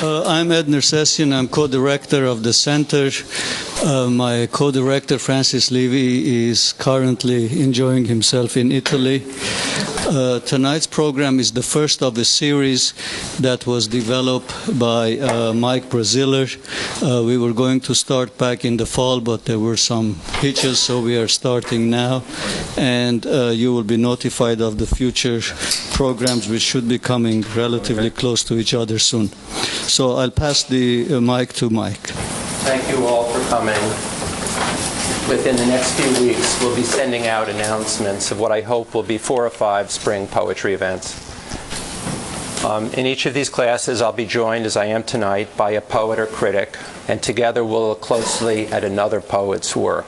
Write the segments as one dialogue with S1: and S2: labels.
S1: I'm Ed Nersessian. I'm co-director of the center. My co-director, Francis Levy, is currently enjoying himself in Italy. Tonight's program is the first of a series that was developed by Mike Braziller. We were going to start back in the fall, but there were some hitches, so we are starting now. And you will be notified of the future programs, which should be coming relatively close to each other soon. So I'll pass the mic to Mike.
S2: Thank you all for coming. Within the next few weeks, we'll be sending out announcements of what I hope will be 4 or 5 spring poetry events. In each of these classes, I'll be joined, as I am tonight, by a poet or critic, and together we'll look closely at another poet's work.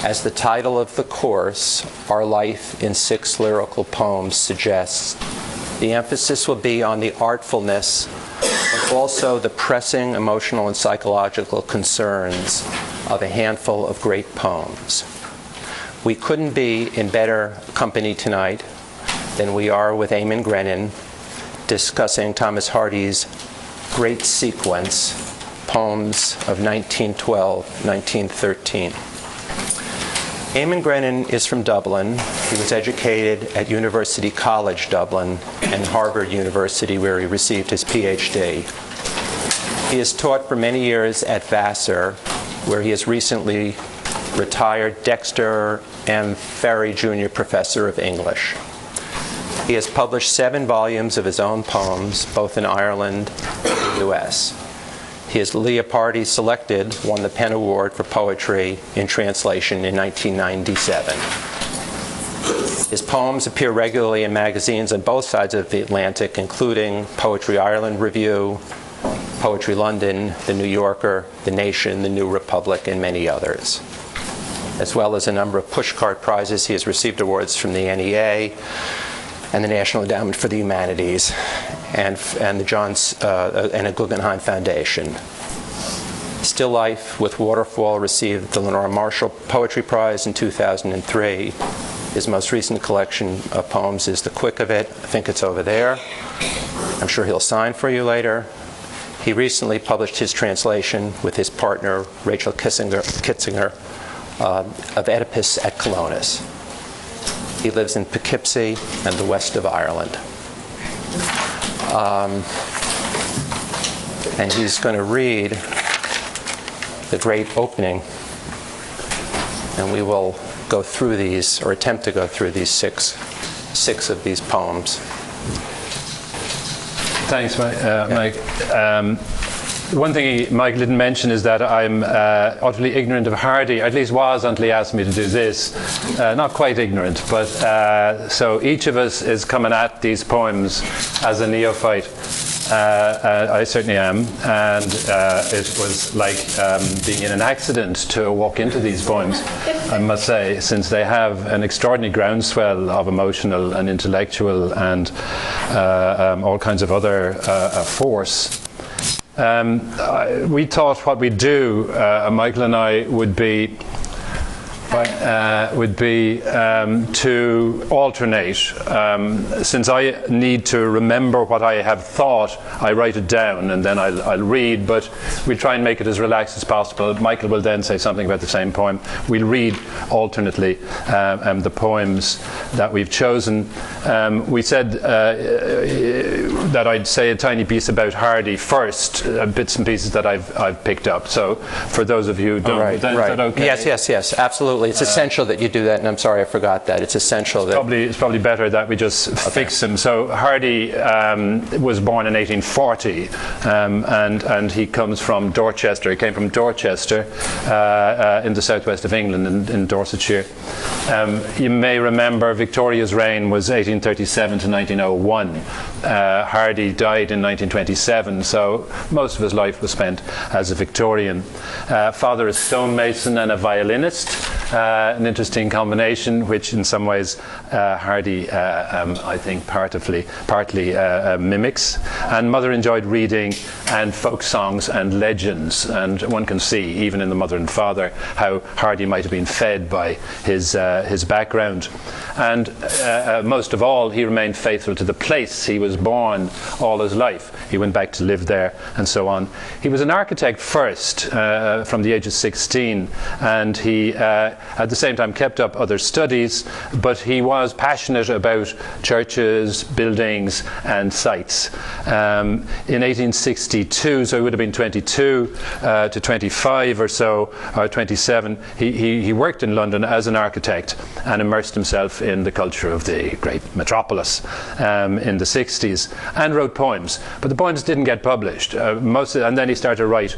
S2: As the title of the course, Our Life in 6 Lyrical Poems, suggests, the emphasis will be on the artfulness, but also the pressing emotional and psychological concerns of a handful of great poems. We couldn't be in better company tonight than we are with Eamon Grennan discussing Thomas Hardy's great sequence, Poems of 1912-1913. Eamon Grennan is from Dublin. He was educated at University College Dublin and Harvard University, where he received his PhD. He has taught for many years at Vassar, where he is recently retired Dexter M. Ferry Jr. Professor of English. He has published 7 volumes of his own poems, both in Ireland and the U.S. He is Leopardi Selected, won the Penn Award for Poetry in Translation in 1997. His poems appear regularly in magazines on both sides of the Atlantic, including Poetry Ireland Review, Poetry London, The New Yorker, The Nation, The New Republic, and many others. As well as a number of pushcart prizes, he has received awards from the NEA and the National Endowment for the Humanities and a Guggenheim Foundation. Still Life with Waterfall received the Lenore Marshall Poetry Prize in 2003. His most recent collection of poems is The Quick of It. I think it's over there. I'm sure he'll sign for you later. He recently published his translation with his partner, Rachel Kitzinger, of Oedipus at Colonus. He lives in Poughkeepsie and the west of Ireland. And he's going to read the great opening, and we will go through these, or attempt to go through these six of these poems.
S3: Thanks, Mike. One thing Mike didn't mention is that I'm utterly ignorant of Hardy, at least was until he asked me to do this. Not quite ignorant, but so each of us is coming at these poems as a neophyte. I certainly am, and it was like being in an accident to walk into these poems, I must say, since they have an extraordinary groundswell of emotional and intellectual and all kinds of other force. We thought what we'd do, Michael and I, would be to alternate. Since I need to remember what I have thought, I write it down and then I'll read, but we'll try and make it as relaxed as possible. Michael will then say something about the same poem. We'll read alternately the poems that we've chosen. We said that I'd say a tiny piece about Hardy first, bits and pieces that I've picked up. So for those of you who don't, is that okay?
S2: Yes, absolutely. It's essential that you do that, and I'm sorry I forgot that. It's essential that...
S3: It's probably better that we just fix him. So Hardy was born in 1840, and he comes from Dorchester. He came from Dorchester in the southwest of England, in Dorsetshire. You may remember Victoria's reign was 1837 to 1901. Hardy died in 1927, so most of his life was spent as a Victorian. Father is stonemason and a violinist. an interesting combination, which in some ways Hardy, I think, partly mimics. And Mother enjoyed reading and folk songs and legends, and one can see, even in the Mother and Father, how Hardy might have been fed by his background. And most of all, he remained faithful to the place he was born all his life. He went back to live there and so on. He was an architect first, from the age of 16, and he at the same time kept up other studies, but he was passionate about churches, buildings and sites. In 1862, so he would have been 22 to 25 or so, or 27, he worked in London as an architect and immersed himself in the culture of the great metropolis in the 60s, and wrote poems. But the poems didn't get published. And then he started to write.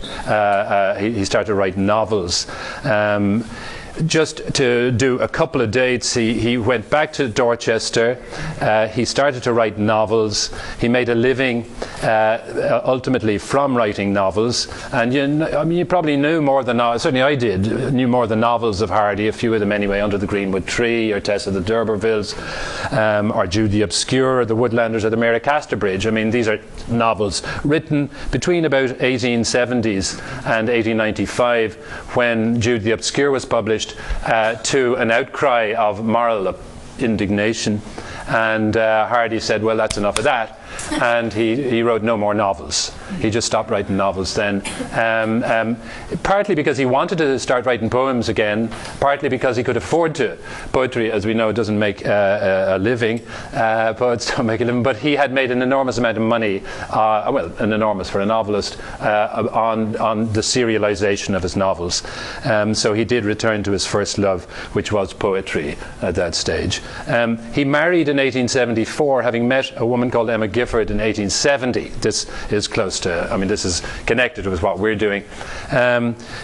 S3: He started to write novels. Just to do a couple of dates, he went back to Dorchester. He started to write novels. He made a living ultimately from writing novels. And you probably knew more than, certainly I did, knew more than novels of Hardy, a few of them anyway, Under the Greenwood Tree, or Tess of the D'Urbervilles, or Jude the Obscure, or The Woodlanders, or The Mayor of Casterbridge. I mean, these are novels written between about 1870s and 1895, when Jude the Obscure was published, to an outcry of moral indignation. And Hardy said, well, that's enough of that. And he wrote no more novels. He just stopped writing novels then. Partly because he wanted to start writing poems again, partly because he could afford to. Poetry, as we know, doesn't make a living. Poets don't make a living. But he had made an enormous amount of money, well, an enormous for a novelist, on the serialization of his novels. So he did return to his first love, which was poetry at that stage. He married in 1874, having met a woman called Emma Gifford in 1870. This is close to, I mean, this is connected with what we're doing.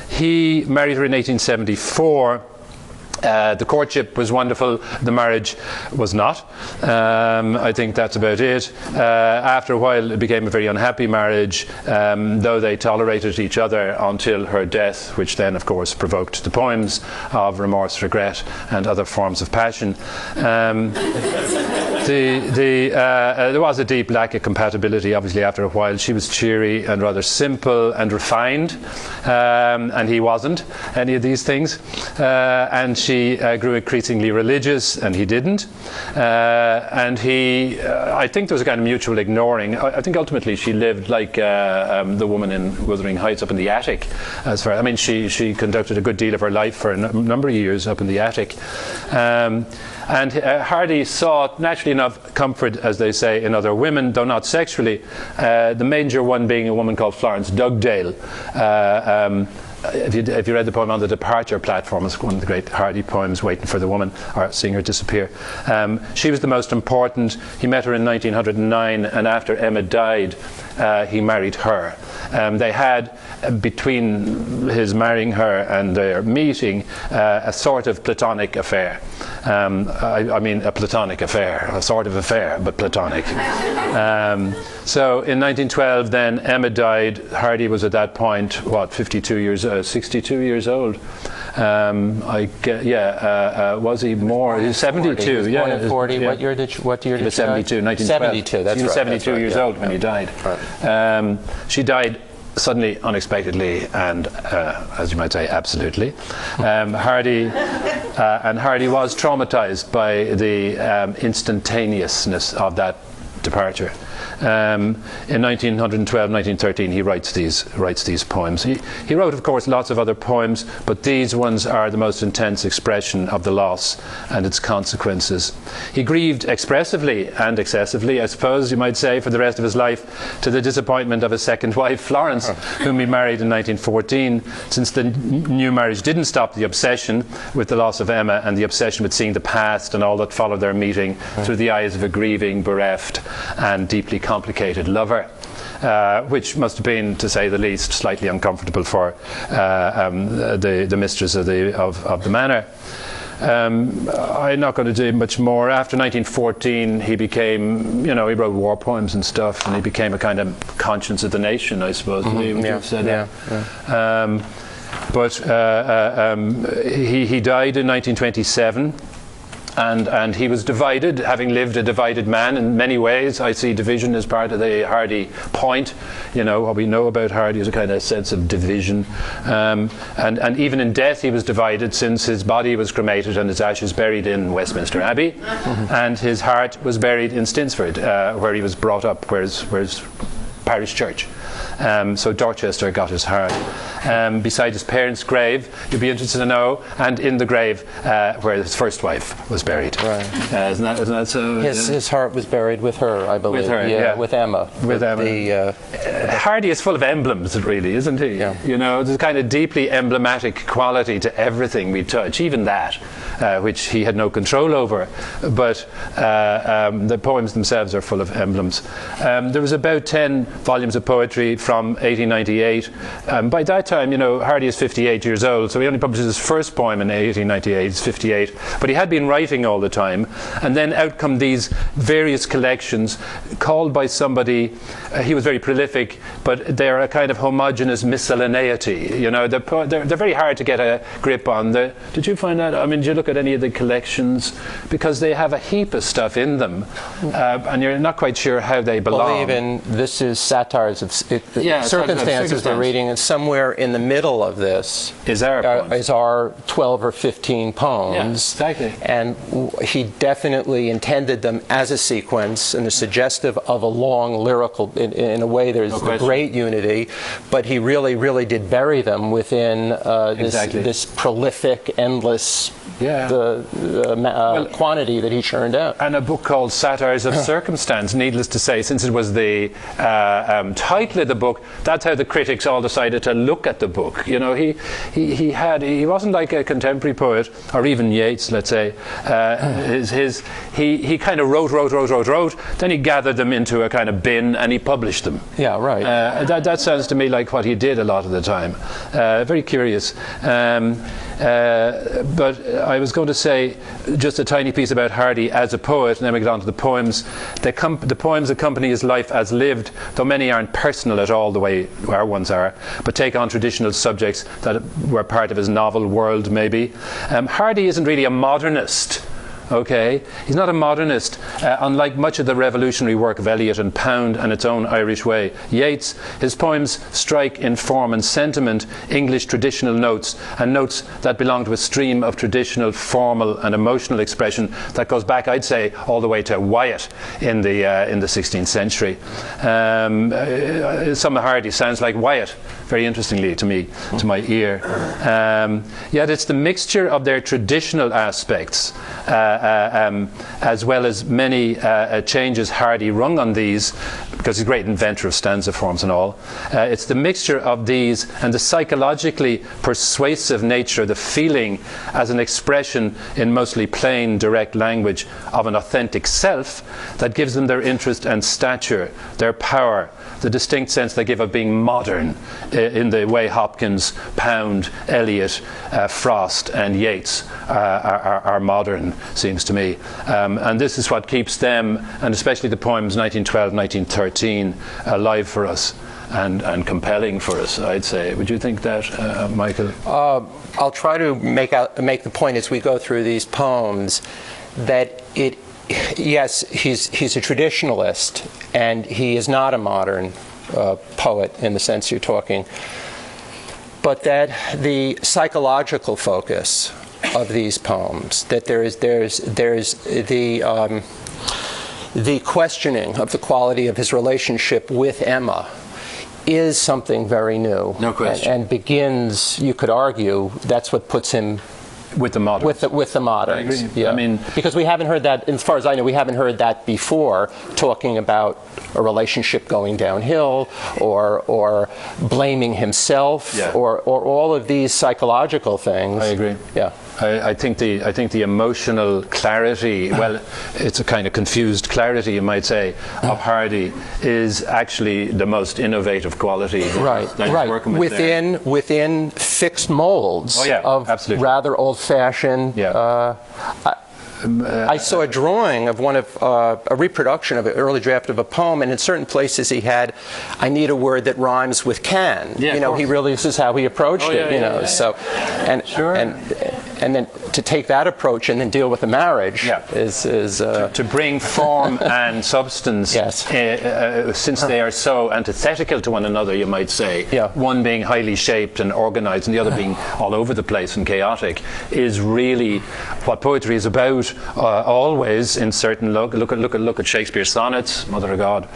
S3: He married her in 1874. The courtship was wonderful. The marriage was not. I think that's about it. After a while, it became a very unhappy marriage, though they tolerated each other until her death, which then, of course, provoked the poems of remorse, regret, and other forms of passion. There was a deep lack of compatibility, obviously, after a while. She was cheery and rather simple and refined, and he wasn't any of these things. And she grew increasingly religious, and he didn't. And I think there was a kind of mutual ignoring. I think ultimately she lived like the woman in Wuthering Heights, up in the attic. I mean, she conducted a good deal of her life for a number of years up in the attic. And Hardy sought, naturally enough, comfort, as they say, in other women, though not sexually. The major one being a woman called Florence Dugdale. If you read the poem On the Departure Platform, it's one of the great Hardy poems, Waiting for the Woman, or Seeing Her Disappear. She was the most important. He met her in 1909, and after Emma died, he married her. They had, between his marrying her and their meeting, a sort of platonic affair. I mean, a platonic affair, a sort of affair, but platonic. So in 1912, then Emma died. Hardy was at that point, 62 years old. Was he more? He was 72.
S2: He was born in 40.
S3: Yeah.
S2: What year did
S3: he was 72, 1912.
S2: 72, that's
S3: he was
S2: right.
S3: 72 years old when he died.
S2: Right.
S3: She died suddenly, unexpectedly, and as you might say, absolutely. Hardy was traumatized by the instantaneousness of that departure. In 1912, 1913, he writes these poems. He wrote, of course, lots of other poems, but these ones are the most intense expression of the loss and its consequences. He grieved expressively and excessively, I suppose you might say, for the rest of his life, to the disappointment of his second wife, Florence, whom he married in 1914, since the new marriage didn't stop the obsession with the loss of Emma and the obsession with seeing the past and all that followed their meeting through the eyes of a grieving, bereft, and deeply complicated lover, which must have been, to say the least, slightly uncomfortable for the mistress of the manor. I'm not going to do much more. After 1914, he became, he wrote war poems and stuff, and he became a kind of conscience of the nation, I suppose. but he died in 1927. And he was divided, having lived a divided man in many ways. I see division as part of the Hardy point. You know, what we know about Hardy is a kind of sense of division. And even in death he was divided, since his body was cremated and his ashes buried in Westminster Abbey. And his heart was buried in Stinsford, where he was brought up, where his parish church. So Dorchester got his heart. Beside his parents' grave, you'd be interested to know, and in the grave where his first wife was buried.
S2: Right.
S3: Isn't that so?
S2: His heart was buried with her, I believe.
S3: With her,
S2: with Emma.
S3: With Emma. Hardy is full of emblems, really, isn't he?
S2: Yeah.
S3: You know, there's a kind of deeply emblematic quality to everything we touch, even that, which he had no control over. But the poems themselves are full of emblems. There was about 10 volumes of poetry from 1898. By that time, you know, Hardy is 58 years old, so he only published his first poem in 1898. He's 58. But he had been writing all the time. And then out come these various collections called by somebody, he was very prolific, but they're a kind of homogeneous miscellaneity. You know, they're very hard to get a grip on. Did you find that? I mean, did you look at any of the collections? Because they have a heap of stuff in them, and you're not quite sure how they belong.
S2: Well, even this is satires of circumstances we're reading, and somewhere in the middle of this
S3: is
S2: our 12 or 15 poems.
S3: Yeah, exactly.
S2: And he definitely intended them as a sequence, and they're suggestive of a long lyrical. In a way, there's a great unity, but he really did bury them within this prolific, endless quantity that he churned out.
S3: And a book called Satires of Circumstance, needless to say, since it was the title of the book, that's how the critics all decided to look at the book. You know, he wasn't like a contemporary poet, or even Yeats, let's say. He kind of wrote, then he gathered them into a kind of bin and he published them.
S2: Yeah, right.
S3: That sounds to me like what he did a lot of the time. Very curious. But I was going to say just a tiny piece about Hardy as a poet, and then we get on to the poems. The poems accompany his life as lived, though many aren't personal at all the way our ones are, but take on traditional subjects that were part of his novel world, maybe. Hardy isn't really a modernist. Okay, he's not a modernist, unlike much of the revolutionary work of Eliot and Pound and its own Irish way. Yeats, his poems strike in form and sentiment English traditional notes, and notes that belong to a stream of traditional formal and emotional expression that goes back, I'd say, all the way to Wyatt in the 16th century. Some of Hardy sounds like Wyatt, very interestingly to me, to my ear. Yet it's the mixture of their traditional aspects as well as many changes Hardy rung on these, because he's a great inventor of stanza forms and all. It's the mixture of these and the psychologically persuasive nature of the feeling as an expression in mostly plain, direct language of an authentic self that gives them their interest and stature, their power, the distinct sense they give of being modern in the way Hopkins, Pound, Eliot, Frost and Yeats are modern, seems to me. And this is what keeps them, and especially the poems 1912, 1913, alive for us and compelling for us, I'd say. Would you think that, Michael?
S2: I'll try to make the point as we go through these poems that yes, he's a traditionalist, and he is not a modern poet in the sense you're talking, but that the psychological focus of these poems, that there's the questioning of the quality of his relationship with Emma is something very new.
S3: No question.
S2: And begins, you could argue, that's what puts him
S3: with the moderns.
S2: With the moderns.
S3: I agree.
S2: Yeah.
S3: I mean,
S2: because we haven't heard that, as far as I know, we haven't heard that before, talking about a relationship going downhill, or blaming himself, or all of these psychological things.
S3: I agree.
S2: Yeah.
S3: I think the emotional clarity, well, it's a kind of confused clarity, you might say, of Hardy is actually the most innovative quality that he's working with
S2: within fixed molds of
S3: absolutely.
S2: rather old-fashioned. I saw a drawing of one of a reproduction of an early draft of a poem, and in certain places he had, "I need a word that rhymes with can."
S3: Yeah,
S2: you know, he really, this is how he approached it. You know, so and then to take that approach and then deal with the marriage is
S3: to bring form and substance.
S2: Yes.
S3: Since they are so antithetical to one another, you might say.
S2: Yeah.
S3: One being highly shaped and organized, and the other being all over the place and chaotic, is really what poetry is about. Always in certain look at Shakespeare's sonnets, Mother of God.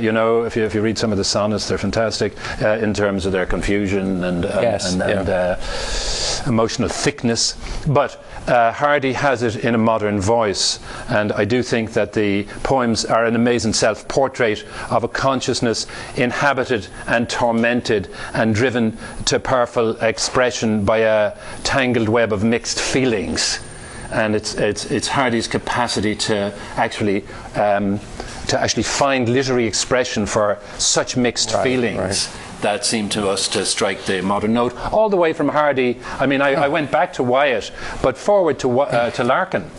S3: You know, if you read some of the sonnets, they're fantastic in terms of their confusion and emotional thickness. But Hardy has it in a modern voice, and I do think that the poems are an amazing self-portrait of a consciousness inhabited and tormented and driven to powerful expression by a tangled web of mixed feelings. And it's Hardy's capacity to actually find literary expression for such mixed feelings that seem to us to strike the modern note. All the way from Hardy, I mean, I went back to Wyatt, but forward to Larkin.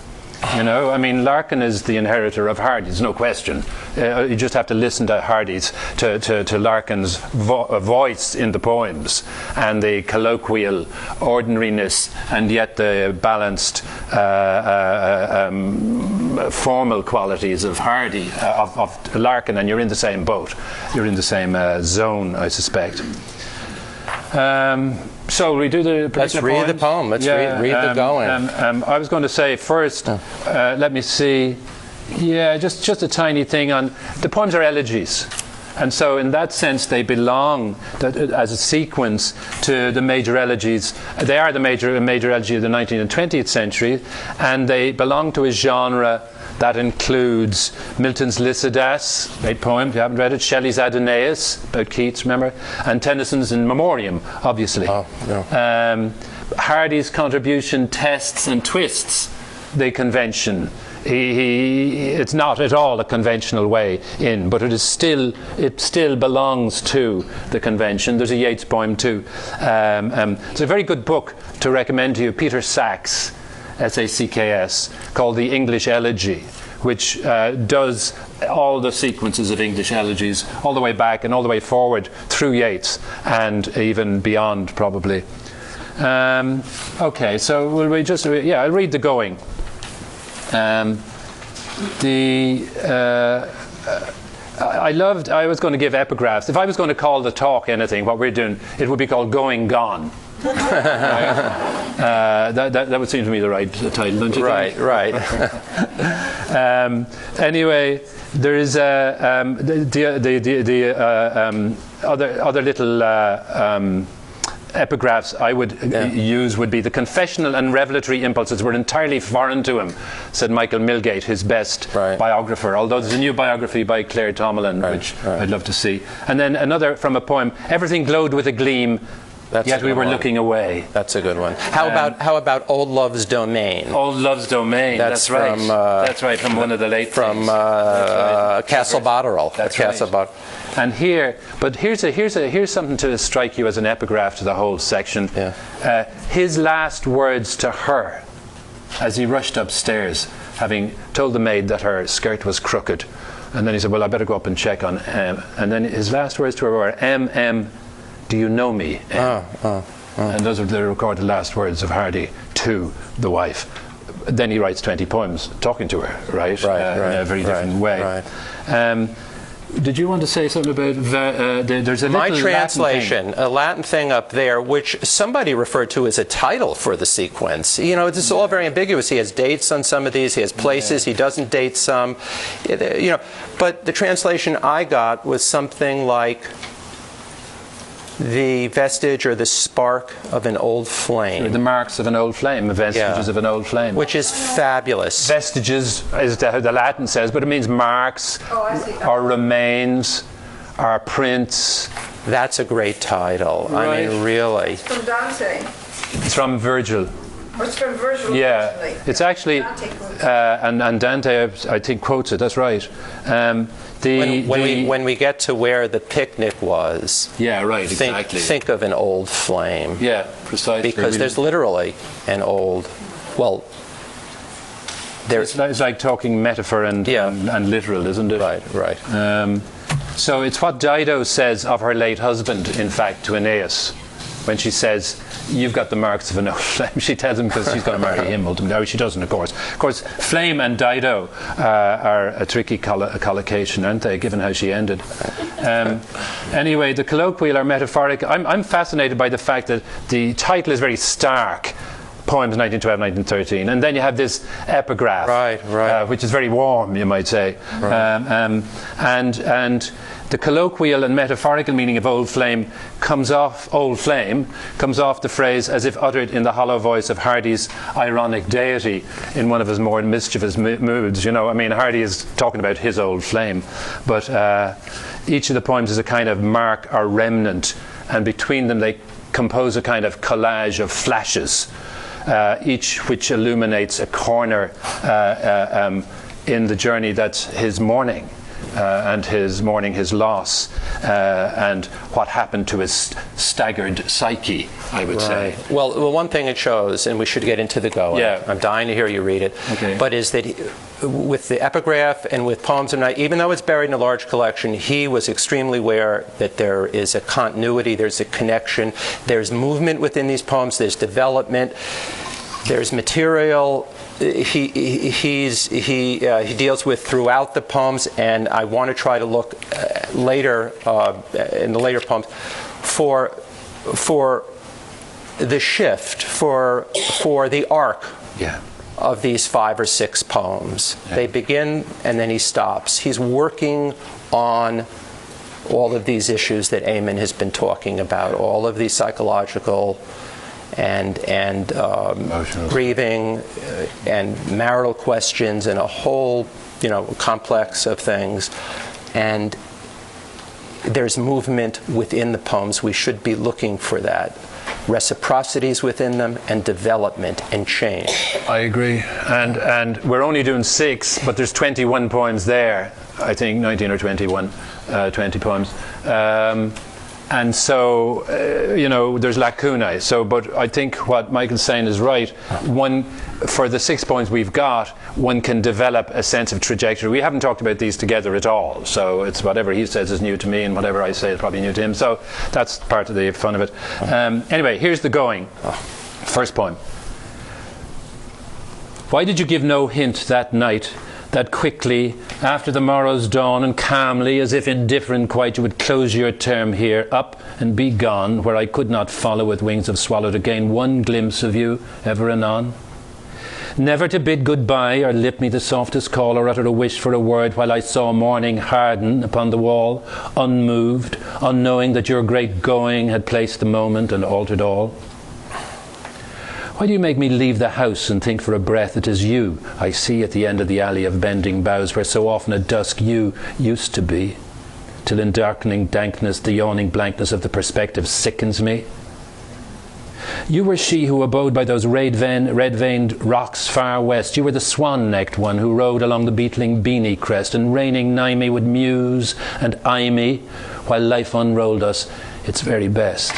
S3: You know, I mean, Larkin is the inheritor of Hardy's, no question. You just have to listen to Hardy's, to Larkin's voice in the poems, and the colloquial ordinariness, and yet the balanced formal qualities of Hardy, of Larkin, and you're in the same boat. You're in the same zone, I suspect. So we do the
S2: Let's read the poem. Let's read the going.
S3: I was going to say first, let me see. Yeah, just a tiny thing on the poems are elegies. And so in that sense, they belong as a sequence to the major elegies. They are the major elegy of the 19th and 20th century, and they belong to a genre that includes Milton's Lycidas, great poem, if you haven't read it, Shelley's Adonais, about Keats, remember? And Tennyson's In Memoriam, obviously.
S2: Oh, yeah.
S3: Hardy's contribution tests and twists the convention. It's not at all a conventional way in, but it still belongs to the convention. There's a Yeats poem too. It's a very good book to recommend to you, Peter Sachs, S-A-C-K-S, called The English Elegy, which does all the sequences of English elegies all the way back and all the way forward through Yeats and even beyond, probably. Okay, so will we just... Yeah, I'll read the going. I was going to give epigraphs. If I was going to call the talk anything, what we're doing, it would be called Going Gone. That would seem to me the right title, don't you think?
S2: Right.
S3: Anyway, there is other little epigraphs I would use would be: the confessional and revelatory impulses were entirely foreign to him, said Michael Milgate, his best biographer, although there's a new biography by Claire Tomalin, which I'd love to see. And then another from a poem: everything glowed with a gleam, yet we were looking away. That's
S2: a good one. How about Old Love's Domain?
S3: Old Love's Domain. That's right. That's right. From one of the late
S2: from Castle Botterill.
S3: That's right. And here's something to strike you as an epigraph to the whole section.
S2: Yeah.
S3: His last words to her, as he rushed upstairs, having told the maid that her skirt was crooked, and then he said, "Well, I better go up and check on M." And then his last words to her were, "M, do you know me?" And those are the recorded last words of Hardy to the wife. Then he writes 20 poems talking to her, right? In a very different way. Did you want to say something about there's a
S2: my
S3: little
S2: translation, a Latin thing up there, which somebody referred to as a title for the sequence. You know, this is all very ambiguous. He has dates on some of these. He has places. He doesn't date some. You know, but the translation I got was something like the vestige or the spark of an old flame.
S3: The marks of an old flame, vestiges of an old flame.
S2: Which is fabulous. Vestiges is how the Latin says, but it means marks or remains or prints. That's a great title. I mean, really.
S4: It's from Dante.
S3: It's from Virgil.
S4: It's from Virgil.
S3: Yeah, it's actually, and Dante, I think, quotes it. That's right.
S2: When we get to where the picnic was,
S3: exactly.
S2: Think of an old flame.
S3: Yeah, precisely.
S2: Because there's literally an old, well,
S3: It's like talking metaphor and literal, isn't it?
S2: Right.
S3: So it's what Dido says of her late husband, in fact, to Aeneas, when she says, "You've got the marks of an old flame." She tells him because she's going to marry him ultimately. No, she doesn't, of course. Of course, flame and Dido are a tricky collocation, aren't they, given how she ended? Anyway, the colloquial or metaphoric. I'm fascinated by the fact that the title is very stark. Poems 1912, 1913, and then you have this epigraph, which is very warm, you might say, and the colloquial and metaphorical meaning of old flame comes off the phrase as if uttered in the hollow voice of Hardy's ironic deity in one of his more mischievous moods. You know, I mean, Hardy is talking about his old flame, but each of the poems is a kind of mark or remnant, and between them they compose a kind of collage of flashes. Each which illuminates a corner in the journey that's his mourning, and his mourning his loss, and what happened to his staggered psyche, I would say.
S2: Well, one thing it shows, and we should get into the go, I'm dying to hear you read it, but is that with the epigraph and with Poems of Night, even though it's buried in a large collection, he was extremely aware that there is a continuity, there's a connection, there's movement within these poems, there's development, there's material he deals with throughout the poems, and I want to try to look later in the later poems for the shift, for the arc of these 5 or 6 poems. They begin and then he stops. He's working on all of these issues that Eamon has been talking about, all of these psychological and grieving and marital questions and a whole complex of things. And there's movement within the poems. We should be looking for that. Reciprocities within them and development and change.
S3: I agree. And we're only doing 6, but there's 21 poems there. I think 19 or 21, 20 poems. And so, there's lacunae. So, but I think what Michael's saying is right. For the 6 points we've got, one can develop a sense of trajectory. We haven't talked about these together at all. So it's whatever he says is new to me, and whatever I say is probably new to him. So that's part of the fun of it. Anyway, here's the going. First poem. Why did you give no hint that night, that quickly, after the morrow's dawn, and calmly, as if indifferent quite, you would close your term here, up and be gone, where I could not follow with wings of swallow to gain one glimpse of you, ever anon? Never to bid goodbye, or lip me the softest call, or utter a wish for a word, while I saw morning harden upon the wall, unmoved, unknowing that your great going had placed the moment and altered all. Why do you make me leave the house and think for a breath it is you I see at the end of the alley of bending boughs, where so often at dusk you used to be, till in darkening dankness the yawning blankness of the perspective sickens me? You were she who abode by those red-veined rocks far west. You were the swan-necked one who rode along the beetling beanie crest, and reigning nigh me would muse and eye me, while life unrolled us its very best.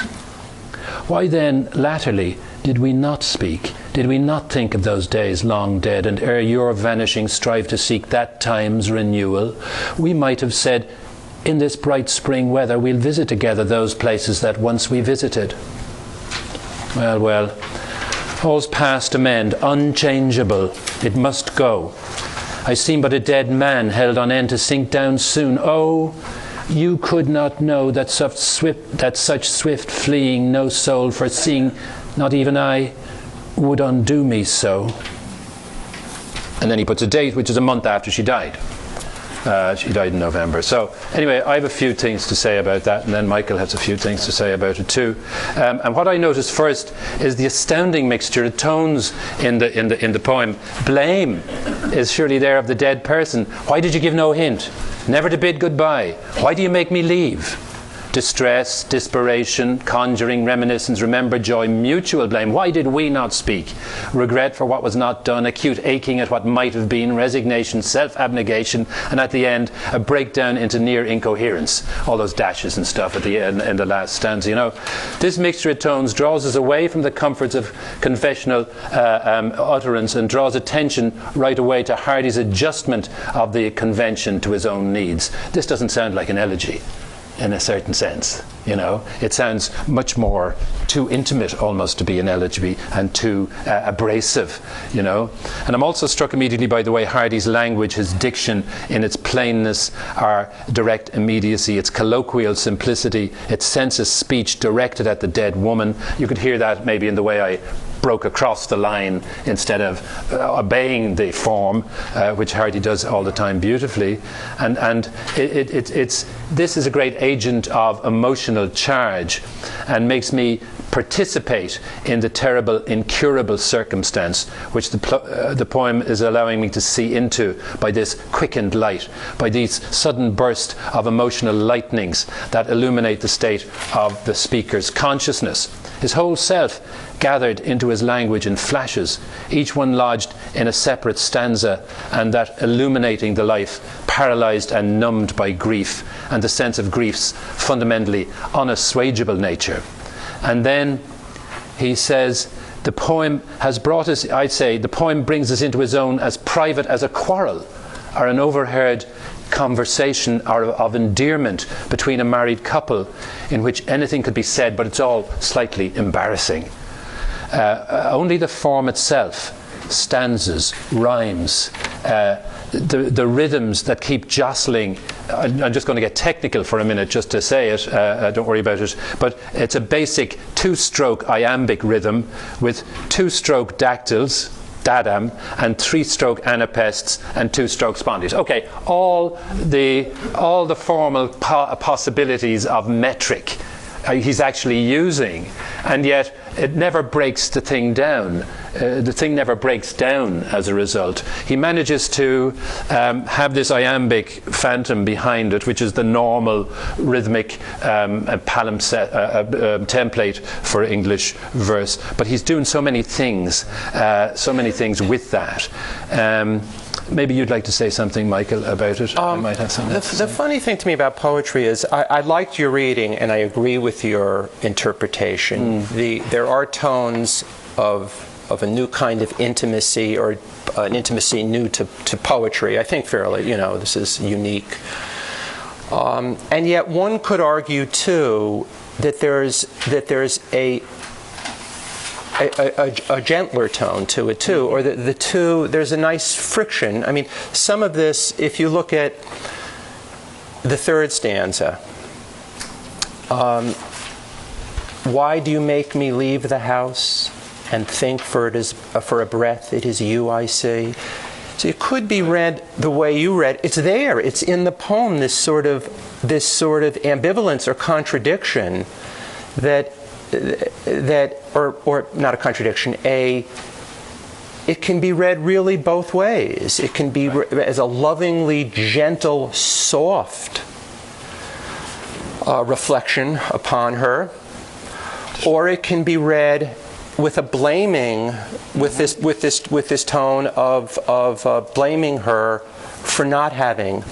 S3: Why then, latterly, did we not speak? Did we not think of those days long dead, and ere your vanishing strive to seek that time's renewal? We might have said, in this bright spring weather we'll visit together those places that once we visited. Well, all's past amend, unchangeable, it must go. I seem but a dead man held on end to sink down soon. Oh, you could not know that such swift fleeing no soul foreseeing, not even I, would undo me so. And then he puts a date, which is a month after she died. She died in November. So anyway, I have a few things to say about that, and then Michael has a few things to say about it too. And what I noticed first is the astounding mixture of tones in the poem. Blame is surely there of the dead person. Why did you give no hint? Never to bid goodbye. Why do you make me leave? distress, desperation, conjuring, reminiscence, remember, joy, mutual blame. Why did we not speak? Regret for what was not done, acute aching at what might have been, resignation, self-abnegation, and at the end, a breakdown into near incoherence. All those dashes and stuff at the end in the last stanza, you know. This mixture of tones draws us away from the comforts of confessional utterance and draws attention right away to Hardy's adjustment of the convention to his own needs. This doesn't sound like an elegy in a certain sense, you know. It sounds much more too intimate almost to be an elegy and too abrasive, you know. And I'm also struck immediately by the way Hardy's language, his diction in its plainness, our direct immediacy, its colloquial simplicity, its sense of speech directed at the dead woman. You could hear that maybe in the way I broke across the line instead of obeying the form, which Hardy does all the time beautifully. And this is a great agent of emotional charge and makes me participate in the terrible, incurable circumstance which the poem is allowing me to see into by this quickened light, by these sudden bursts of emotional lightnings that illuminate the state of the speaker's consciousness. His whole self gathered into his language in flashes, each one lodged in a separate stanza, and that illuminating the life paralyzed and numbed by grief and the sense of grief's fundamentally unassuageable nature. And then he says, the poem has brought us, I'd say, the poem brings us into his own as private as a quarrel or an overheard conversation or of endearment between a married couple in which anything could be said, but it's all slightly embarrassing. Only the form itself, stanzas, rhymes, the rhythms that keep jostling. I'm just going to get technical for a minute just to say it, don't worry about it, but it's a basic two-stroke iambic rhythm with two-stroke dactyls, dadam, and three-stroke anapests and two-stroke spondies. Okay, all the formal possibilities of metric he's actually using, and yet it never breaks the thing down. The thing never breaks down as a result. He manages to have this iambic phantom behind it, which is the normal rhythmic template for English verse. But he's doing so many things with that. Maybe you'd like to say something, Michael, about it. I might have something.
S2: The funny thing to me about poetry is I liked your reading, and I agree with your interpretation. There are tones of a new kind of intimacy, or an intimacy new to poetry. I think fairly, you know, this is unique. And yet one could argue too that there's a gentler tone to it too, or the two, there's a nice friction. I mean, some of this, if you look at the third stanza, why do you make me leave the house and think for a breath it is you I see? So it could be read the way you read. It's there. It's in the poem. This sort of ambivalence or contradiction or not a contradiction. It can be read really both ways. It can be as a lovingly gentle, soft reflection upon her, or it can be read with a blaming, with this tone of blaming her for not having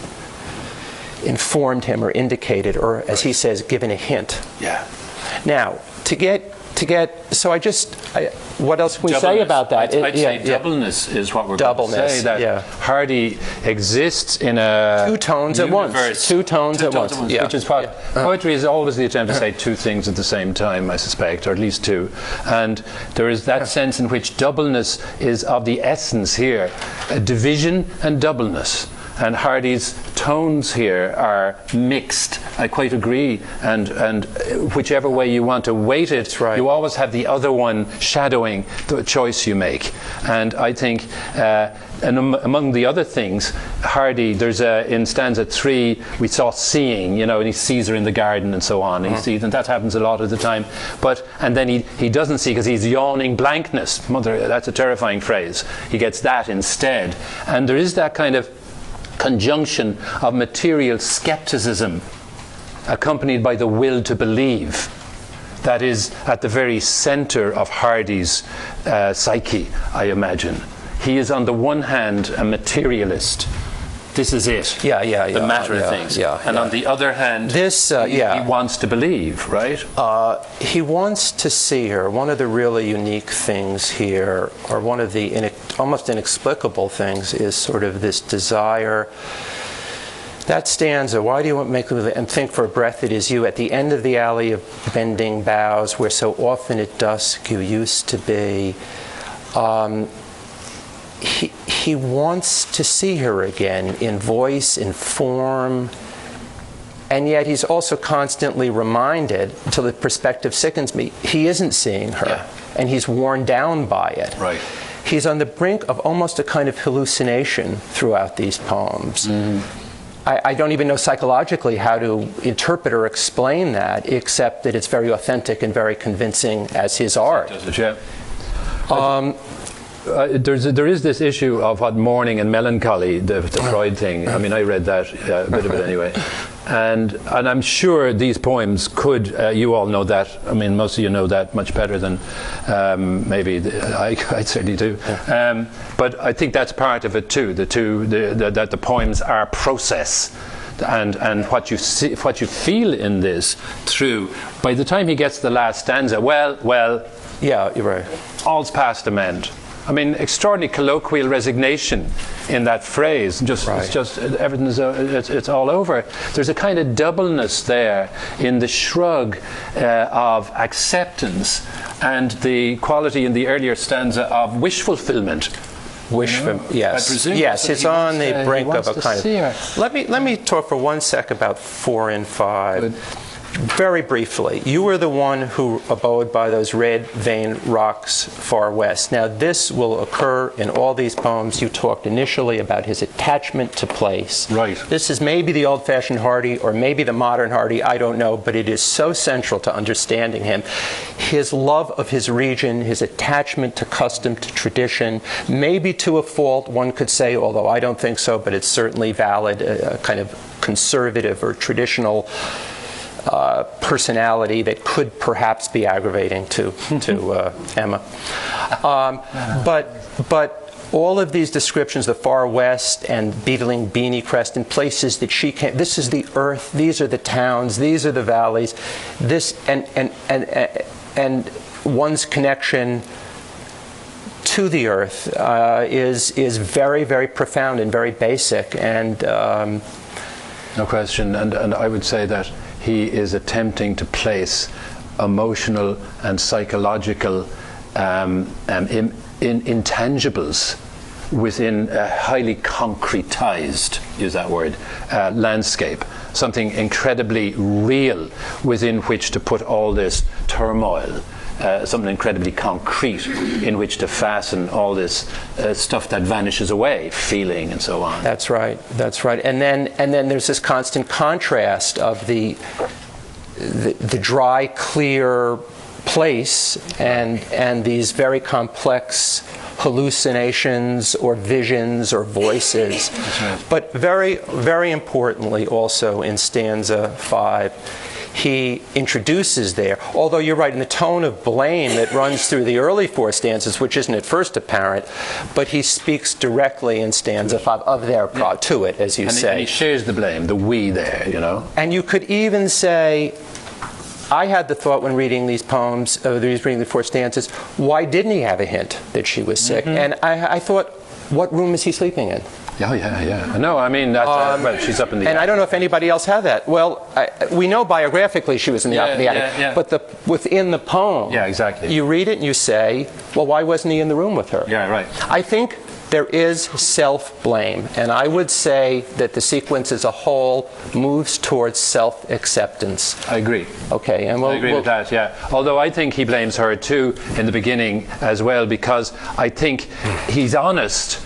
S2: informed him or indicated, or as he says, given a hint.
S3: Yeah.
S2: Now, to get. So what else can we say about that?
S3: I'd say doubleness is what we're going to say. That Hardy exists in a
S2: two tones at once. Two tones at once. Yeah.
S3: Which is poetry is always the attempt to say two things at the same time, I suspect, or at least two. And there is that sense in which doubleness is of the essence here, a division and doubleness. And Hardy's tones here are mixed. I quite agree. And whichever way you want to weight it, you always have the other one shadowing the choice you make. And I think, and among the other things, Hardy, there's in stanza 3, we saw seeing, you know, and he sees her in the garden and so on. And he sees, and that happens a lot of the time. And then he doesn't see because he's yawning blankness. Mother, that's a terrifying phrase. He gets that instead. And there is that kind of conjunction of material skepticism accompanied by the will to believe. That is at the very center of Hardy's psyche, I imagine. He is on the one hand a materialist. This is it. The matter of things. And on the other hand, he wants to believe, right?
S2: He wants to see her. One of the really unique things here, or one of the almost inexplicable things, is sort of this desire. That stanza, why do you want to make and think for a breath it is you, at the end of the alley of bending boughs, where so often at dusk you used to be. He wants to see her again in voice, in form, and yet he's also constantly reminded, till the perspective sickens me, he isn't seeing her, and he's worn down by it.
S3: Right.
S2: He's on the brink of almost a kind of hallucination throughout these poems. I don't even know psychologically how to interpret or explain that, except that it's very authentic and very convincing as his art.
S3: Does it, there is this issue of what mourning and melancholy, the Freud thing. I mean, I read that, a bit of it anyway. And I'm sure these poems could, you all know that, I mean, most of you know that much better than maybe I certainly do. But I think that's part of it too, that the poems are process. And what you see, what you feel in this through, by the time he gets to the last stanza,
S2: yeah, you're right.
S3: All's past amend. I mean, extraordinary colloquial resignation in that phrase. It's just everything's it's all over. There's a kind of doubleness there in the shrug of acceptance and the quality in the earlier stanza of wish fulfillment.
S2: Yes, it's on the brink of a kind of. Let me talk for 1 sec about 4 and 5.
S3: Good.
S2: Very briefly, you were the one who abode by those red veined rocks far west. Now, this will occur in all these poems. You talked initially about his attachment to place.
S3: Right.
S2: This is maybe the old-fashioned Hardy, or maybe the modern Hardy, I don't know, but it is so central to understanding him. His love of his region, his attachment to custom, to tradition, maybe to a fault, one could say, although I don't think so, but it's certainly valid, a kind of conservative or traditional personality that could perhaps be aggravating to Emma. But all of these descriptions, the far west and beetling Beanie Crest, and places that she came, this is the earth, these are the towns, these are the valleys, this and one's connection to the earth is very, very profound and very basic, and
S3: no question. And I would say that he is attempting to place emotional and psychological intangibles within a highly concretized, use that word, landscape. Something incredibly real within which to put all this turmoil. Something incredibly concrete in which to fasten all this stuff that vanishes away, feeling and so on.
S2: That's right. And then there's this constant contrast of the dry, clear place and these very complex hallucinations or visions or voices.
S3: That's right.
S2: But very, very importantly also in stanza 5, he introduces there, although you're right, in the tone of blame that runs through the early 4 stanzas, which isn't at first apparent, but he speaks directly in stanza 5 of their to it, as you say.
S3: And he shares the blame, the we there, you know.
S2: And you could even say, I had the thought when reading these poems, reading the 4 stanzas, why didn't he have a hint that she was sick? And I thought, what room is he sleeping in?
S3: Yeah. No, I mean, that's, well, she's up in the attic.
S2: And I don't know if anybody else had that. Well, we know biographically she was in the attic, but within the poem,
S3: exactly.
S2: You read it and you say, well, why wasn't he in the room with her?
S3: Yeah, right.
S2: I think there is self-blame, and I would say that the sequence as a whole moves towards self-acceptance.
S3: I agree.
S2: Okay, and
S3: I agree with that, yeah. Although I think he blames her too in the beginning as well, because I think he's honest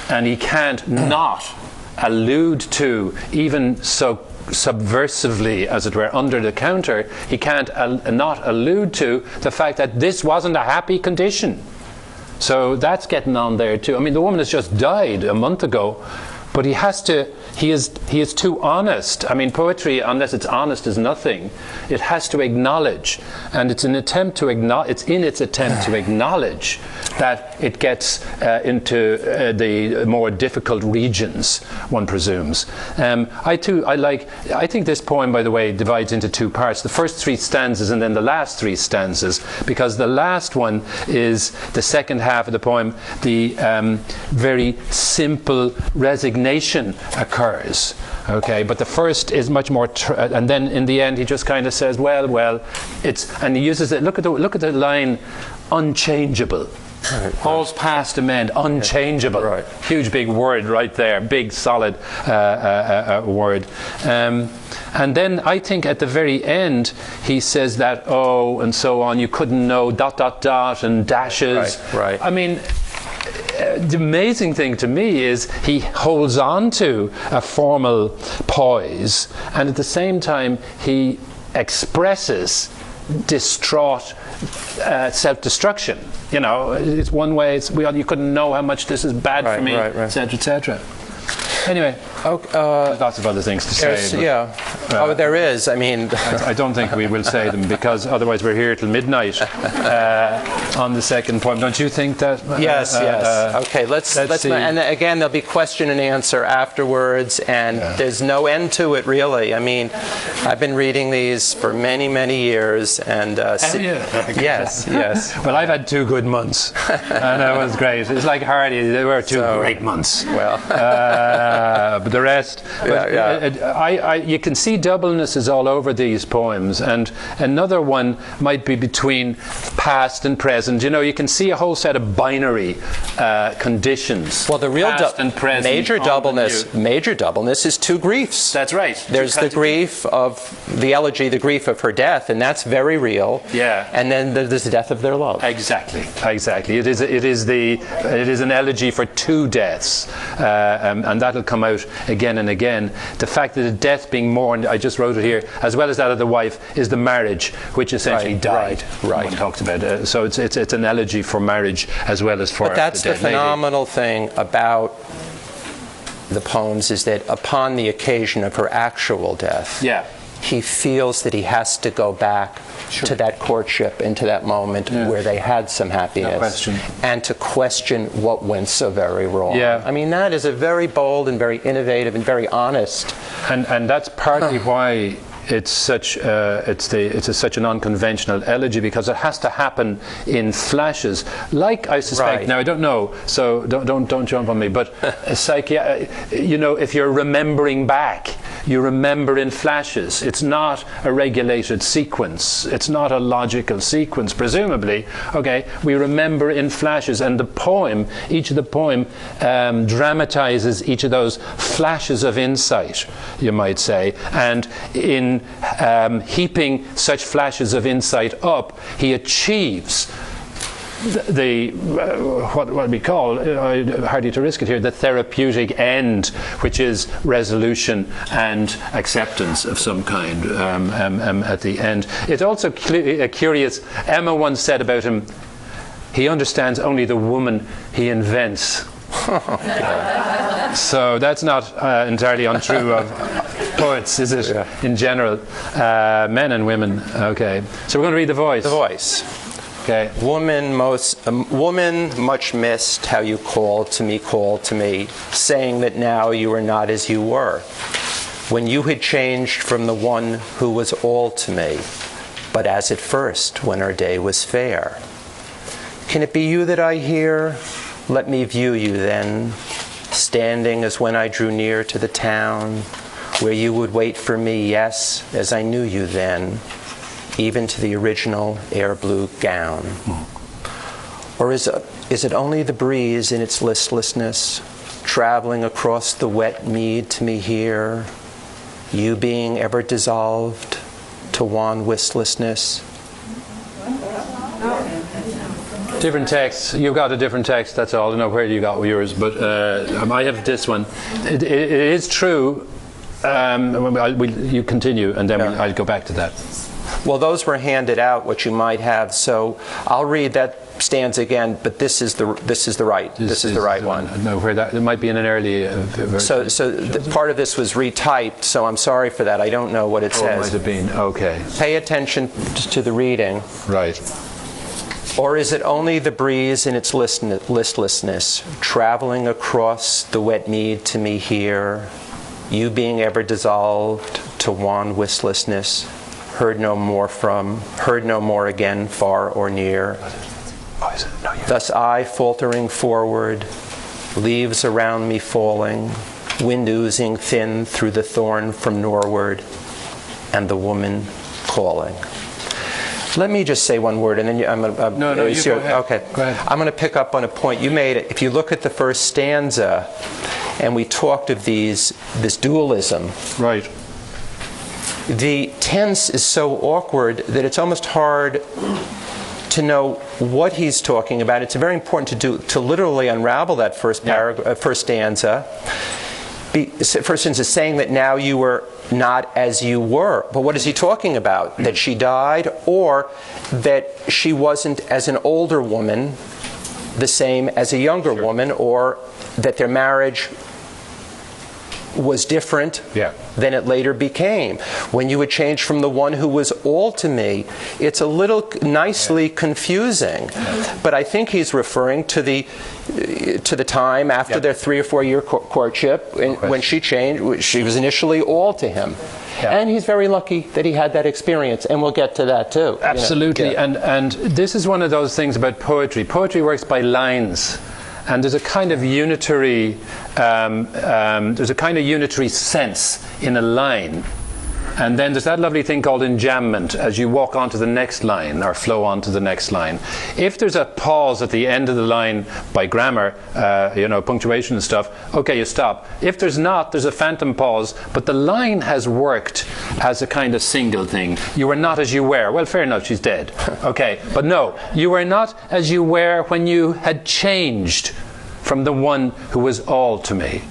S3: and he can't not allude to, even so subversively, as it were, under the counter, he can't not allude to the fact that this wasn't a happy condition. So that's getting on there too. I mean, the woman has just died a month ago but he is too honest. I mean, poetry, unless it's honest as nothing, it has to acknowledge, and it's in its attempt to acknowledge that it gets into the more difficult regions, one presumes. I think this poem, by the way, divides into two parts: the first three stanzas and then the last three stanzas, because the last one is the second half of the poem. The very simple resignation occurs, okay, but the first is much more and then in the end he just kind of says, well, it's, and he uses it. Look at the line, unchangeable.
S2: Right.
S3: All's past amend, unchangeable.
S2: Right.
S3: Huge big word right there, big solid word. And then I think at the very end he says that, oh, and so on, you couldn't know ... and dashes.
S2: Right.
S3: I mean, the amazing thing to me is he holds on to a formal poise, and at the same time he expresses distraught self-destruction. You know, it's one way. You couldn't know how much this is bad for me, etc., etc. Anyway, there's lots of other things to say.
S2: There is. I mean,
S3: I don't think we will say them, because otherwise we're here till midnight on the second poem. Don't you think that?
S2: Yes. Okay, let's see. And again, there'll be question and answer afterwards, and there's no end to it, really. I mean, I've been reading these for many, many years, and yes.
S3: Well, I've had 2 good months, and that was great. It's like Hardy; they were 2 great months.
S2: Well.
S3: But the rest, you can see doubleness is all over these poems, and another one might be between past and present. You know, you can see a whole set of binary conditions.
S2: Well, the real
S3: past and present,
S2: major doubleness is 2 griefs.
S3: That's right.
S2: There's the grief of the elegy, the grief of her death, and that's very real.
S3: Yeah.
S2: And then there's the death of their love.
S3: Exactly. It is an elegy for 2 deaths. And that'll come out again and again. The fact that the death being mourned, I just wrote it here, as well as that of the wife, is the marriage, which essentially died. Right. One talks about. So it's an elegy for marriage as well as for.
S2: But that's
S3: the
S2: phenomenal thing about the poems, is that upon the occasion of her actual death, he feels that he has to go back to that courtship and to that moment where they had some happiness, and to question what went so very wrong. I mean, that is a very bold and very innovative and very honest.
S3: And that's partly why it's such such an unconventional elegy, because it has to happen in flashes. Like, I suspect, now I don't know, so don't jump on me, but you know, if you're remembering back, you remember in flashes. It's not a regulated sequence. It's not a logical sequence, presumably. Okay, we remember in flashes, and the poem, each of the poem dramatizes each of those flashes of insight, you might say, and in heaping such flashes of insight up, he achieves what we call, hardly to risk it here, the therapeutic end, which is resolution and acceptance of some kind at the end. It's also curious. Emma once said about him, he understands only the woman he invents. So that's not entirely untrue of poets, is it? In general, men and women. Okay, so we're going to read the voice.
S2: The voice.
S3: Okay.
S2: Woman much missed how you called to me, saying that now you are not as you were, when you had changed from the one who was all to me, but as at first, when our day was fair. Can it be you that I hear? Let me view you then, standing as when I drew near to the town, where you would wait for me, yes, as I knew you then, even to the original air blue gown. Or is it only the breeze in its listlessness, traveling across the wet mead to me here, you being ever dissolved to wan listlessness?
S3: Different text. You've got a different text, that's all. I don't know where you got yours, but I have this one. It is true. You continue, and then I'll go back to that.
S2: Well, those were handed out, what you might have, so I'll read that stanza again, but this is the right one.
S3: No, where that it might be in an early version.
S2: So part of this was retyped. So I'm sorry for that. I don't know what it says.
S3: It might have been. Okay.
S2: Pay attention to the reading.
S3: Right.
S2: Or is it only the breeze in its listlessness, traveling across the wet mead to me here, you being ever dissolved to wan wistlessness, heard no more again, far or near. Thus I, faltering forward, leaves around me falling, wind oozing thin through the thorn from norward, and the woman calling. Let me just say one word, and then I'm going to...
S3: No, you go ahead.
S2: Okay.
S3: Go ahead.
S2: I'm going to pick up on a point you made. If you look at the first stanza, and we talked of this dualism.
S3: Right.
S2: The tense is so awkward that it's almost hard to know what he's talking about. It's very important to literally unravel that first stanza. First instance, saying that now you were not as you were. But what is he talking about? That she died, or that she wasn't, as an older woman, the same as a younger woman, or that their marriage was different than it later became. When you would change from the one who was all to me, it's a little nicely confusing. But I think he's referring to the time after their 3 or 4 year courtship, when she changed. She was initially all to him. And he's very lucky that he had that experience, and we'll get to that too.
S3: Absolutely. And this is one of those things about poetry. Poetry works by lines. And there's a kind of unitary, sense in a line. And then there's that lovely thing called enjambment as you walk onto the next line or flow onto the next line. If there's a pause at the end of the line by grammar, punctuation and stuff, okay, you stop. If there's not, there's a phantom pause, but the line has worked as a kind of single thing. You were not as you were. Well, fair enough, she's dead. Okay, but no, you were not as you were when you had changed from the one who was all to me.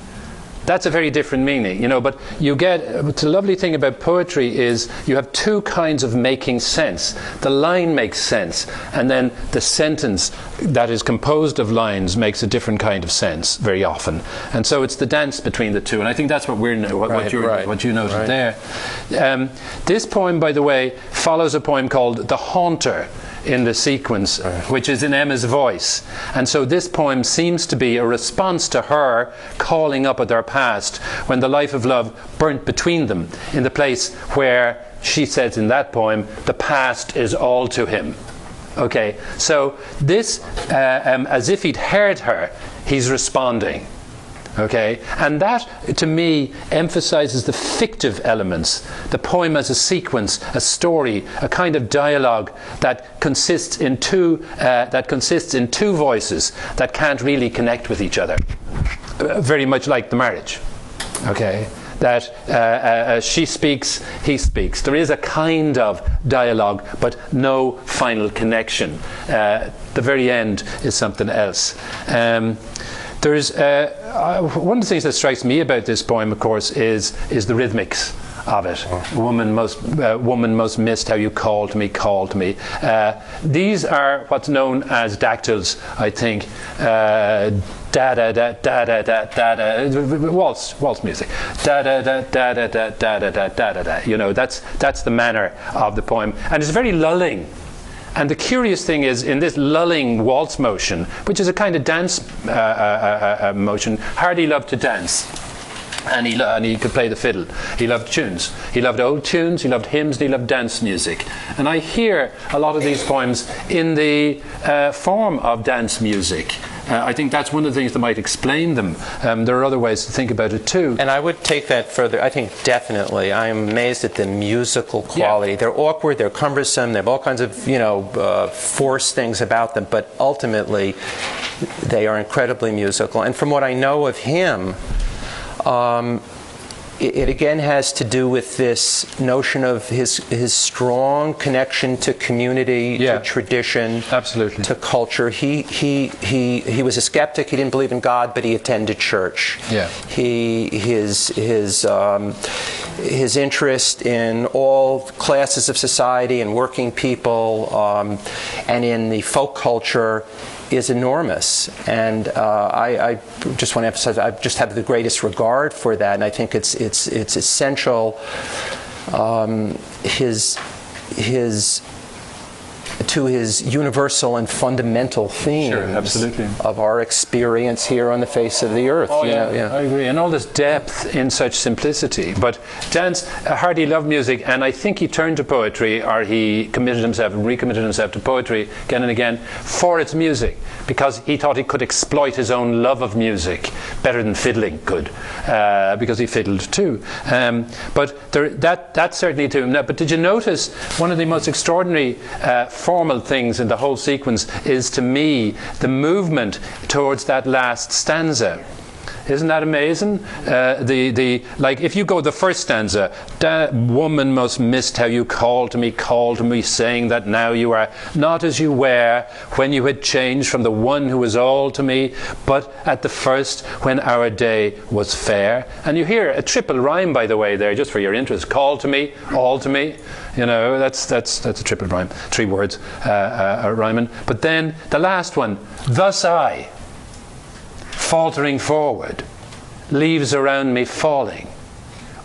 S3: That's a very different meaning, but you get, the lovely thing about poetry is you have two kinds of making sense. The line makes sense, and then the sentence that is composed of lines makes a different kind of sense very often. And so it's the dance between the two, and I think that's what you noted there. This poem, by the way, follows a poem called The Haunter in the sequence, which is in Emma's voice. And so this poem seems to be a response to her calling up at their past when the life of love burnt between them, in the place where she says in that poem, the past is all to him. Okay, so this, as if he'd heard her, he's responding. Okay, and that to me emphasizes the fictive elements, the poem as a sequence, a story, a kind of dialogue that consists in two voices that can't really connect with each other, very much like the marriage. Okay, that she speaks, he speaks. There is a kind of dialogue, but no final connection. The very end is something else. There's one of the things that strikes me about this poem, of course, is the rhythmics of it. Woman most missed, how you called me, called me. These are what's known as dactyls, I think. Da da da da da da da da. Waltz music. Da da da da da da da da da da da. That's the manner of the poem, and it's very lulling. And the curious thing is, in this lulling waltz motion, which is a kind of dance motion, Hardy loved to dance. And he could play the fiddle. He loved tunes. He loved old tunes, he loved hymns, and he loved dance music. And I hear a lot of these poems in the form of dance music. I think that's one of the things that might explain them. There are other ways to think about it too.
S2: And I would take that further. I think definitely. I'm amazed at the musical quality. Yeah. They're awkward, they're cumbersome, they have all kinds of, forced things about them, but ultimately they are incredibly musical. And from what I know of him, it again has to do with this notion of his strong connection to community, to tradition,
S3: absolutely,
S2: to culture. He was a skeptic. He didn't believe in God, but he attended church.
S3: Yeah.
S2: his interest in all classes of society and working people and in the folk culture is enormous. And I just want to emphasize, I just have the greatest regard for that, and I think it's essential. To his universal and fundamental themes of our experience here on the face of the earth.
S3: Oh, yeah, I agree. And all this depth in such simplicity. But Hardy loved music, and I think he turned to poetry, or he recommitted himself to poetry again and again for its music, because he thought he could exploit his own love of music better than fiddling could, because he fiddled too. But that's certainly to him. Now, but did you notice one of the most extraordinary formal things in the whole sequence is, to me, the movement towards that last stanza. Isn't that amazing? Like, if you go the first stanza, "That woman must missed how you called to me, saying that now you are not as you were when you had changed from the one who was all to me, but at the first when our day was fair." And you hear a triple rhyme, by the way, there, just for your interest. Call to me, all to me. You know, that's a triple rhyme, 3 words rhyming. But then the last one, "Thus I, faltering forward, leaves around me falling,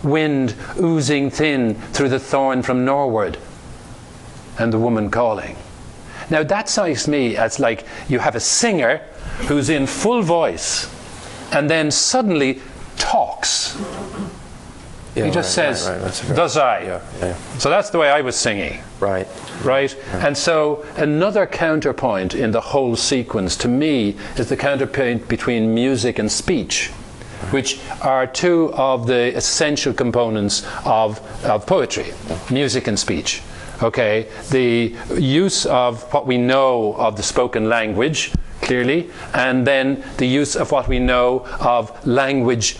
S3: wind oozing thin through the thorn from norward, and the woman calling." Now that strikes me as like you have a singer who's in full voice and then suddenly talks. He just says, "Thus I." So that's the way I was singing. Right. And so another counterpoint in the whole sequence, to me, is the counterpoint between music and speech, which are 2 of the essential components of poetry, music and speech. Okay, the use of what we know of the spoken language, clearly, and then the use of what we know of language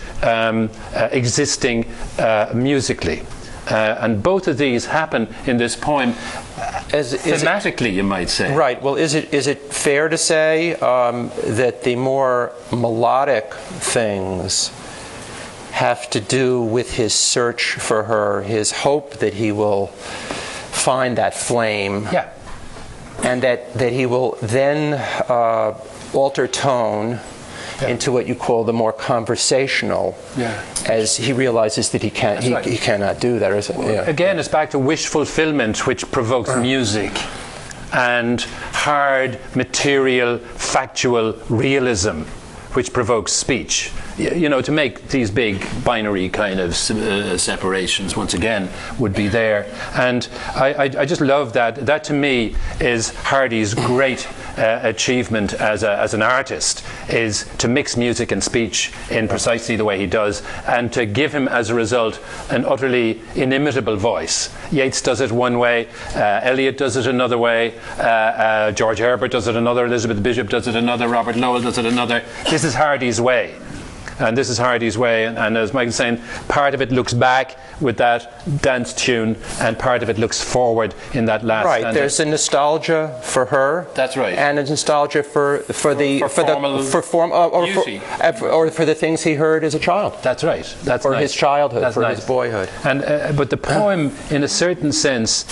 S3: existing musically. And both of these happen in this poem thematically, you might say.
S2: Right. Well, is it fair to say that the more melodic things have to do with his search for her, his hope that he will find that flame?
S3: Yeah.
S2: And that he will then alter tone into what you call the more conversational, as he realizes that he cannot do that.
S3: Again, it's back to wish fulfillment, which provokes music, and hard, material, factual realism, which provokes speech. You know, to make these big binary kind of separations, once again, would be there. And I just love that. That, to me, is Hardy's great achievement as an artist, is to mix music and speech in precisely the way he does, and to give him, as a result, an utterly inimitable voice. Yeats does it one way, Eliot does it another way, George Herbert does it another, Elizabeth Bishop does it another, Robert Lowell does it another. This is Hardy's way. And this is Hardy's way, and as Michael's saying, part of it looks back with that dance tune, and part of it looks forward in that last stanza.
S2: Right. There's a nostalgia for her.
S3: That's right.
S2: And a nostalgia for the things he heard as a child.
S3: That's right. That's
S2: for
S3: nice.
S2: His childhood,
S3: That's
S2: for
S3: nice.
S2: his boyhood.
S3: And but the poem, in a certain sense,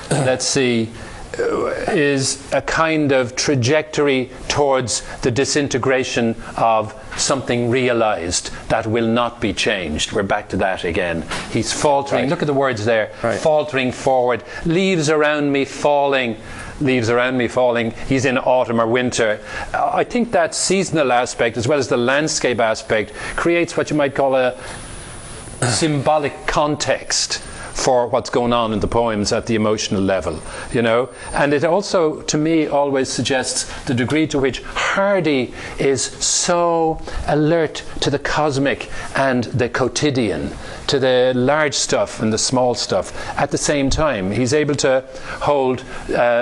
S3: let's see, is a kind of trajectory towards the disintegration of something realized that will not be changed. We're back to that again. He's faltering. Right. Look at the words there. Right. Faltering forward. Leaves around me falling. Leaves around me falling. He's in autumn or winter. I think that seasonal aspect, as well as the landscape aspect, creates what you might call a symbolic context for what's going on in the poems at the emotional level, you know. And it also, to me, always suggests the degree to which Hardy is so alert to the cosmic and the quotidian, to the large stuff and the small stuff at the same time. He's able to hold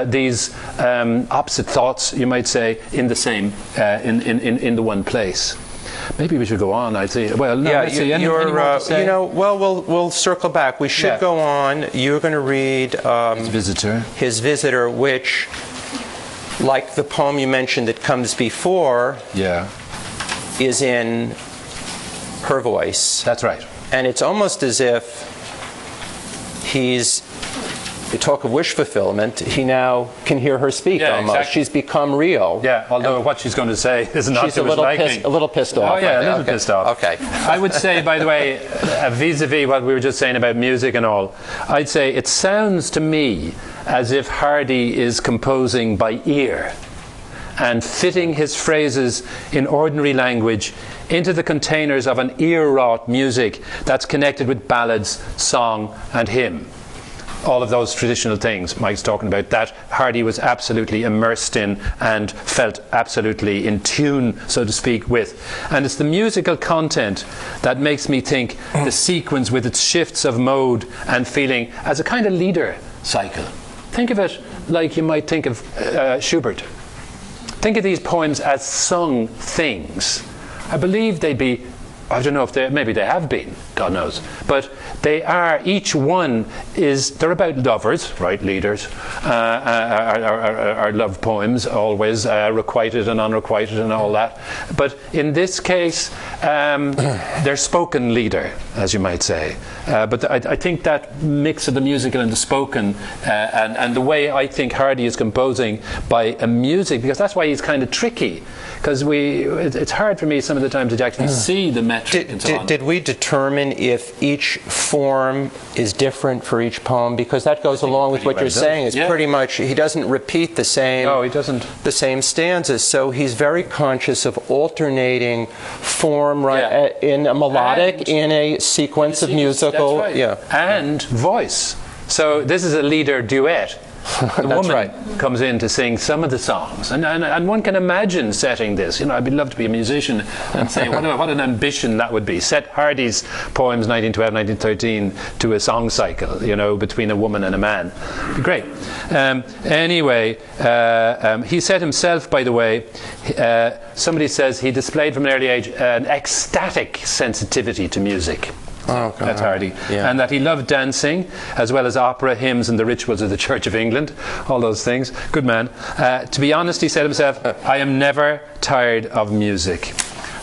S3: these opposite thoughts, you might say, in the same, in the one place. Maybe we should go on. I'd say. Well, no.
S2: Yeah, we'll circle back. We should go on. You're going to read His Visitor, which, like the poem you mentioned that comes before, is in her voice.
S3: That's right.
S2: And it's almost as if you talk of wish fulfillment, he now can hear her speak almost.
S3: Exactly.
S2: She's become real.
S3: Yeah, although what she's going to say is not
S2: she's a little pissed off.
S3: Oh, yeah, a little pissed off.
S2: Okay.
S3: I would say, by the way, vis-a-vis what we were just saying about music and all, I'd say it sounds to me as if Hardy is composing by ear and fitting his phrases in ordinary language into the containers of an ear-wrought music that's connected with ballads, song and hymn. All of those traditional things Mike's talking about, that Hardy was absolutely immersed in and felt absolutely in tune, so to speak, with. And it's the musical content that makes me think the sequence with its shifts of mode and feeling as a kind of leader cycle. Think of it like you might think of Schubert. Think of these poems as sung things. I believe they'd be, I don't know if maybe they have been, God knows. But they are, each one they're about lovers, right, leaders, are love poems, always, requited and unrequited and all that. But in this case, they're spoken leader, as you might say. But I think that mix of the musical and the spoken, and the way I think Hardy is composing by a music, because that's why he's kind of tricky, because it's hard for me some of the time to actually see the metric and so on.
S2: Did we determine if each form is different for each poem? Because that goes along with what you're saying. It's pretty much, he doesn't repeat the same.
S3: No, he doesn't.
S2: The same stanzas. So he's very conscious of alternating form, right, in a melodic, in a sequence of musical,
S3: that's right. And voice. So this is a leader duet. The woman comes in to sing some of the songs, and one can imagine setting this. I'd love to be a musician and say what an ambition that would be. Set Hardy's poems 1912, 1913 to a song cycle, between a woman and a man. It'd be great. Anyway, he said himself, by the way, somebody says he displayed from an early age an ecstatic sensitivity to music. That's Hardy. Yeah. And that he loved dancing, as well as opera, hymns, and the rituals of the Church of England, all those things. Good man. To be honest, he said himself, I am never tired of music.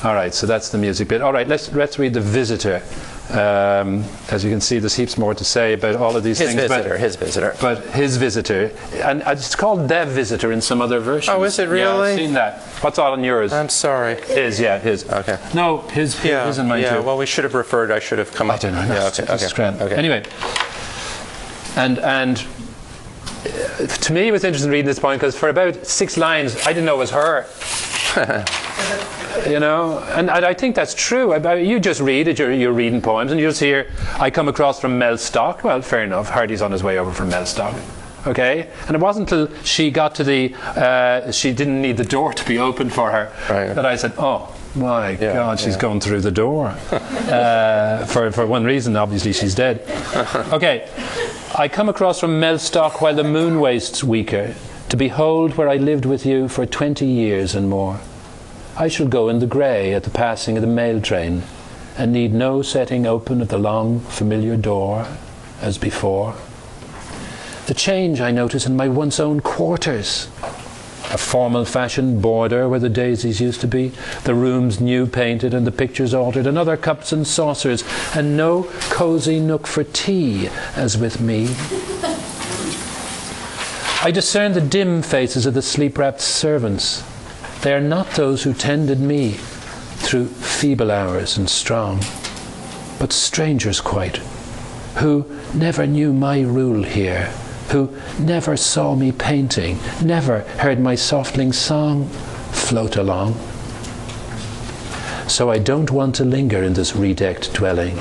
S3: All right, so that's the music bit. All right, let's read The Visitor. As you can see, there's heaps more to say about all of these things.
S2: His visitor.
S3: But His Visitor. And it's called The Visitor in some other versions.
S2: Oh, is it really?
S3: Yeah, I've seen that. What's all on yours?
S2: I'm sorry.
S3: His. Okay. No, his and mine too.
S2: Well, we should have referred. I should have come up.
S3: I don't know. Okay. Anyway. And to me, it was interesting reading this poem because for about 6 lines, I didn't know it was her. And I think that's true. You just read it, you're reading poems, and you just hear, I come across from Mellstock. Well, fair enough, Hardy's on his way over from Mellstock. Okay? And it wasn't until she got to she didn't need the door to be opened for her, that I said, oh, my God, she's going through the door. For one reason, obviously, she's dead. Okay. I come across from Mellstock while the moon wastes weaker, to behold where I lived with you for 20 years and more. I shall go in the grey at the passing of the mail train, and need no setting open of the long familiar door as before. The change I notice in my once own quarters. A formal fashioned border where the daisies used to be, the rooms new painted and the pictures altered, and other cups and saucers, and no cosy nook for tea as with me. I discern the dim faces of the sleep-wrapped servants. They are not those who tended me through feeble hours and strong, but strangers quite, who never knew my rule here, who never saw me painting, never heard my softling song float along. So I don't want to linger in this redecked dwelling.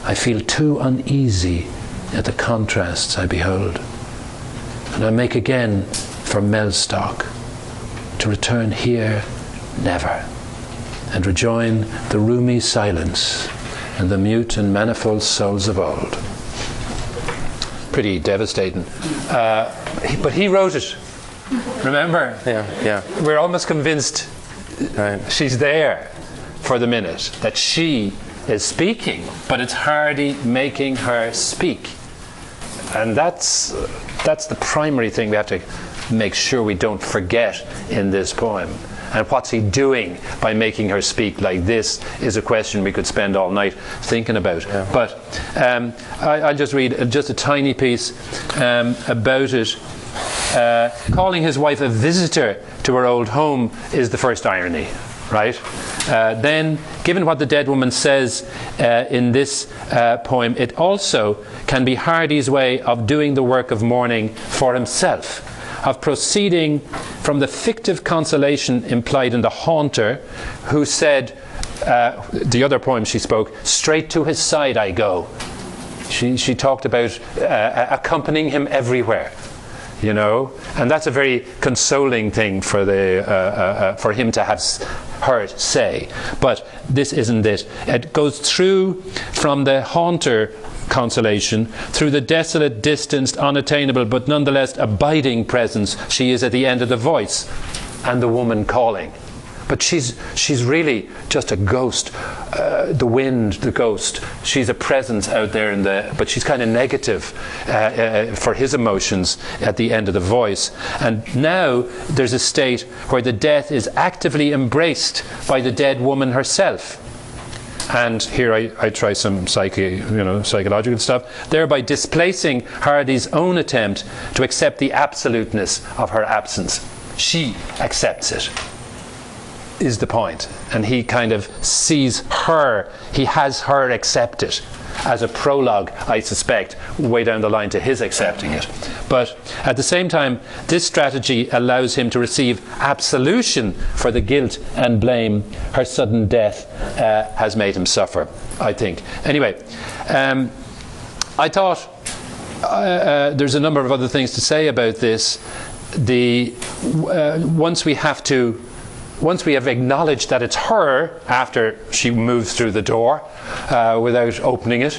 S3: I feel too uneasy at the contrasts I behold, and I make again for Mellstock, to return here never, and rejoin the roomy silence and the mute and manifold souls of old. Pretty devastating. But he wrote it. Remember?
S2: Yeah.
S3: We're almost convinced she's there for the minute, that she is speaking, but it's Hardy making her speak. And that's the primary thing we have to make sure we don't forget in this poem. And what's he doing by making her speak like this is a question we could spend all night thinking about. Yeah. But I'll just read just a tiny piece about it. Calling his wife a visitor to her old home is the first irony, right? Then, given what the dead woman says in this poem, it also can be Hardy's way of doing the work of mourning for himself, of proceeding from the fictive consolation implied in the haunter, who said, the other poem she spoke, straight to his side I go. She talked about accompanying him everywhere. You know, and that's a very consoling thing for for him to have heard say. But this isn't it. It goes through from the haunter consolation, through the desolate, distanced, unattainable, but nonetheless abiding presence. She is at the end of the voice, and the woman calling. But she's really just a ghost. The wind, the ghost. She's a presence out there but she's kind of negative for his emotions at the end of the voice. And now there's a state where the death is actively embraced by the dead woman herself. And here I try some psychological stuff, thereby displacing Hardy's own attempt to accept the absoluteness of her absence. She accepts it, is the point, and he kind of sees her, he has her accept it as a prologue, I suspect, way down the line to his accepting it. But at the same time, this strategy allows him to receive absolution for the guilt and blame her sudden death has made him suffer, I think. Anyway, I thought there's a number of other things to say about this. Once we have acknowledged that it's her after she moves through the door without opening it,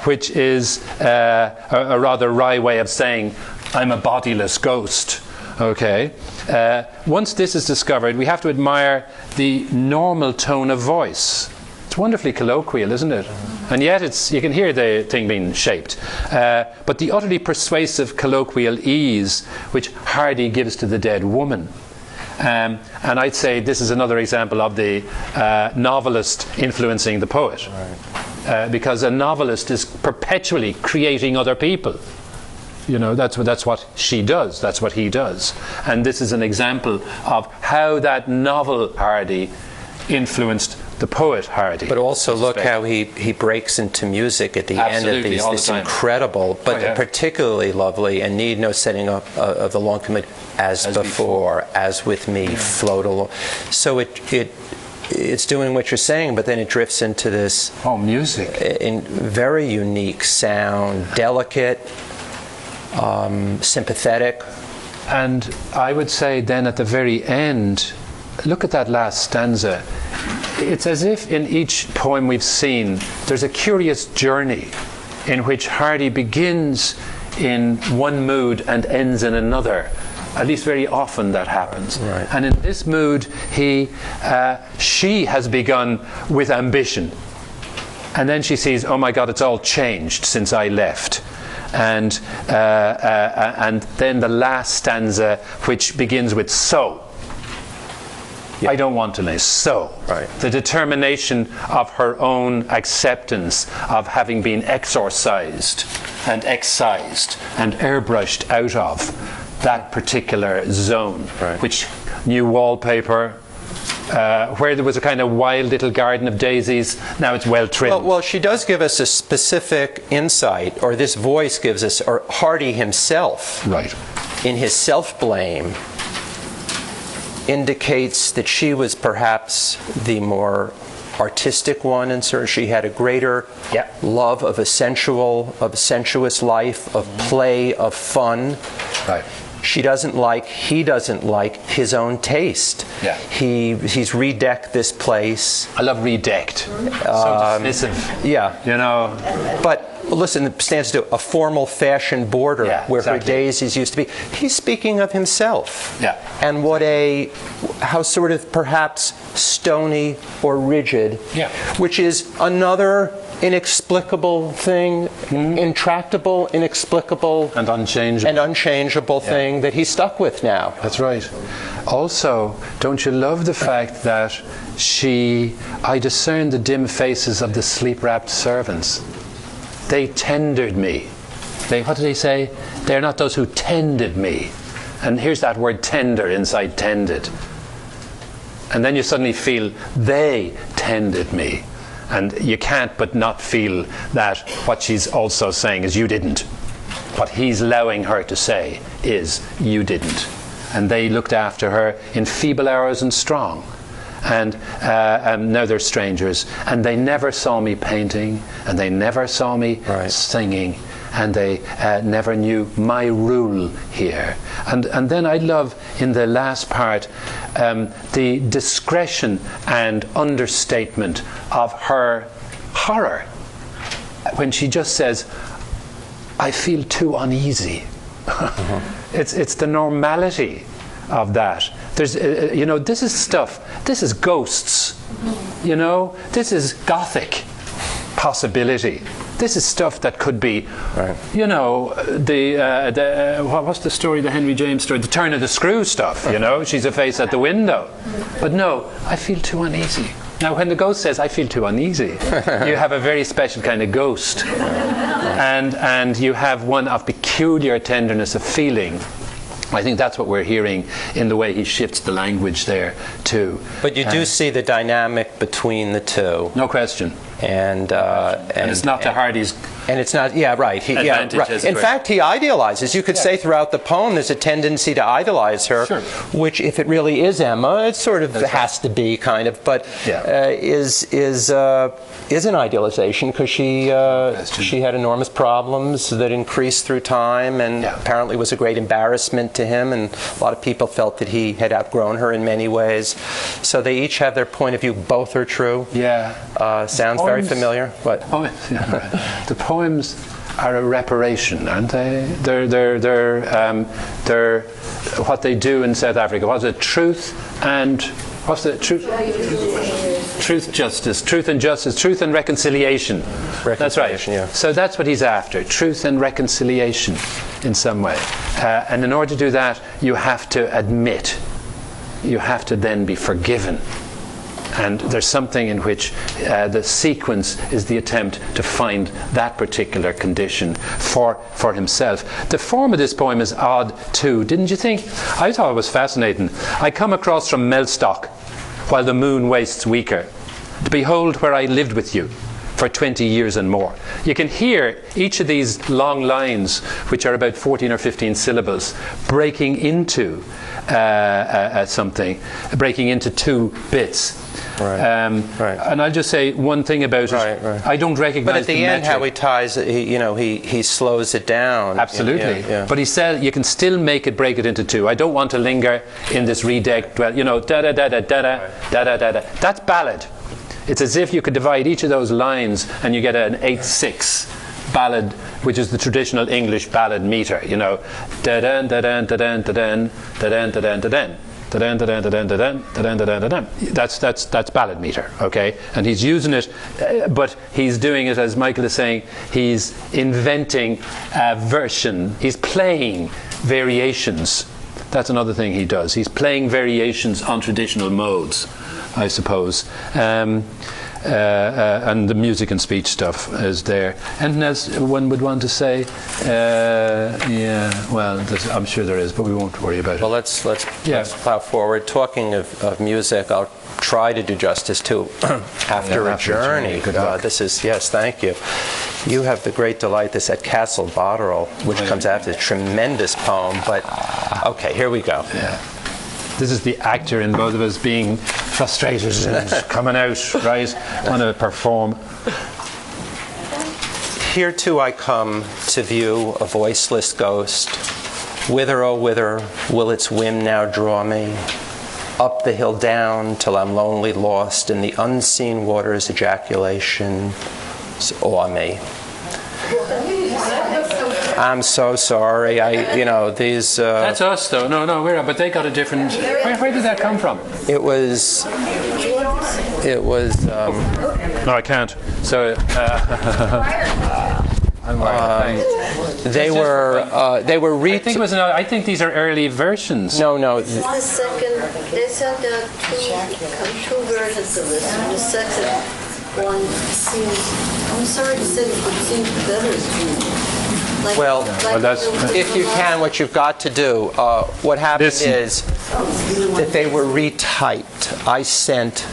S3: which is a rather wry way of saying, I'm a bodiless ghost. Once this is discovered, we have to admire the normal tone of voice. It's wonderfully colloquial, isn't it? And yet you can hear the thing being shaped. But the utterly persuasive colloquial ease which Hardy gives to the dead woman. And I'd say this is another example of the novelist influencing the poet. Right. Because a novelist is perpetually creating other people. You know, that's what she does, that's what he does. And this is an example of how that novel Hardy influenced the poet Hardy.
S2: But also look how he breaks into music at the end of these. This incredible, but particularly lovely, and need no setting up of the long commit, as before, as with me, float along. So it's doing what you're saying, but then it drifts into this
S3: music
S2: in very unique sound, delicate, sympathetic.
S3: And I would say then at the very end, look at that last stanza. It's as if in each poem we've seen, there's a curious journey in which Hardy begins in one mood and ends in another. At least very often that happens.
S2: Right.
S3: And in this mood, she has begun with ambition. And then she sees, oh my God, it's all changed since I left. And then the last stanza, which begins with so. Yeah. I don't want to live. So,
S2: right.
S3: The determination of her own acceptance of having been exorcised and excised and airbrushed out of that particular zone,
S2: right.
S3: Which new wallpaper, where there was a kind of wild little garden of daisies, now it's well trimmed.
S2: Well, she does give us a specific insight, or this voice gives us, or Hardy himself,
S3: right,
S2: in his self-blame, indicates that she was perhaps the more artistic one, and so she had a greater love of a sensuous life, of play, of fun.
S3: Right.
S2: He doesn't like his own taste.
S3: Yeah.
S2: He's redecked this place.
S3: I love redecked. So dismissive.
S2: Yeah.
S3: You know.
S2: But listen, it stands to a formal fashion border where her daisies used to be. He's speaking of himself.
S3: Yeah.
S2: And how sort of perhaps stony or rigid, which is another inexplicable thing, intractable, inexplicable,
S3: and unchangeable
S2: thing that he's stuck with now.
S3: That's right. also, don't you love the fact that I discerned the dim faces of the sleep-wrapped servants. They tendered me. What did he say? They're not those who tended me. And here's that word tender inside tended. And then you suddenly feel they tended me. And you can't but not feel that what she's also saying is you didn't. What he's allowing her to say is you didn't. And they looked after her in feeble hours and strong. And now they're strangers. And they never saw me painting. And they never saw me singing. And they never knew my rule here. And then I love in the last part the discretion and understatement of her horror when she just says, I feel too uneasy. It's the normality of that. There's, this is stuff. This is ghosts. This is Gothic possibility. This is stuff that could be, what's the story, the Henry James story, the turn of the screw stuff, she's a face at the window. But no, I feel too uneasy. Now, when the ghost says, I feel too uneasy, you have a very special kind of ghost. And you have one of peculiar tenderness of feeling. I think that's what we're hearing in the way he shifts the language there, too.
S2: But you do see the dynamic between the two.
S3: No question.
S2: And
S3: it's not the Hardy's.
S2: And it's not, right. In fact, he idealizes. You could say throughout the poem there's a tendency to idolize her, which, if it really is Emma, it sort of has to be kind of, but is an idealization because she had enormous problems that increased through time and apparently was a great embarrassment to him, and a lot of people felt that he had outgrown her in many ways. So they each have their point of view. Both are true. Sounds very familiar. What?
S3: The poems are a reparation, aren't they? They're what they do in South Africa. What's it? Truth and what's the truth? Truth, justice, truth and justice, truth and reconciliation. That's right. Yeah. So that's what he's after: truth and reconciliation, in some way. And in order to do that, you have to admit. You have to then be forgiven. And there's something in which the sequence is the attempt to find that particular condition for himself. The form of this poem is odd too, didn't you think? I thought it was fascinating. I come across from Mellstock while the moon wastes weaker, to behold where I lived with you for 20 years and more. You can hear each of these long lines, which are about 14 or 15 syllables, breaking into something, breaking into two bits. And I'll just say one thing about it. I don't recognize. But
S2: at the end, how he ties it, he slows it down.
S3: Absolutely. But he said you can still break it into two. I don't want to linger in this redeck. Da da da da da da da da da da. That's ballad. It's as if you could divide each of those lines and you get an 8/6 ballad, which is the traditional English ballad meter. Da da da da da da da da da da da da. That's ballad meter, okay? And he's using it, but he's doing it, as Michael is saying, he's inventing a version. He's playing variations. That's another thing he does. He's playing variations on traditional modes, I suppose. And the music and speech stuff is there. And as one would want to say, I'm sure there is, but we won't worry about it.
S2: Well, let's plow forward. Talking of music, I'll try to do justice to After a Journey. This is, thank you. You have the great delight, this at Castle Botterill, which comes after this tremendous poem. But, okay, here we go.
S3: This is the actor in both of us being frustrated and coming out, right? Want to perform.
S2: Here too I come to view a voiceless ghost. Whither, oh whither, will its whim now draw me? Up the hill down till I'm lonely lost in the unseen water's ejaculation awe me. I'm so sorry. These.
S3: That's us, though. No, but they got a different. Where did that come from?
S2: It was.
S3: No, I can't. So.
S2: They were.
S3: I think it was. I think these are early versions.
S2: No.
S5: The second They said there are two versions of this. And the second one seems, I'm sorry to say, but it seems better to me. Like,
S2: Well,
S5: like
S2: if you can, what you've got to do, what happened is that they were retyped. I sent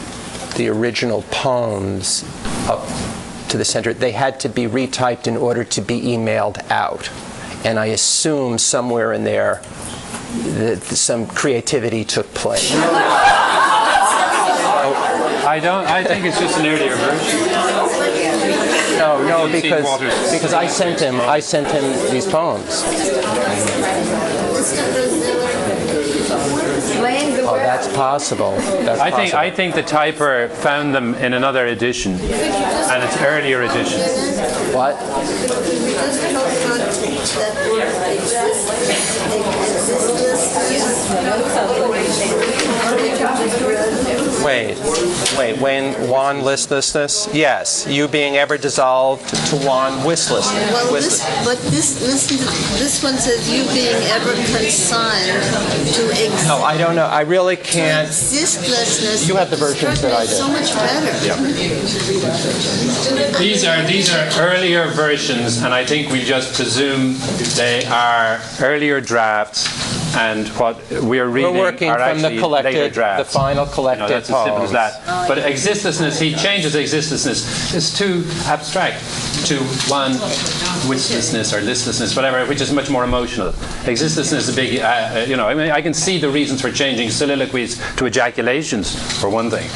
S2: the original poems up to the center. They had to be retyped in order to be emailed out. And I assume somewhere in there that some creativity took place.
S3: I think it's just an earlier version.
S2: No, because I sent him these poems. Oh, that's possible. That's possible.
S3: I think the typer found them in another edition, and it's earlier edition.
S2: What? Wait, when Juan listlessness? Yes, you being ever dissolved to Juan wistlessness.
S5: Well, this one says you being ever consigned to exist.
S2: No, I don't know. I really can't.
S5: Existlessness.
S2: You have the versions that I did.
S5: So much better.
S3: These are earlier versions, and I think we just presume they are earlier drafts, and what we're reading
S2: We're working
S3: are
S2: from the
S3: actually
S2: collected,
S3: later drafts.
S2: the final collected
S3: That's as simple as
S2: poems.
S3: that. But existlessness, he changes existlessness. It's too abstract to one wistlessness or listlessness, whatever, which is much more emotional. Existlessness is a big, I mean, I can see the reasons for changing soliloquies to ejaculations, for one thing.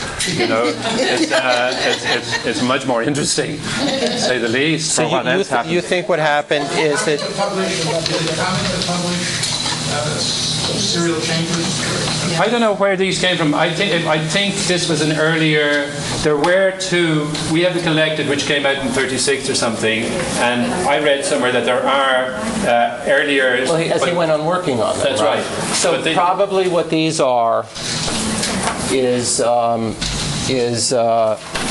S3: It's much more interesting, to say the least.
S2: So
S3: for what else happened.
S2: you think what happened is that
S6: serial changes?
S3: I don't know where these came from. I think this was an earlier. There were two. We have the collected, which came out in '36 or something, and I read somewhere that there are earlier.
S2: Well, as he went on working on them.
S3: That's right.
S2: So probably what these are is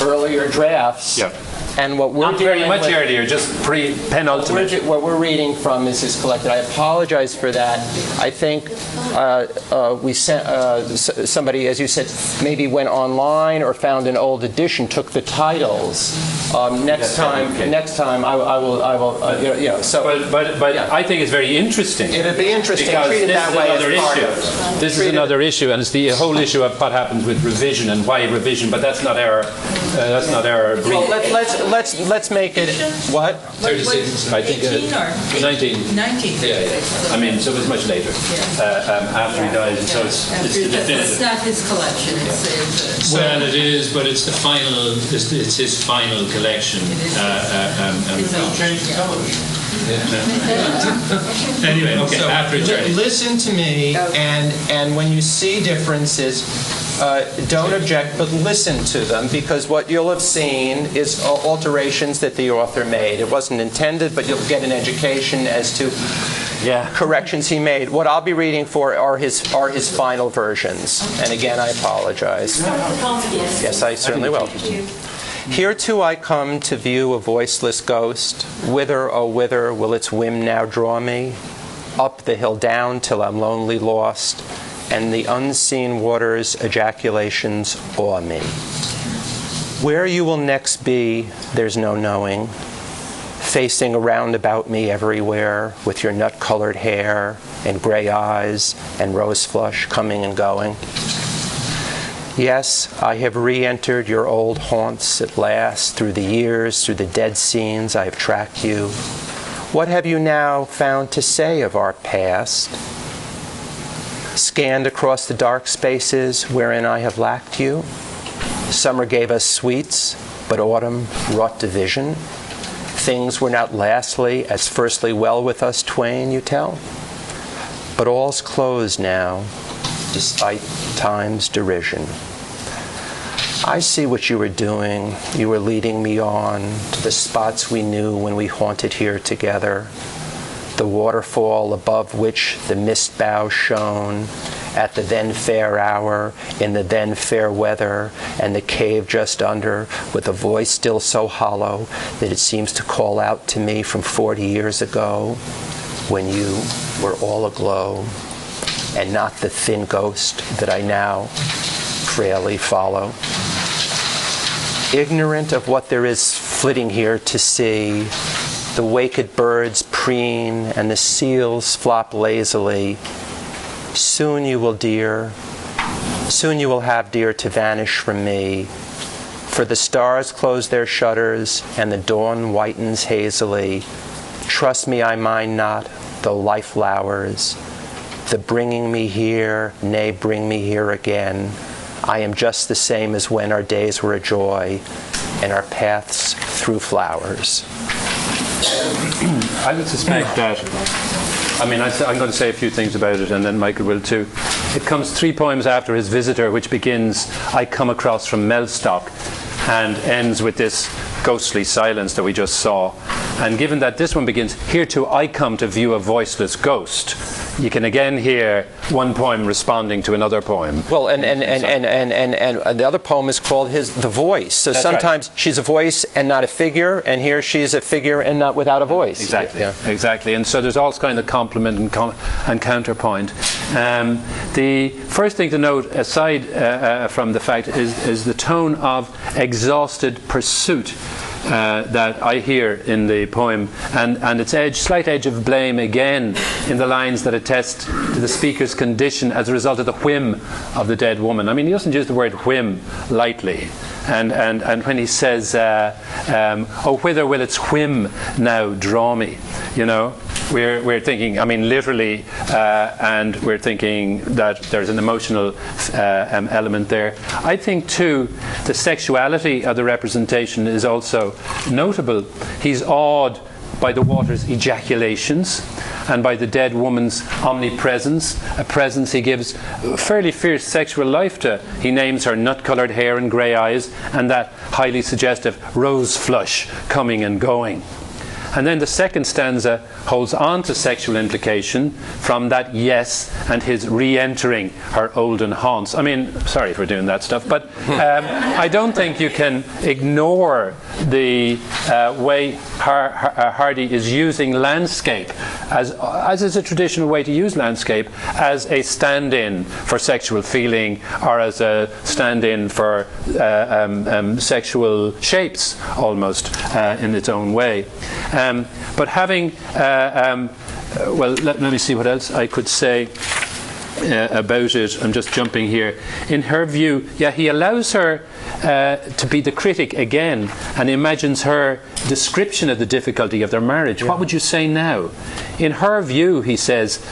S2: earlier drafts.
S3: Yeah.
S2: And what we're
S3: Not very
S2: dealing
S3: much
S2: with,
S3: earlier, just pre-penultimate.
S2: what we're reading from is his collected. I apologize for that. I think we sent somebody, as you said, maybe went online or found an old edition, took the titles. Next time I will. So,
S3: but
S2: yeah.
S3: I think it's very interesting.
S2: It'd be interesting.
S3: Because
S2: Treat it
S3: this
S2: that
S3: is
S2: way
S3: another
S2: as part
S3: issue.
S2: of it.
S3: This is another issue, and it's the whole issue of what happens with revision and why revision. But that's not our. That's not our brief.
S2: Well, let's make it what?
S3: 36, I think.
S4: 18 or
S3: 19.
S4: 19.
S3: Yeah. I mean, so it was much later after he died. So it's the
S4: It's
S3: definitive.
S4: not his collection. It's
S6: Well, it is, but it's the final. It's his final collection.
S4: his own.
S6: Change the television. Anyway, okay.
S2: So
S6: After eternity.
S2: listen to me, and when you see differences, don't object, but listen to them, because what you'll have seen is alterations that the author made. It wasn't intended, but you'll get an education as to corrections he made. What I'll be reading for are his final versions. And again, I apologize. Yes, I certainly will. Here too I come to view a voiceless ghost. Whither, oh whither, will its whim now draw me? Up the hill down till I'm lonely lost, and the unseen waters' ejaculations awe me. Where you will next be, there's no knowing, facing around about me everywhere, with your nut-colored hair and gray eyes and rose flush coming and going. Yes, I have re-entered your old haunts at last. Through the years, through the dead scenes, I have tracked you. What have you now found to say of our past? Scanned across the dark spaces wherein I have lacked you. Summer gave us sweets, but autumn wrought division. Things were not lastly as firstly well with us twain, you tell. But all's closed now, despite time's derision. I see what you were doing. You were leading me on to the spots we knew when we haunted here together. The waterfall above which the mist bough shone at the then fair hour, in the then fair weather, and the cave just under, with a voice still so hollow that it seems to call out to me from 40 years ago, when you were all aglow. and not the thin ghost that I now frailly follow. Ignorant of what there is flitting here to see, the waked birds preen and the seals flop lazily. Soon you will, dear, soon you will have, dear, to vanish from me. For the stars close their shutters and the dawn whitens hazily. Trust me, I mind not the life flowers, the bringing me here, nay, bring me here again. I am just the same as when our days were a joy and our paths through flowers.
S3: I would suspect that, I'm going to say a few things about it, and then Michael will too. It comes 3 poems after his visitor, which begins, I come across from Mellstock, and ends with this ghostly silence that we just saw. And given that this one begins, here too I come to view a voiceless ghost, you can again hear one poem responding to another poem.
S2: Well, and the other poem is called The Voice. So
S3: that's
S2: sometimes
S3: right.
S2: She's a voice and not a figure, and here she's a figure and not without a voice.
S3: Exactly,
S2: yeah.
S3: Exactly. And so there's all kinds of complement and counterpoint. The first thing to note, aside from the fact, is the tone of exhausted pursuit that I hear in the poem, and its slight edge of blame again in the lines that attest to the speaker's condition as a result of the whim of the dead woman. I mean, he doesn't use the word whim lightly. And when he says, oh, whither will its whim now draw me? You know, we're thinking, I mean, literally, and we're thinking that there's an emotional element there. I think, too, the sexuality of the representation is also notable. He's awed by the water's ejaculations and by the dead woman's omnipresence, a presence he gives fairly fierce sexual life to. He names her nut-coloured hair and grey eyes and that highly suggestive rose flush coming and going. And then the second stanza holds on to sexual implication from that yes and his re-entering her olden haunts. I mean, sorry for doing that stuff, but I don't think you can ignore the way Hardy is using landscape, as is a traditional way to use landscape, as a stand-in for sexual feeling or as a stand-in for sexual shapes, almost, in its own way. But having, well, let me see what else I could say about it. I'm just jumping here. In her view, yeah, he allows her to be the critic again and imagines her description of the difficulty of their marriage. Yeah. What would you say now? In her view, he says,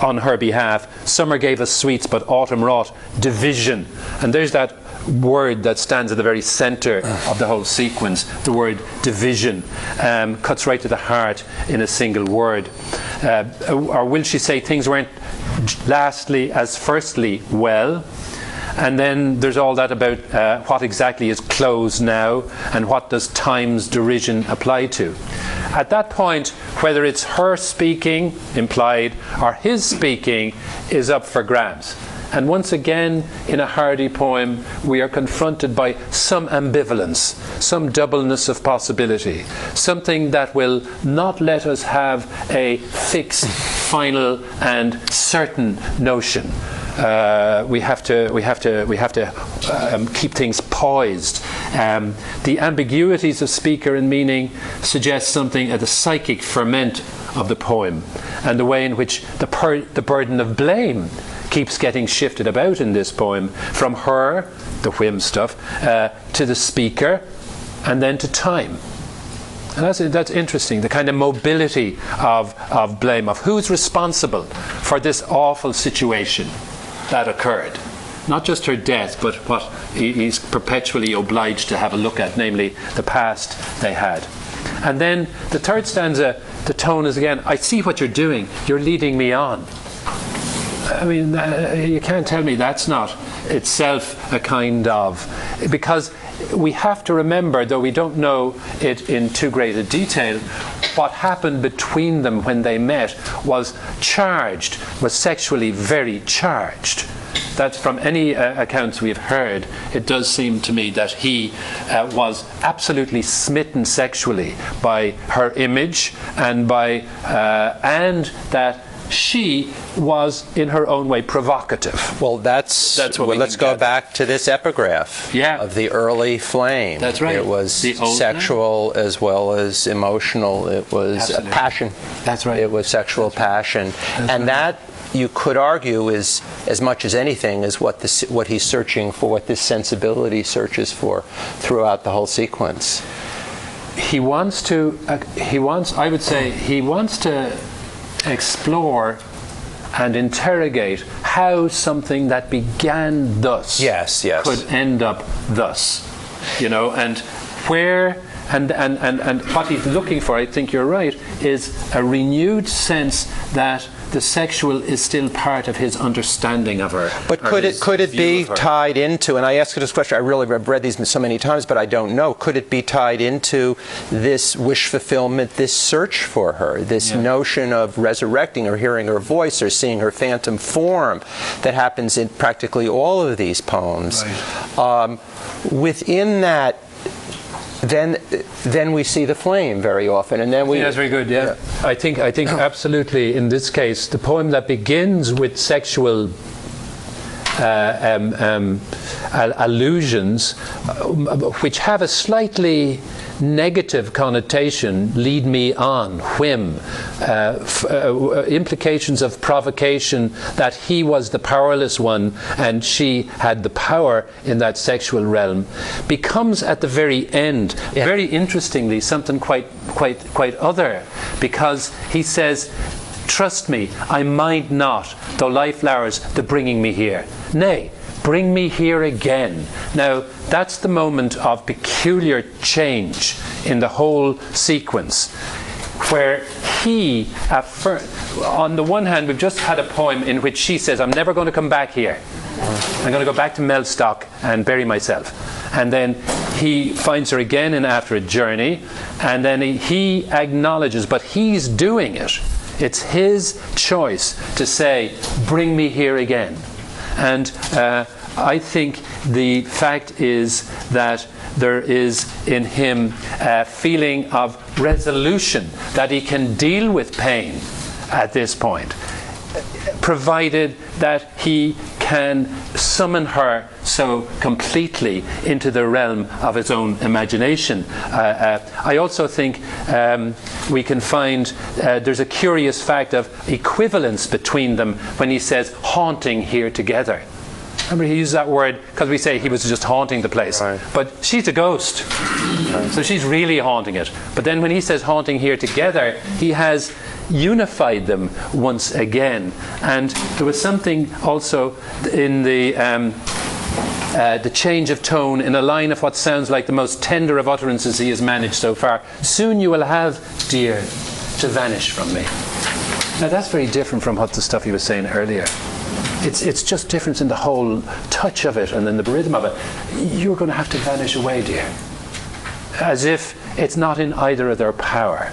S3: on her behalf, summer gave us sweets, but autumn wrought division. And there's that word that stands at the very centre of the whole sequence, the word division, cuts right to the heart in a single word. Or will she say things weren't lastly as firstly well? And then there's all that about what exactly is closed now and what does time's derision apply to. At that point, whether it's her speaking, implied, or his speaking, is up for grabs. And once again, in a Hardy poem, we are confronted by some ambivalence, some doubleness of possibility, something that will not let us have a fixed, final, and certain notion. We have to keep things poised. The ambiguities of speaker and meaning suggest something at the psychic ferment of the poem, and the way in which the burden of blame keeps getting shifted about in this poem, from her, the whim stuff, to the speaker, and then to time. And that's interesting, the kind of mobility of blame, of who's responsible for this awful situation that occurred. Not just her death, but what he's perpetually obliged to have a look at, namely the past they had. And then the third stanza, the tone is again, I see what you're doing, you're leading me on. I mean, you can't tell me that's not itself a kind of... Because we have to remember, though we don't know it in too great a detail, what happened between them when they met was charged, was sexually very charged. That from any accounts we've heard, it does seem to me that he was absolutely smitten sexually by her image, and by and that she was, in her own way, provocative.
S2: Well, that's
S3: what we
S2: let's
S3: can
S2: go
S3: gather.
S2: back to this epigraph of the early flame.
S3: That's right.
S2: It was
S3: The old
S2: sexual as well as emotional. It was passion.
S3: That's right.
S2: It was sexual passion. And that, you could argue, is as much as anything is what he's searching for, what this sensibility searches for throughout the whole sequence.
S3: He wants to explore and interrogate how something that began thus could end up thus, and where and what he's looking for, I think you're right, is a renewed sense that the sexual is still part of his understanding of her.
S2: But could it be tied into, and I asked you this question, I've read these so many times, but I don't know, could it be tied into this wish fulfillment, this search for her, this notion of resurrecting or hearing her voice or seeing her phantom form that happens in practically all of these poems? Right. Within that, then we see the flame very often, and then we.
S3: That's very good. Yeah, I think absolutely. In this case, the poem that begins with sexual allusions, which have a slightly negative connotation, lead me on, whim, implications of provocation, that he was the powerless one and she had the power in that sexual realm, becomes at the very end, very interestingly, something quite other, because he says, "Trust me, I mind not, though life flowers, the bringing me here. Nay, bring me here again." Now, that's the moment of peculiar change in the whole sequence, where he, on the one hand, we've just had a poem in which she says, "I'm never going to come back here. I'm going to go back to Mellstock and bury myself." And then he finds her again after a journey, and then he acknowledges, but he's doing it. It's his choice to say, "Bring me here again." And I think the fact is that there is in him a feeling of resolution, that he can deal with pain at this point, provided that he can summon her so completely into the realm of his own imagination. I also think we can find there's a curious fact of equivalence between them when he says haunting here together. Remember, he uses that word because we say he was just haunting the place. Right. But she's a ghost. Right. So she's really haunting it. But then when he says haunting here together, he has unified them once again. And there was something also in the change of tone in a line of what sounds like the most tender of utterances he has managed so far. "Soon you will have, dear, to vanish from me." Now that's very different from what the stuff he was saying earlier. It's just difference in the whole touch of it and in the rhythm of it. You're going to have to vanish away, dear. As if it's not in either of their power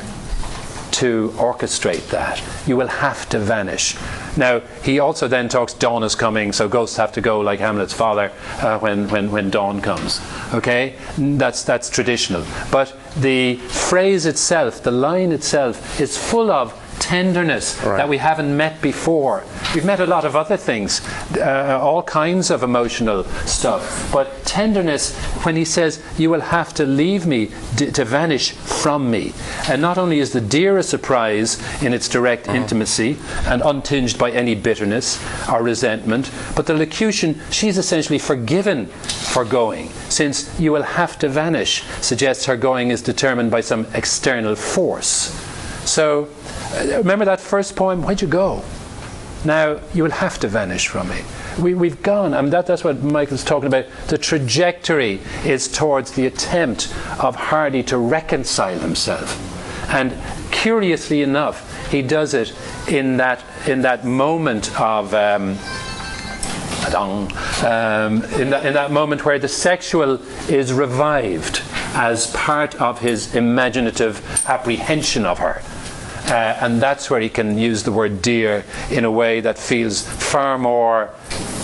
S3: to orchestrate that. You will have to vanish. Now, he also then talks, dawn is coming, so ghosts have to go like Hamlet's father when dawn comes. Okay? That's traditional. But the phrase itself, the line itself, is full of tenderness that we haven't met before. We've met a lot of other things, all kinds of emotional stuff, but tenderness, when he says you will have to leave me to vanish from me, and not only is the dear a surprise in its direct intimacy and untinged by any bitterness or resentment, but the locution, she's essentially forgiven for going, since you will have to vanish suggests her going is determined by some external force. So remember that first poem, where'd you go? Now you will have to vanish from me. We've gone, and that's what Michael's talking about. The trajectory is towards the attempt of Hardy to reconcile himself. And curiously enough, he does it in that moment of in that moment where the sexual is revived as part of his imaginative apprehension of her. And that's where he can use the word dear in a way that feels far more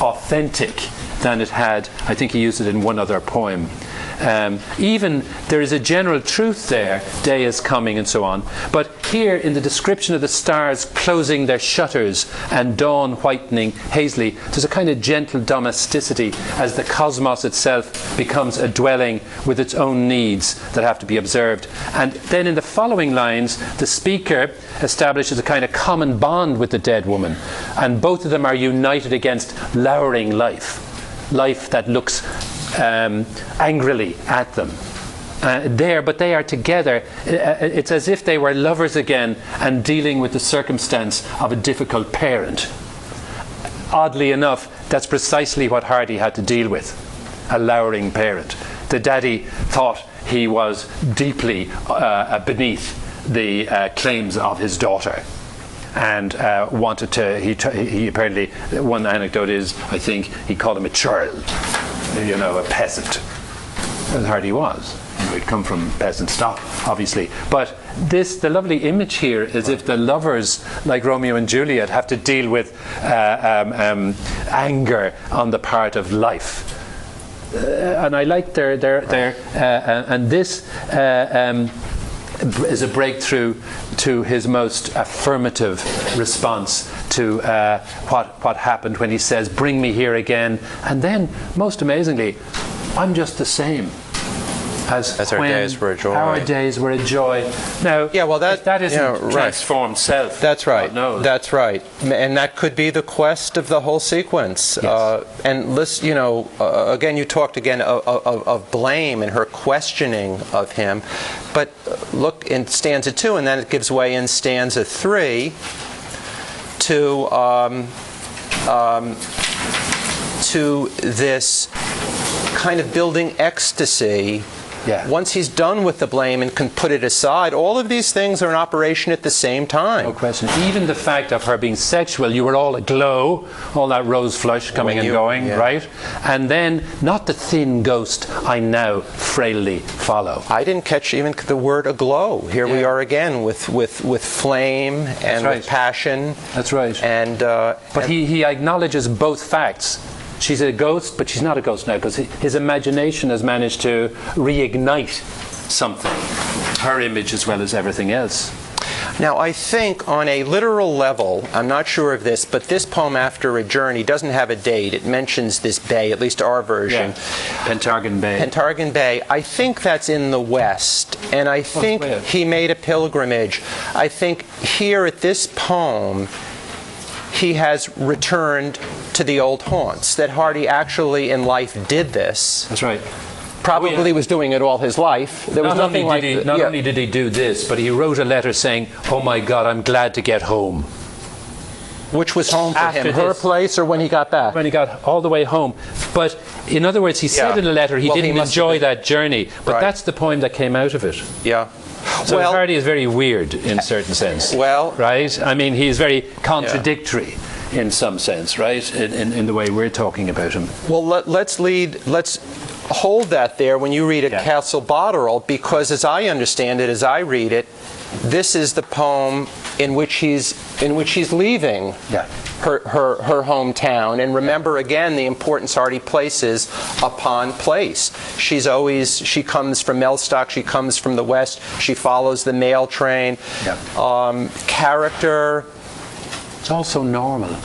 S3: authentic than it had. I think he used it in one other poem. Even there is a general truth there, day is coming and so on. But here in the description of the stars closing their shutters and dawn whitening hazily, there's a kind of gentle domesticity as the cosmos itself becomes a dwelling with its own needs that have to be observed. And then in the following lines, the speaker establishes a kind of common bond with the dead woman, and both of them are united against lowering life that looks angrily at them. But they are together. It's as if they were lovers again and dealing with the circumstance of a difficult parent. Oddly enough, that's precisely what Hardy had to deal with, a lowering parent. The daddy thought he was deeply beneath the claims of his daughter, and wanted to. He apparently, one anecdote is, I think he called him a churl, a peasant, as Hardy was. He'd come from peasant stock, obviously. But the lovely image here is if the lovers, like Romeo and Juliet, have to deal with anger on the part of life. And I like and this is a breakthrough to his most affirmative response to what happened when he says, "Bring me here again." And then, most amazingly, "I'm just the same as
S2: our days were a joy."
S3: Our days were a joy. Now, if that isn't transformed self.
S2: That's right.
S3: God knows.
S2: That's right. And that could be the quest of the whole sequence.
S3: Yes.
S2: And listen, again, you talked again of blame and her questioning of him. But look in stanza 2, and then it gives way in stanza 3 to this kind of building ecstasy.
S3: Yeah.
S2: Once he's done with the blame and can put it aside, all of these things are in operation at the same time.
S3: No question. Even the fact of her being sexual, you were all aglow, all that rose flush coming and going, right? And then, not the thin ghost I now frailly follow.
S2: I didn't catch even the word aglow. Here we are again with flame and with passion.
S3: That's right.
S2: And
S3: but he acknowledges both facts. She's a ghost, but she's not a ghost now, because his imagination has managed to reignite something, her image as well as everything else.
S2: Now, I think on a literal level, I'm not sure of this, but this poem, After a Journey, doesn't have a date. It mentions this bay, at least our version.
S3: Yeah. Pentargon Bay.
S2: Pentargon Bay. I think that's in the West, and I think he made a pilgrimage. I think here at this poem, he has returned to the old haunts, that Hardy actually in life did this.
S3: That's right.
S2: Probably was doing it all his life. There was nothing like that.
S3: Not only did he do this, but he wrote a letter saying, "Oh my God, I'm glad to get home."
S2: Which was home for
S3: After
S2: him? Her
S3: this.
S2: place, or when he got back?
S3: When he got all the way home. But in other words, he said in a letter he didn't enjoy that journey. But that's the poem that came out of it.
S2: Yeah.
S3: So Hardy is very weird in a certain sense.
S2: Well,
S3: right? I mean, he's very contradictory in some sense, right? In the way we're talking about him.
S2: Well, let's hold that there when you read it, Castle Botterill, because as I understand it, as I read it, this is the poem in which he's leaving her hometown. And remember again the importance Hardy places upon place. She comes from Mellstock, she comes from the West, she follows the mail train. Character.
S3: It's also normal,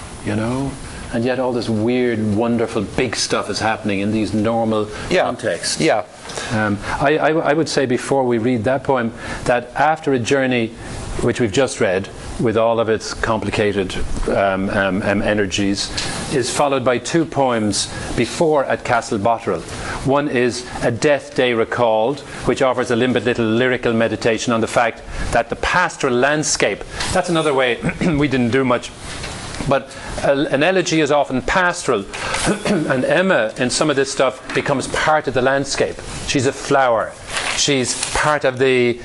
S3: and yet all this weird, wonderful, big stuff is happening in these normal contexts.
S2: Yeah.
S3: I would say before we read that poem that After a Journey, which we've just read, with all of its complicated energies, is followed by two poems before at Castle Botterill. One is A Death Day Recalled, which offers a little lyrical meditation on the fact that the pastoral landscape, that's another way we didn't do much, but an elegy is often pastoral, and Emma in some of this stuff becomes part of the landscape. She's a flower. She's part of the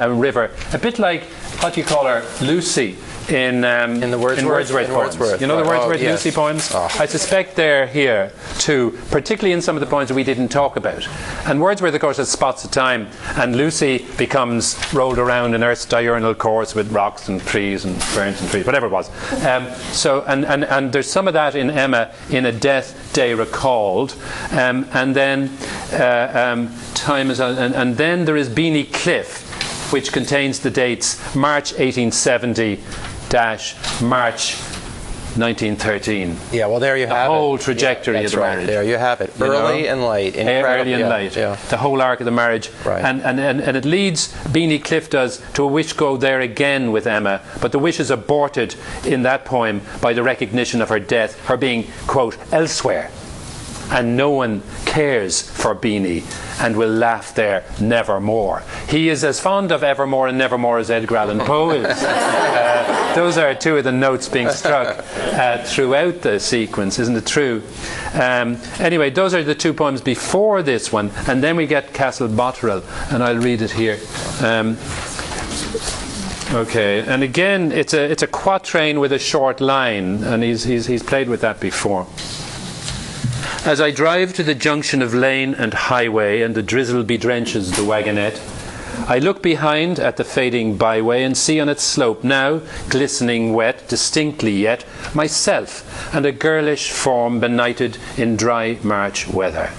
S3: river. A bit like what do you call her, Lucy, in
S2: the Wordsworth
S3: poems. You know the Wordsworth
S2: yes.
S3: Lucy poems?
S2: Oh.
S3: I suspect they're here too, particularly in some of the poems that we didn't talk about. And Wordsworth, of course, has Spots of Time, and Lucy becomes rolled around in Earth's diurnal course with rocks and trees and ferns and trees, whatever it was. And there's some of that in Emma in A Death Day Recalled, and then time is, and then there is Beanie Cliff, which contains the dates March 1870 March 1913.
S2: Yeah, well, there you have it.
S3: The whole trajectory of the marriage.
S2: There you have it. Early and late.
S3: Early and late.
S2: Yeah.
S3: The whole arc of the marriage.
S2: Right.
S3: And it leads, Beanie Cliff does, to a wish go there again with Emma, but the wish is aborted in that poem by the recognition of her death, her being, quote, elsewhere. And no one cares for Beanie and will laugh there nevermore. He is as fond of evermore and nevermore as Edgar Allan Poe is. Those are two of the notes being struck throughout the sequence, isn't it true? Anyway, those are the two poems before this one, and then we get Castle Boterel, and I'll read it here. Okay, and again, it's a quatrain with a short line, and he's played with that before. As I drive to the junction of lane and highway, and the drizzle bedrenches the wagonette, I look behind at the fading byway and see on its slope now, glistening wet, distinctly yet, myself and a girlish form benighted in dry March weather.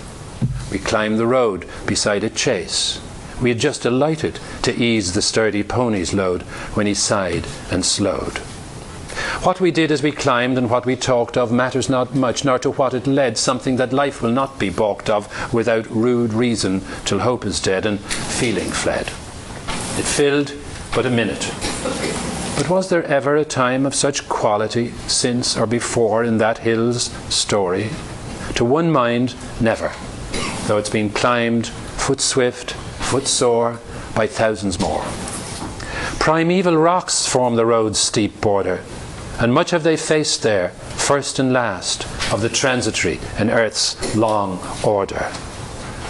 S3: We climbed the road beside a chaise. We had just alighted to ease the sturdy pony's load when he sighed and slowed. What we did as we climbed and what we talked of matters not much, nor to what it led, something that life will not be balked of without rude reason till hope is dead and feeling fled. It filled but a minute. But was there ever a time of such quality since or before in that hill's story? To one mind, never, though it's been climbed foot swift, foot sore, by thousands more. Primeval rocks form the road's steep border, and much have they faced there, first and last, of the transitory in earth's long order.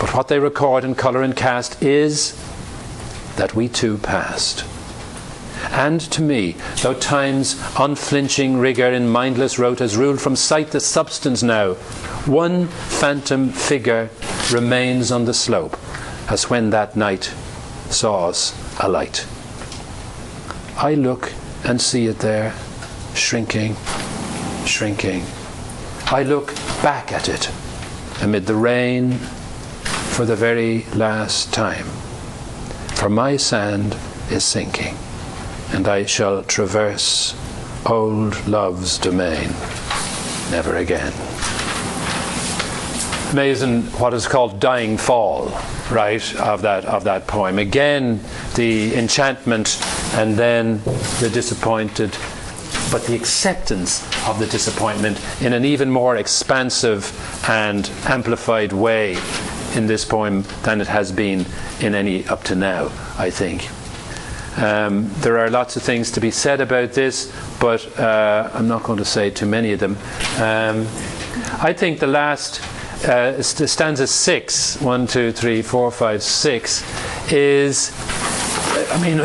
S3: But what they record in colour and cast is that we too passed. And to me, though time's unflinching rigour in mindless rote has ruled from sight the substance now, one phantom figure remains on the slope, as when that night saw us alight. I look and see it there, shrinking, shrinking. I look back at it amid the rain for the very last time. For my sand is sinking, and I shall traverse old love's domain never again. Amazing what is called dying fall, right, of that poem. Again, the enchantment and then the disappointed, but the acceptance of the disappointment in an even more expansive and amplified way in this poem than it has been in any up to now, I think. There are lots of things to be said about this, but I'm not going to say too many of them. I think the last stanza 6, 1, 2, 3, 4, 5, 6, is, I mean,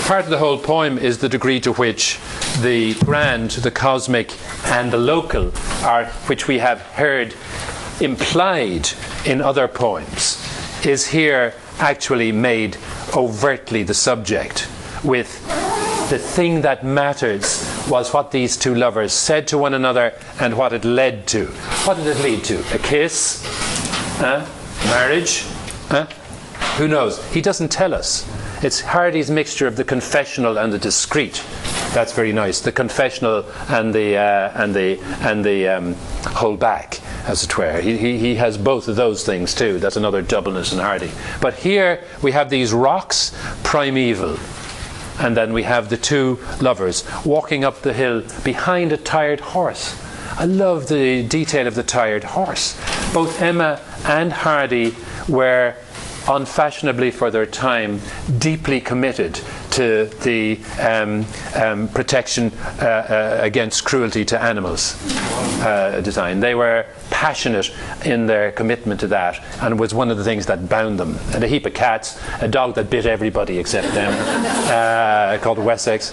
S3: part of the whole poem is the degree to which the grand, the cosmic, and the local are, which we have heard implied in other poems, is here actually made overtly the subject, with the thing that matters was what these two lovers said to one another and what it led to. What did it lead to? A kiss? Marriage? Who knows? He doesn't tell us. It's Hardy's mixture of the confessional and the discreet. That's very nice. The confessional and the hold back, as it were. He has both of those things too. That's another doubleness in Hardy. But here we have these rocks, primeval, and then we have the two lovers walking up the hill behind a tired horse. I love the detail of the tired horse. Both Emma and Hardy were, unfashionably for their time, deeply committed to the protection against cruelty to animals design. They were passionate in their commitment to that, and it was one of the things that bound them. And a heap of cats, a dog that bit everybody except them, called Wessex.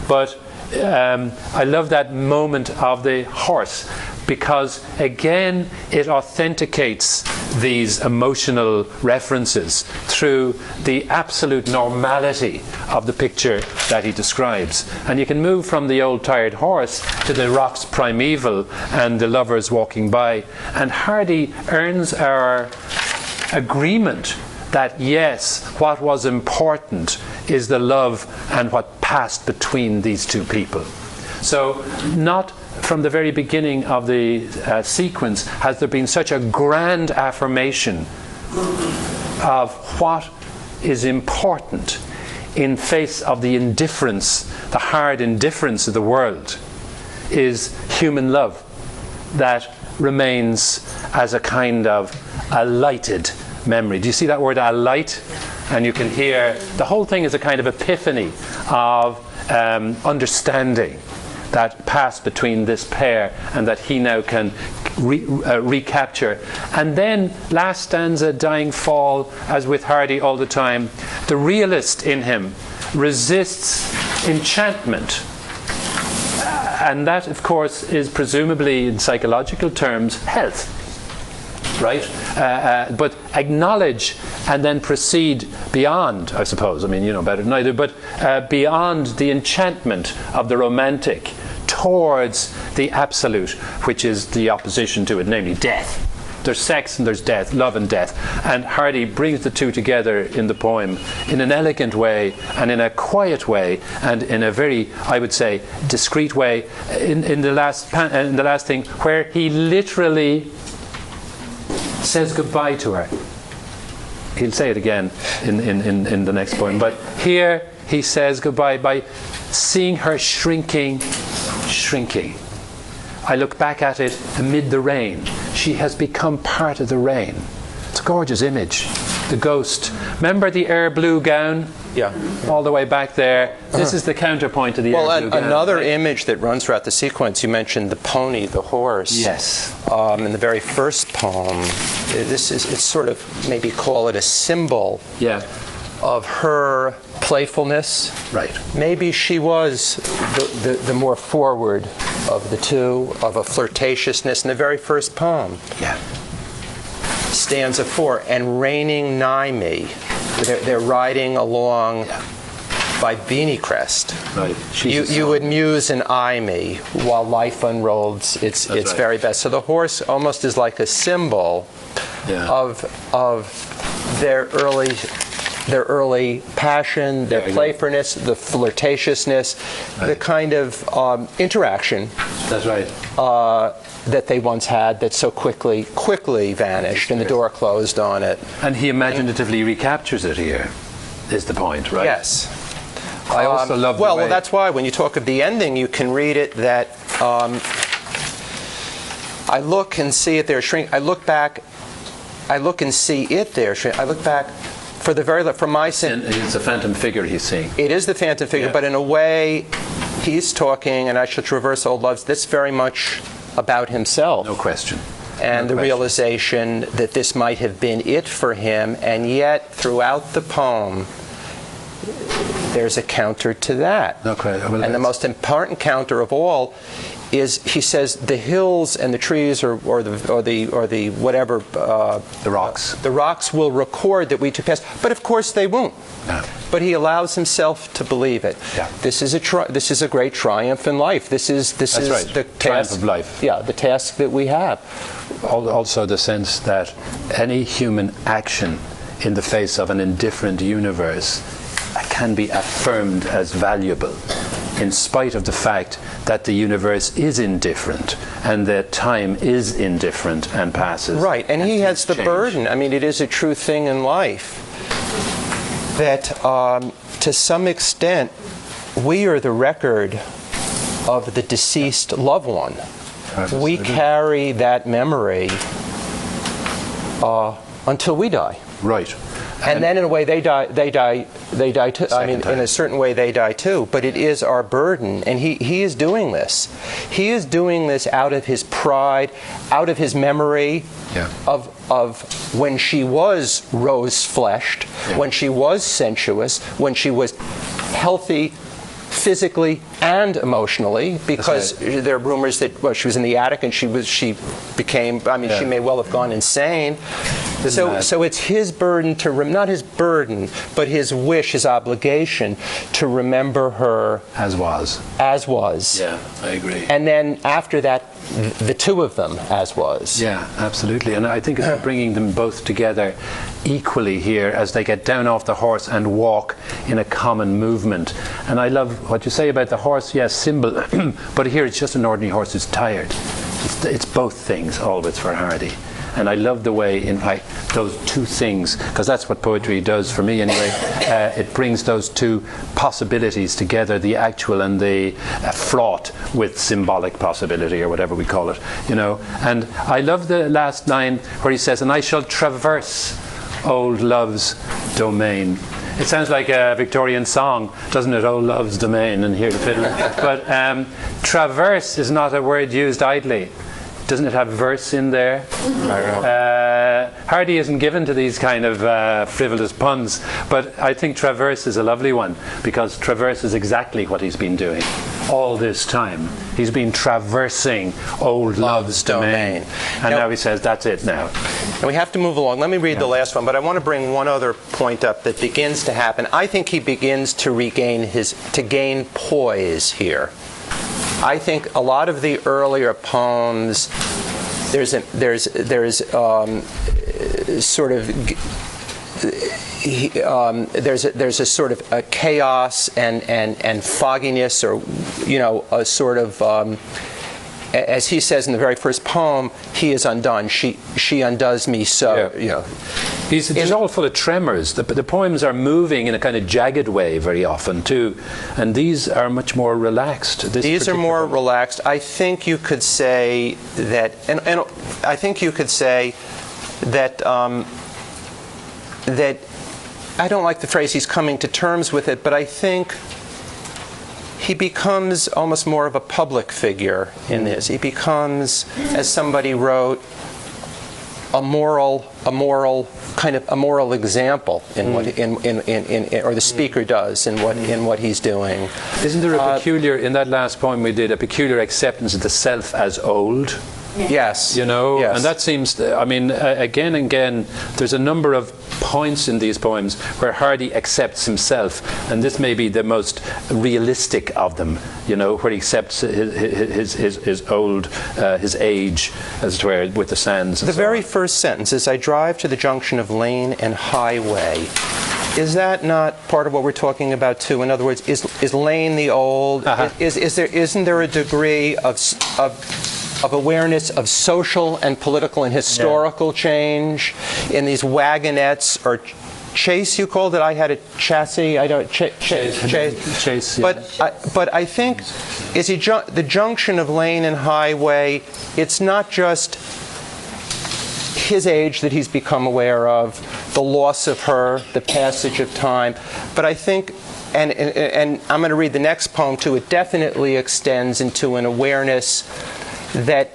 S3: But I love that moment of the horse, because again it authenticates these emotional references through the absolute normality of the picture that he describes. And you can move from the old tired horse to the rocks primeval and the lovers walking by, and Hardy earns our agreement that yes, what was important is the love and what passed between these two people. So not from the very beginning of the sequence has there been such a grand affirmation of what is important in face of the indifference, the hard indifference of the world, is human love that remains as a kind of a lighted memory. Do you see that word, a light? And you can hear the whole thing is a kind of epiphany of understanding that passed between this pair and that he now can recapture. And then last stanza, dying fall, as with Hardy all the time, the realist in him resists enchantment. And that, of course, is presumably, in psychological terms, health. Right? But acknowledge and then proceed beyond, I suppose. I mean, you know better than I do, but beyond the enchantment of the romantic towards the absolute, which is the opposition to it, namely death. There's sex and there's death, love and death. And Hardy brings the two together in the poem in an elegant way and in a quiet way and in a very, I would say, discreet way in the last thing, where he literally says goodbye to her. He'll say it again in the next poem, but here he says goodbye by seeing her shrinking. I look back at it amid the rain. She has become part of the rain. It's a gorgeous image. The ghost. Remember the air blue gown?
S2: Yeah.
S3: All the way back there. This is the counterpoint to the air blue gown.
S2: Another image that runs throughout the sequence, you mentioned the pony, the horse.
S3: Yes.
S2: In the very first poem, it's sort of, maybe call it a symbol of her playfulness.
S3: Right.
S2: Maybe she was the more forward of the two, of a flirtatiousness in the very first poem.
S3: Yeah.
S2: Stanza 4, and reigning nigh me. They're riding along by Beanie Crest.
S3: Right.
S2: You would muse and eye me while life unrolls its very best. So the horse almost is like a symbol of their early passion, their playfulness, the flirtatiousness, the kind of interaction.
S3: That's right.
S2: That they once had that so quickly vanished and the door closed on it.
S3: And he imaginatively recaptures it here, is the point, right?
S2: Yes.
S3: I also love the way...
S2: Well, that's why when you talk of the ending, you can read it that I look and see it there shrink. I look and see it there shrink. I look back for the very from my sense.
S3: It's a phantom figure he's seeing.
S2: It is the phantom figure, but in a way, he's talking, and I shall traverse old loves. This very much about himself.
S3: No question.
S2: And the realization that this might have been it for him, and yet throughout the poem, there's a counter to that.
S3: No question. Well,
S2: and the most important counter of all is, he says, the hills and the trees, or the whatever,
S3: the rocks.
S2: The rocks will record that we took past, but of course they won't.
S3: No.
S2: But he allows himself to believe it.
S3: Yeah.
S2: This is a great triumph in life. This is
S3: right.
S2: the
S3: triumph
S2: task
S3: of life.
S2: Yeah, the task that we have.
S3: Also the sense that any human action in the face of an indifferent universe can be affirmed as valuable, in spite of the fact that the universe is indifferent and that time is indifferent and passes.
S2: Right, and he has the burden. I mean, it is a true thing in life that, to some extent, we are the record of the deceased loved one. We carry that memory until we die.
S3: Right.
S2: And then in a way they die too. I mean, in a certain way they die too, but it is our burden. And he is doing this. He is doing this out of his pride, out of his memory of when she was rose-fleshed, when she was sensuous, when she was healthy physically and emotionally, because there are rumors that she was in the attic and she became, I mean, she may well have gone insane. So it's his burden to, not his burden, but his wish, his obligation to remember her
S3: as was.
S2: As was.
S3: Yeah, I agree.
S2: And then after that, the two of them as was.
S3: Yeah, absolutely. And I think it's bringing them both together equally here as they get down off the horse and walk in a common movement. And I love what you say about the horse, yes, symbol, but here it's just an ordinary horse who's tired. It's both things always for Hardy. And I love the way, in fact, those two things, because that's what poetry does for me anyway, it brings those two possibilities together, the actual and the fraught with symbolic possibility, or whatever we call it, you know. And I love the last line where he says, "And I shall traverse old love's domain." It sounds like a Victorian song, doesn't it? Old love's domain, and hear the fiddle. But traverse is not a word used idly. Doesn't it have verse in there? Hardy isn't given to these kind of frivolous puns, but I think traverse is a lovely one, because traverse is exactly what he's been doing all this time. He's been traversing old love's domain. And now he says, that's it now.
S2: And we have to move along. Let me read the last one, but I want to bring one other point up that begins to happen. I think he begins to gain poise here. I think a lot of the earlier poems, there's a sort of a chaos and fogginess, or a sort of as he says in the very first poem, he is undone. She undoes me so.
S3: Yeah. It's all full of tremors. The poems are moving in a kind of jagged way very often too, and these are much more relaxed.
S2: These are more relaxed. I think you could say that, and I think you could say that that I don't like the phrase he's coming to terms with it, but I think he becomes almost more of a public figure in this. He becomes, as somebody wrote, a moral example in what or the speaker does in what he's doing.
S3: Isn't there a peculiar, in that last poem we did, a peculiar acceptance of the self as old?
S2: Yes.
S3: You know,
S2: yes.
S3: And that seems, I mean, again and again, there's a number of points in these poems where Hardy accepts himself, and this may be the most realistic of them, you know, where he accepts his old, his age, as it were, with the sands.
S2: The very first sentence is, "I drive to the junction of lane and highway." Is that not part of what we're talking about too? In other words, is lane the old? Isn't there a degree of awareness of social and political and historical change in these wagonettes, or chase you called it? I had a chassis. I don't chase.
S3: Yeah.
S2: But I think the junction of lane and highway. It's not just his age that he's become aware of, the loss of her, the passage of time, but I think. And I'm going to read the next poem too. It definitely extends into an awareness that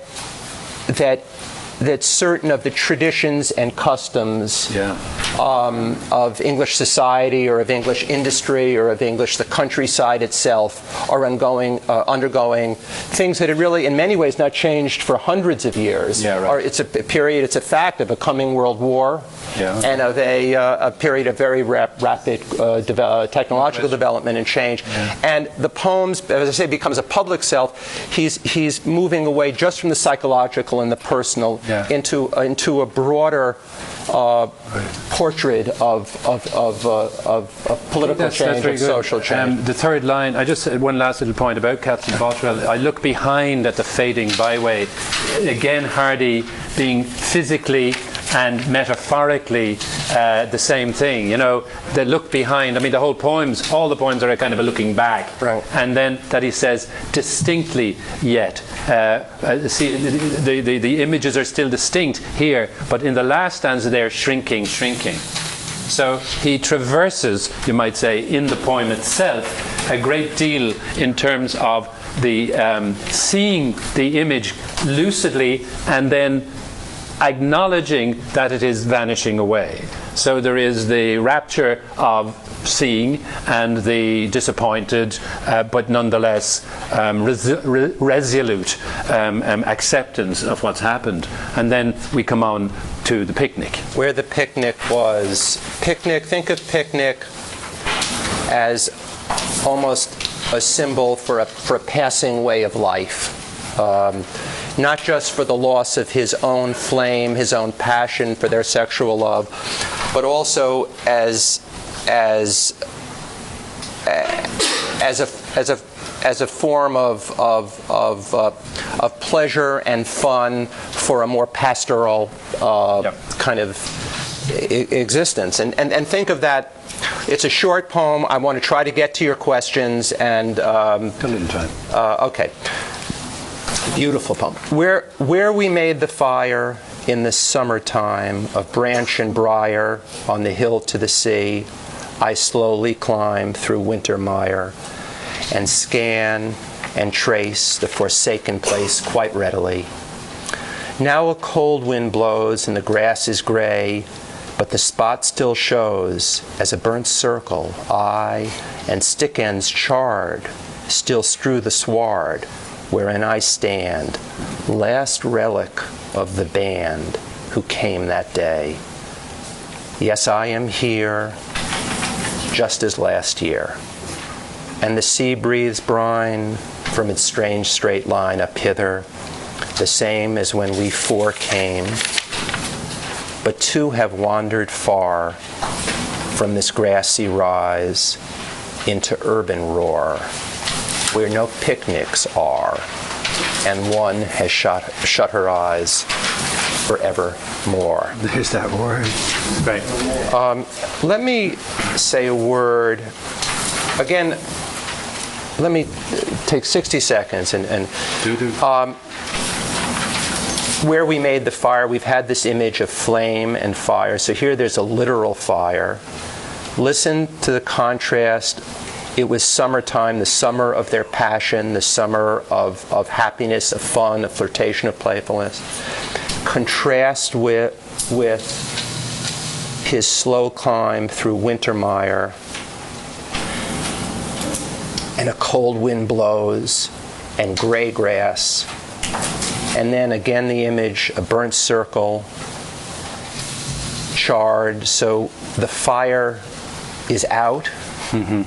S2: certain of the traditions and customs of English society, or of English industry, or of the countryside itself, are undergoing things that had really, in many ways, not changed for hundreds of years.
S3: Yeah, right.
S2: Or it's a fact of a coming world war, and of a period of very rapid technological development and change. Yeah. And the poems, as I say, becomes a public self. He's moving away just from the psychological and the personal into a broader portrait of political change and social change.
S3: The third line, I just said one last little point about Captain Bottrell. I look behind at the fading byway. Again, Hardy being physically and metaphorically the same thing. You know, the look behind. I mean, the whole poems, all the poems are a kind of a looking back.
S2: Right.
S3: And then that he says, distinctly yet. See, the images are still distinct here, but in the last stanza they're shrinking. So he traverses, you might say, in the poem itself, a great deal in terms of the seeing the image lucidly and then acknowledging that it is vanishing away. So there is the rapture of seeing and the disappointed but nonetheless resolute acceptance of what's happened. And then we come on to the picnic.
S2: Where the picnic was. Picnic, think of picnic as almost a symbol for a passing way of life. Not just for the loss of his own flame, his own passion for their sexual love, but also as a form of pleasure and fun for a more pastoral kind of existence. And think of that. It's a short poem. I want to try to get to your questions. And
S3: A little time.
S2: okay. Beautiful poem. Where we made the fire in the summertime of branch and briar on the hill to the sea, I slowly climb through winter mire and scan and trace the forsaken place quite readily. Now a cold wind blows and the grass is gray, but the spot still shows as a burnt circle, and stick ends charred still strew the sward wherein I stand, last relic of the band who came that day. Yes, I am here, just as last year. And the sea breathes brine from its strange straight line up hither, the same as when we four came. But two have wandered far from this grassy rise into urban roar, where no picnics are, and one has shut her eyes forevermore.
S3: There's that word. Right.
S2: Let me say a word. Again, let me take 60 seconds and where we made the fire, we've had this image of flame and fire. So here there's a literal fire. Listen to the contrast. It was summertime, the summer of their passion, the summer of happiness, of fun, of flirtation, of playfulness. Contrast with his slow climb through winter mire, and a cold wind blows, and gray grass, and then again the image, a burnt circle, charred, so the fire is out.
S3: Mm-hmm.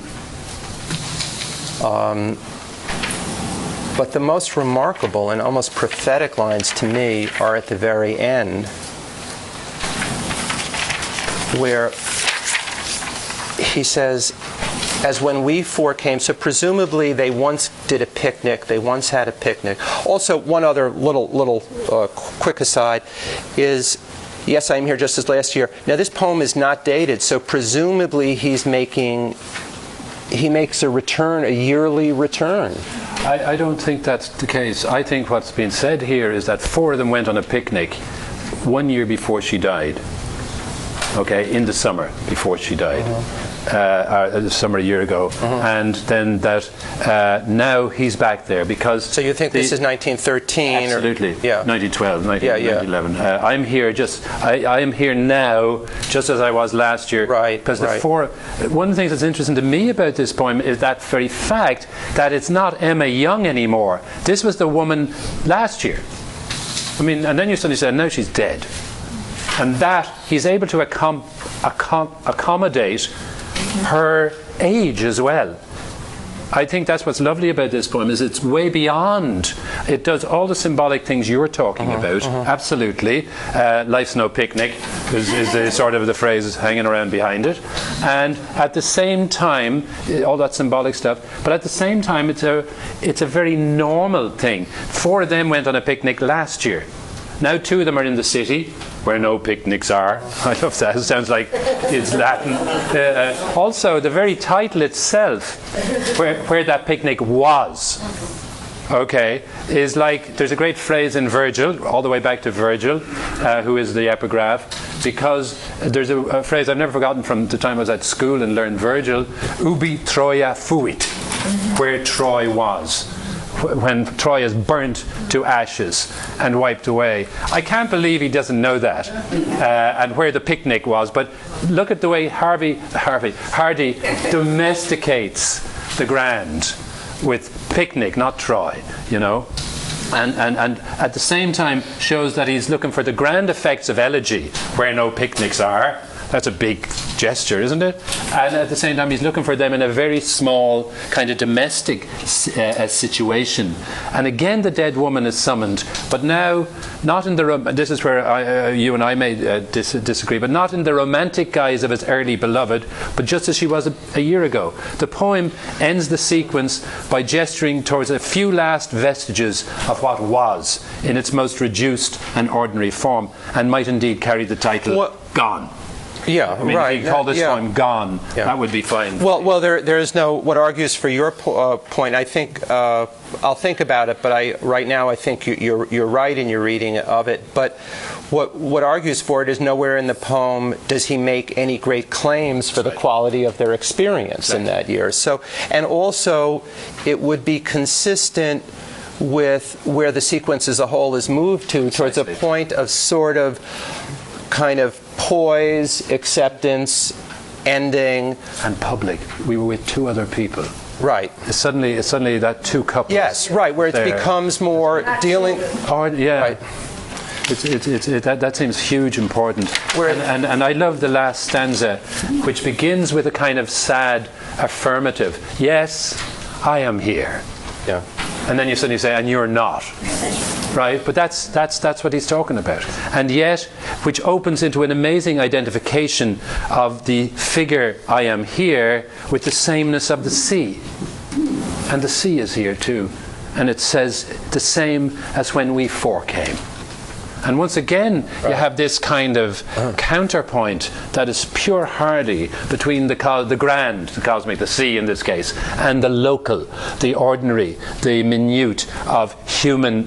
S2: But the most remarkable and almost prophetic lines to me are at the very end, where he says, as when we four came, so presumably they once did a picnic, they once had a picnic. Also, one other little quick aside is, yes, I'm here just as last year. Now, this poem is not dated, so presumably he makes a return, a yearly return.
S3: I don't think that's the case. I think what's been said here is that four of them went on a picnic 1 year before she died. Okay, in the summer before she died. The summer a year ago. And then that now he's back there because...
S2: So you think this is 1913?
S3: Absolutely.
S2: Or, yeah.
S3: 1912, 1911. I'm here I am here now just as I was last year.
S2: Right,
S3: because
S2: right.
S3: One of the things that's interesting to me about this poem is that very fact that it's not Emma Young anymore. This was the woman last year. I mean, and then you suddenly said, no, she's dead. And that he's able to accommodate her age as well. I think that's what's lovely about this poem, is it's way beyond. It does all the symbolic things you're talking about, absolutely. Life's no picnic is the sort of the phrase hanging around behind it. And at the same time, all that symbolic stuff, but at the same time it's a very normal thing. Four of them went on a picnic last year. Now 2 of them are in the city, where no picnics are. I love that. It sounds like it's Latin. Also, the very title itself, where that picnic was, okay, is like, there's a great phrase in Virgil, all the way back to Virgil, who is the epigraph, because there's a phrase I've never forgotten from the time I was at school and learned Virgil, ubi Troia fuit, where Troy was, when Troy is burnt to ashes and wiped away. I can't believe he doesn't know that, and where the picnic was. But look at the way Hardy domesticates the grand with picnic, not Troy, you know. And at the same time shows that he's looking for the grand effects of elegy, where no picnics are. That's a big gesture, isn't it? And at the same time, he's looking for them in a very small, kind of domestic situation. And again, the dead woman is summoned, but now, not in the... This is where you and I may disagree, but not in the romantic guise of his early beloved, but just as she was a year ago. The poem ends the sequence by gesturing towards a few last vestiges of what was, in its most reduced and ordinary form, and might indeed carry the title, Gone.
S2: Yeah,
S3: I mean,
S2: right.
S3: if you call this poem Gone, that would be fine.
S2: Well, there is no, what argues for your point, I think, I'll think about it, but right now I think you're right in your reading of it, but what argues for it is nowhere in the poem does he make any great claims for the quality of their experience in that year. So, and also, it would be consistent with where the sequence as a whole is moved to, towards a point of sort of kind of poise, acceptance, ending. And
S3: public. We were with 2 other people.
S2: Right.
S3: It's suddenly that 2 couples.
S2: Yes, right, where it becomes more dealing...
S3: yeah.
S2: Right.
S3: That seems huge important. And I love the last stanza, which begins with a kind of sad affirmative. Yes, I am here.
S2: Yeah.
S3: And then you suddenly say, and you're not. Right? But that's what he's talking about. And yet, which opens into an amazing identification of the figure, I am here, with the sameness of the sea. And the sea is here too. And it says the same as when we forecame. And once again, you have this kind of counterpoint that is pure Hardy between the grand, the cosmic, the sea in this case, and the local, the ordinary, the minute of human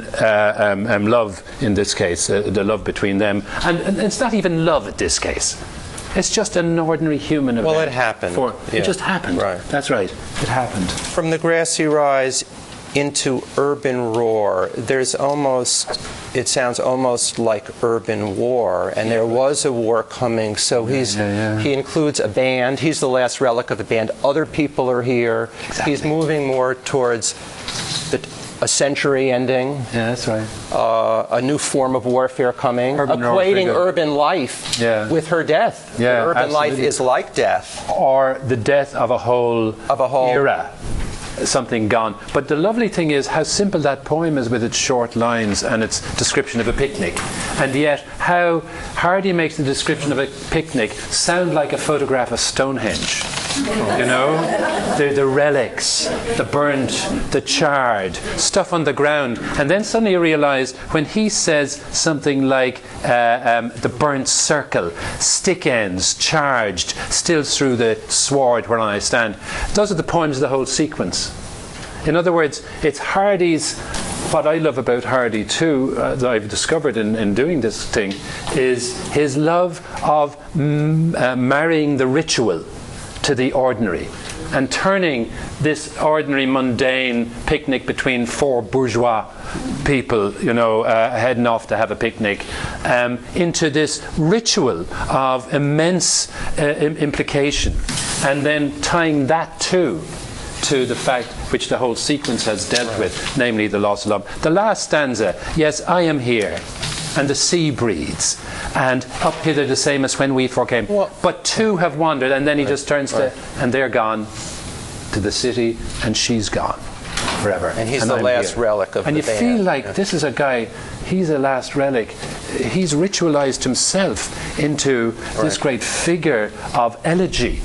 S3: love in this case, the love between them. And it's not even love in this case. It's just an ordinary human event.
S2: Well, it happened.
S3: It just happened.
S2: Right.
S3: That's right. It happened.
S2: From the grassy rise into urban roar, there's almost, it sounds almost like urban war, and there was a war coming, so he includes a band. He's the last relic of the band. Other people are here. Exactly. He's moving more towards a century ending.
S3: Yeah, that's right.
S2: A new form of warfare coming, equating urban life with her death.
S3: Yeah,
S2: urban life is like death.
S3: Or the death of a whole era. Something gone. But the lovely thing is how simple that poem is with its short lines and its description of a picnic. And yet how Hardy makes the description of a picnic sound like a photograph of Stonehenge. You know? The relics, the burnt, the charred, stuff on the ground. And then suddenly you realize when he says something like the burnt circle, stick ends, charged, still through the sward whereon I stand. Those are the poems of the whole sequence. In other words, it's Hardy's, what I love about Hardy too, that I've discovered in doing this thing, is his love of marrying the ritual to the ordinary and turning this ordinary mundane picnic between 4 bourgeois people, you know, heading off to have a picnic, into this ritual of immense implication, and then tying that to the fact which the whole sequence has dealt with, namely the loss of love. The last stanza, yes, I am here, and the sea breathes, and up hither the same as when we forecame. But 2 have wandered, and then he just turns to, and they're gone to the city, and she's gone forever.
S2: And he's the last relic of the band.
S3: And you feel like this is a guy, he's a last relic. He's ritualized himself into this great figure of elegy.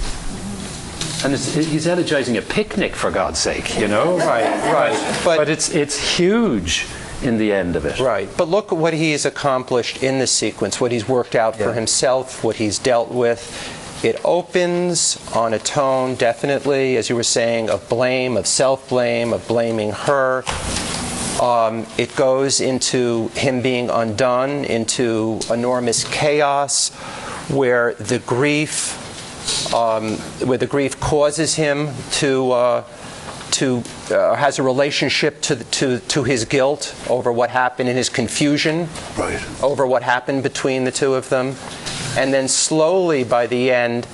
S3: And he's elegizing a picnic, for God's sake, you know?
S2: Right.
S3: But it's huge. in the end of it.
S2: Right. But look at what he's accomplished in the sequence, what he's worked out for himself, what he's dealt with. It opens on a tone, definitely, as you were saying, of blame, of self-blame, of blaming her. It goes into him being undone, into enormous chaos, where the grief causes him to has a relationship to his guilt over what happened, in his confusion over what happened between the two of them. And then slowly, by the end,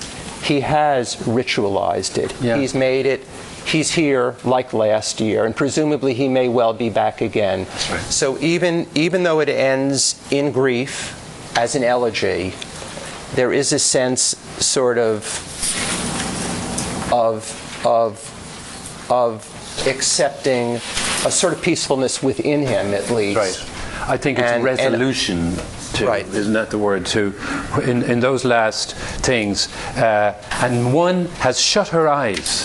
S2: he has ritualized it. Yeah. He's made it. He's here like last year, and presumably he may well be back again.
S3: That's right.
S2: So even though it ends in grief as an elegy, there is a sense sort of accepting a sort of peacefulness within him, at least.
S3: Right. I think it's resolution. Right. Isn't that the word too? In those last things, and one has shut her eyes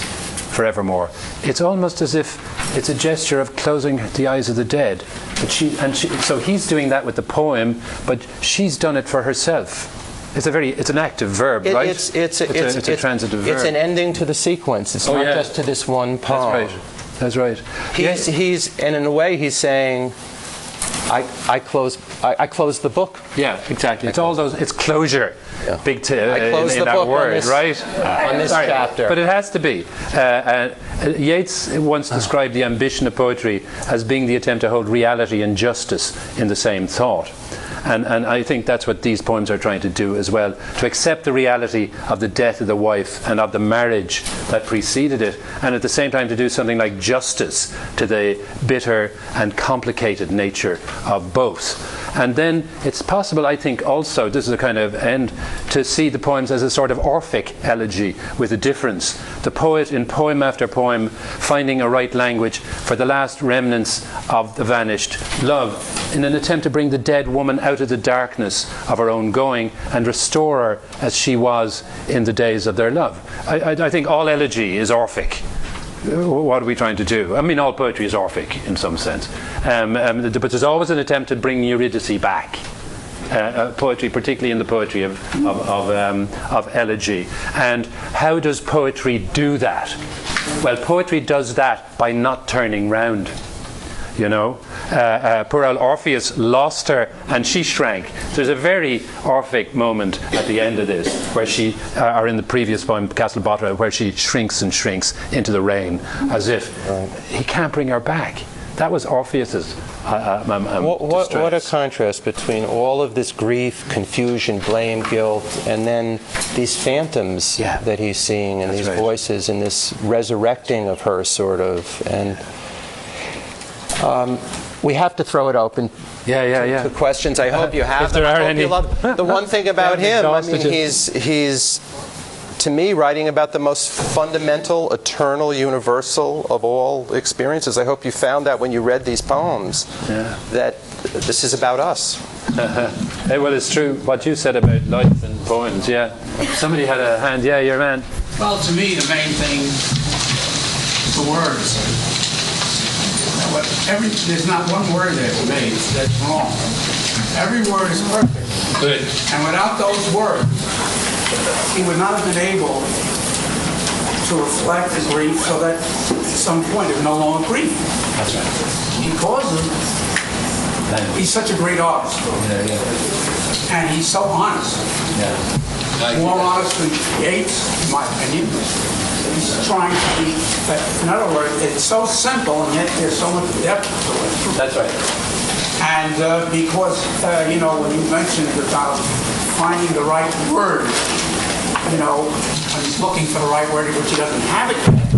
S3: forevermore. It's almost as if it's a gesture of closing the eyes of the dead. But so he's doing that with the poem, but she's done it for herself. It's an active verb, right?
S2: It's a
S3: transitive verb.
S2: It's an ending to the sequence. It's not just to this one poem.
S3: That's right.
S2: He's and in a way he's saying, I close the book.
S3: Yeah, exactly. It's all those. It's closure.
S2: Yeah.
S3: Big in
S2: the
S3: that
S2: book
S3: word, right?
S2: On this chapter.
S3: But it has to be. Yeats once described the ambition of poetry as being the attempt to hold reality and justice in the same thought. And I think that's what these poems are trying to do as well, to accept the reality of the death of the wife and of the marriage that preceded it, and at the same time to do something like justice to the bitter and complicated nature of both. And then it's possible, I think, also, this is a kind of end, to see the poems as a sort of Orphic elegy with a difference. The poet, in poem after poem, finding a right language for the last remnants of the vanished love, in an attempt to bring the dead woman out of the darkness of her own going and restore her as she was in the days of their love. I think all elegy is Orphic. What are we trying to do? I mean, all poetry is Orphic in some sense. But there's always an attempt to bring Eurydice back. Poetry, particularly in the poetry of elegy. And how does poetry do that? Well, poetry does that by not turning round. You know, poor old Orpheus lost her and she shrank. There's a very Orphic moment at the end of this, where she, or in the previous poem, Castle Boterel, where she shrinks and shrinks into the rain, as if he can't bring her back. That was Orpheus's
S2: what a contrast between all of this grief, confusion, blame, guilt, and then these phantoms that he's seeing, and these voices, and this resurrecting of her, sort of. And we have to throw it open to questions. I hope you have.
S3: If there are any.
S2: The one thing about him, I mean, he's to me writing about the most fundamental, eternal, universal of all experiences. I hope you found that when you read these poems, that this is about us.
S3: Hey, well, it's true what you said about life and poems. Yeah, somebody had a hand. Yeah, your man.
S7: Well, to me, the main thing, the words. There's not one word there for me that's wrong. Every word is perfect.
S6: Good.
S7: And without those words, he would not have been able to reflect the grief, so that at some point it was no longer grief.
S3: That's right.
S7: Because he's such a great artist. And he's so honest. More honest than Yeats, in my opinion. He's trying to be, in other words, it's so simple and yet there's so much depth to it.
S3: That's right.
S7: And because, when you mentioned about finding the right word, when he's looking for the right word, which he doesn't have it yet,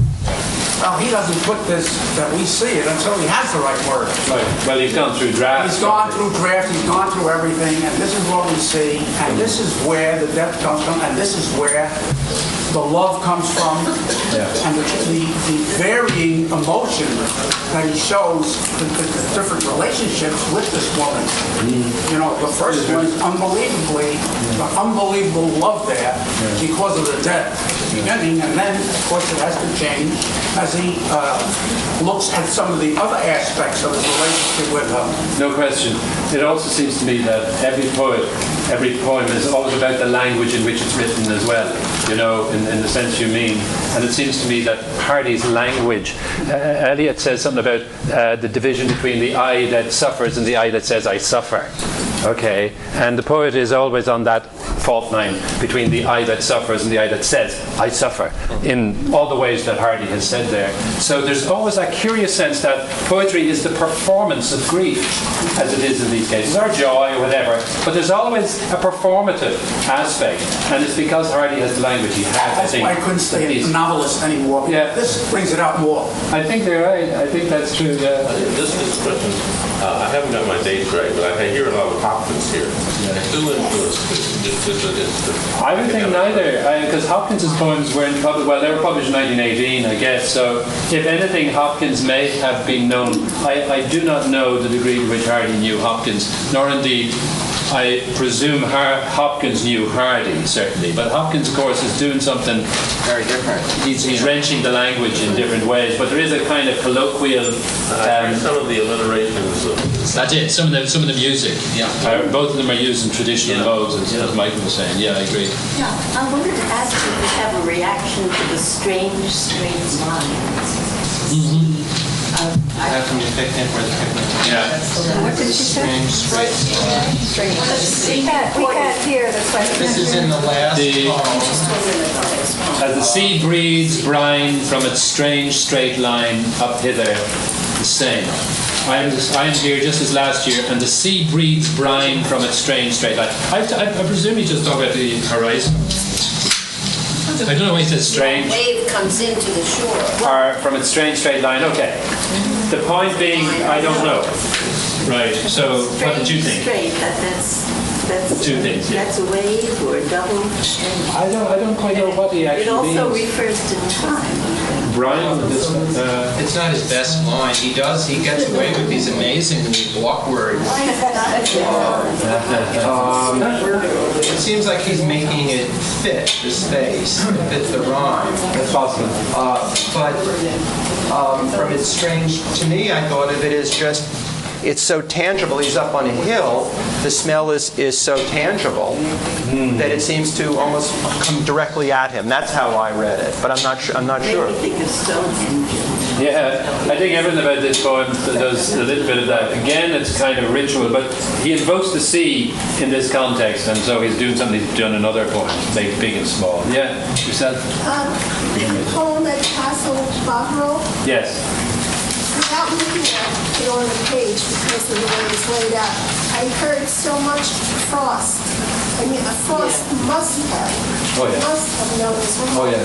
S7: well, he doesn't put this, that we see it, until he has the right word.
S3: Right. Well, he's gone through drafts.
S7: He's gone through drafts, he's gone through everything, and this is what we see, and this is where the depth comes from, and this is where the love comes from, and the varying emotion that he shows, the different relationships with this woman. The first one is unbelievable love there because of the death. beginning, and then, of course, it has to change as he looks at some of the other aspects of his relationship with her.
S3: No question. It also seems to me that every poem is always about the language in which it's written as well, you know, in the sense you mean. And it seems to me that Hardy's language, Eliot says something about the division between the I that suffers and the I that says I suffer. Okay, and the poet is always on that fault line between the I that suffers and the I that says I suffer, in all the ways that Hardy has said there. So there's always that curious sense that poetry is the performance of grief, as it is in these cases, or joy or whatever, but there's always a performative aspect, and it's because Hardy has the language he has.
S7: That's why I couldn't stay a novelist anymore.
S3: Yeah.
S7: This brings it out more.
S3: I think they're right. I think that's true. Yeah.
S8: This is question. I haven't got my dates right, but I hear a lot of Hopkins here. Who influenced this?
S3: I would think neither, because Hopkins's poems were published. Well, they were published in 1918, I guess. So, if anything, Hopkins may have been known. I do not know the degree to which Hardy knew Hopkins, nor indeed. I presume Hopkins knew Hardy, certainly, but Hopkins, of course, is doing something very different. He's wrenching the language in different ways, but there is a kind of colloquial.
S8: Some of the alliterations.
S6: That's it. Some of the music. Yeah.
S3: Both of them are used in traditional modes, as Michael was saying. Yeah, I agree.
S5: Yeah, I wanted to ask you if you have a reaction to the strange, straight lines.
S6: Mm-hmm.
S9: How can you pick him where the picnic?
S3: Yeah.
S5: What did she say?
S9: Straight.
S5: We can't hear the question.
S9: This is in the last
S3: As the sea breathes brine from its strange straight line up hither, the same. I am here just as last year, and the sea breathes brine from its strange straight line. I presume you just talk about the horizon. I don't know why he says strange.
S5: The wave comes into the shore.
S3: Or from its strange straight line. Okay. The point being, I don't know. Right. So, what did you think?
S5: Straight. That's
S3: Two things. Yeah.
S5: That's a wave or a double.
S3: I don't quite know what he actually means.
S5: It also refers to time.
S3: Brian,
S9: It's not his best line. He gets away with these amazingly awkward. It seems like he's making it fit the space, fit the rhyme.
S3: That's possible.
S10: But from its strange, to me, I thought of it as just, it's so tangible. He's up on a hill. The smell is so tangible that it seems to almost come directly at him. That's how I read it, but I'm not sure.
S5: I think of Stonehenge.
S3: Yeah, I think everything about this poem does a little bit of that. Again, it's kind of ritual, but he invokes the sea in this context, and so he's doing something he's done in other poems, big and small. Yeah, yourself?
S11: The poem at Castle Botero.
S3: Yes.
S11: Without looking at it on the page because of the way it's laid out, I heard so much frost. I mean, a frost must have known this one.
S3: Oh yeah.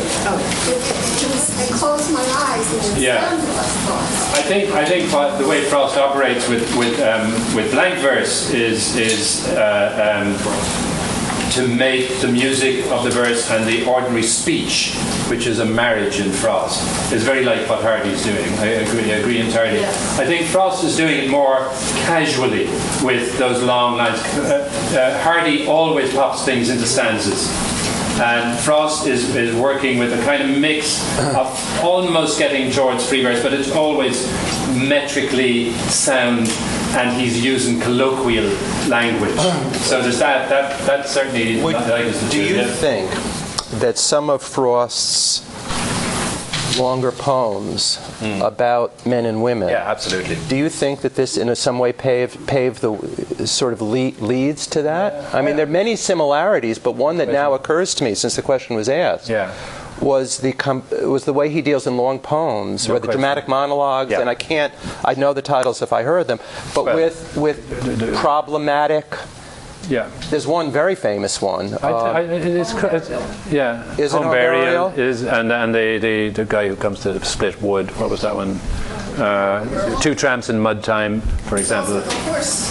S11: I closed my eyes and it sounded like frost.
S3: I think the way Frost operates with blank verse is to make the music of the verse and the ordinary speech, which is a marriage in Frost, is very like what Hardy's doing. I agree entirely. I think Frost is doing it more casually with those long lines. Hardy always pops things into stanzas. And Frost is working with a kind of mix of almost getting towards free verse, but it's always metrically sound, and he's using colloquial language. So there's that certainly.
S10: Do you think that some of Frost's longer poems about men and women?
S3: Yeah, absolutely.
S10: Do you think that this, in some way, paved the sort of leads to that? I mean, there are many similarities, but one that now occurs to me since the question was asked. Was the way he deals in long poems, or the dramatic monologues, and I know the titles if I heard them, but with problematic.
S3: Yeah.
S10: There's one very famous one.
S3: Is it Home Burial? And the guy who comes to split wood. What was that one? Two Tramps in Mud Time, for example.
S11: Of course.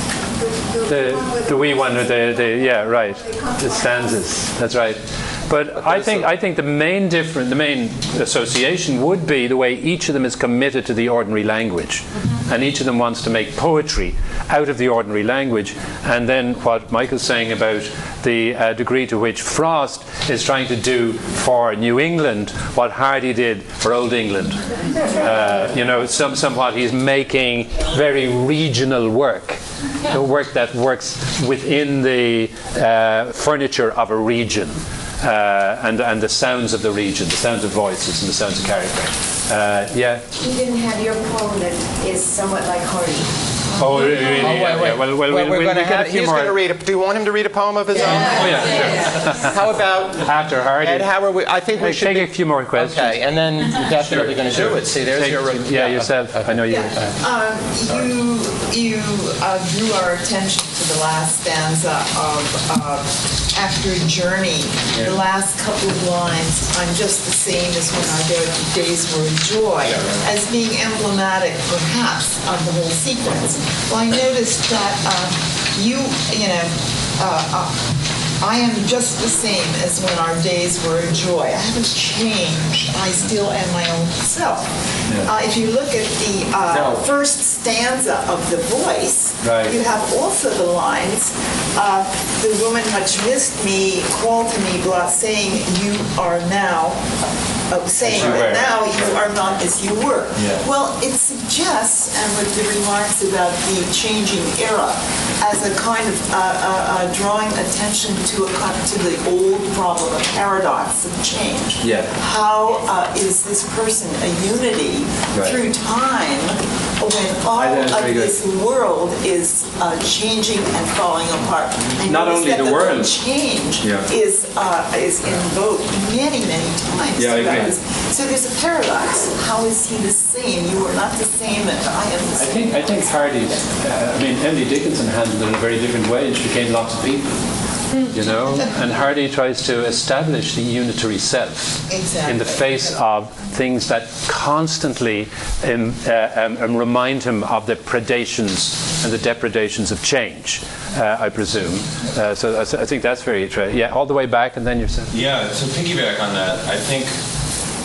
S3: The wee one with the stanzas. That's right. But I think the main association would be the way each of them is committed to the ordinary language, and each of them wants to make poetry out of the ordinary language. And then what Michael's saying about the degree to which Frost is trying to do for New England what Hardy did for Old England. Somewhat he's making very regional work. The work that works within the furniture of a region, and the sounds of the region, the sounds of voices and the sounds of character.
S12: You didn't have your poem that is somewhat like Hardy.
S3: Oh, really? Yeah. Well,
S10: we're going to have. He's going to read. Do you want him to read a poem of his own?
S3: Oh, yeah.
S10: How about
S3: after Hardy?
S10: And how are we? I think we should
S3: take a few more questions.
S10: Okay, and then definitely going to do it. See, there's your.
S3: Yourself. Okay. I know you.
S4: You drew our attention to the last stanza of After a Journey. The last couple of lines, I'm just the same as when our days were a joy, as being emblematic, perhaps, of the whole sequence. Well, I noticed that I am just the same as when our days were a joy. I haven't changed. I still am my own self. If you look at the first stanza of The Voice, you have also the lines, the woman much missed me, called to me, saying you are now, saying that now you are not as you were. Well, it suggests, and with the remarks about the changing era, as a kind of drawing attention to the old problem, a paradox of change. How is this person a unity through time when all of this world is changing and falling apart? And
S3: not only the world,
S4: change is invoked many, many times. So there's a paradox. How is he the same? You are not the same, and I am the same.
S3: I think Hardy's. Emily Dickinson handled it in a very different way, and she became lots of people. And Hardy tries to establish the unitary self in the face of things that constantly remind him of the predations and the depredations of change, I presume. So I think that's very true. All the way back, and then yourself.
S13: Yeah, to piggyback on that, I think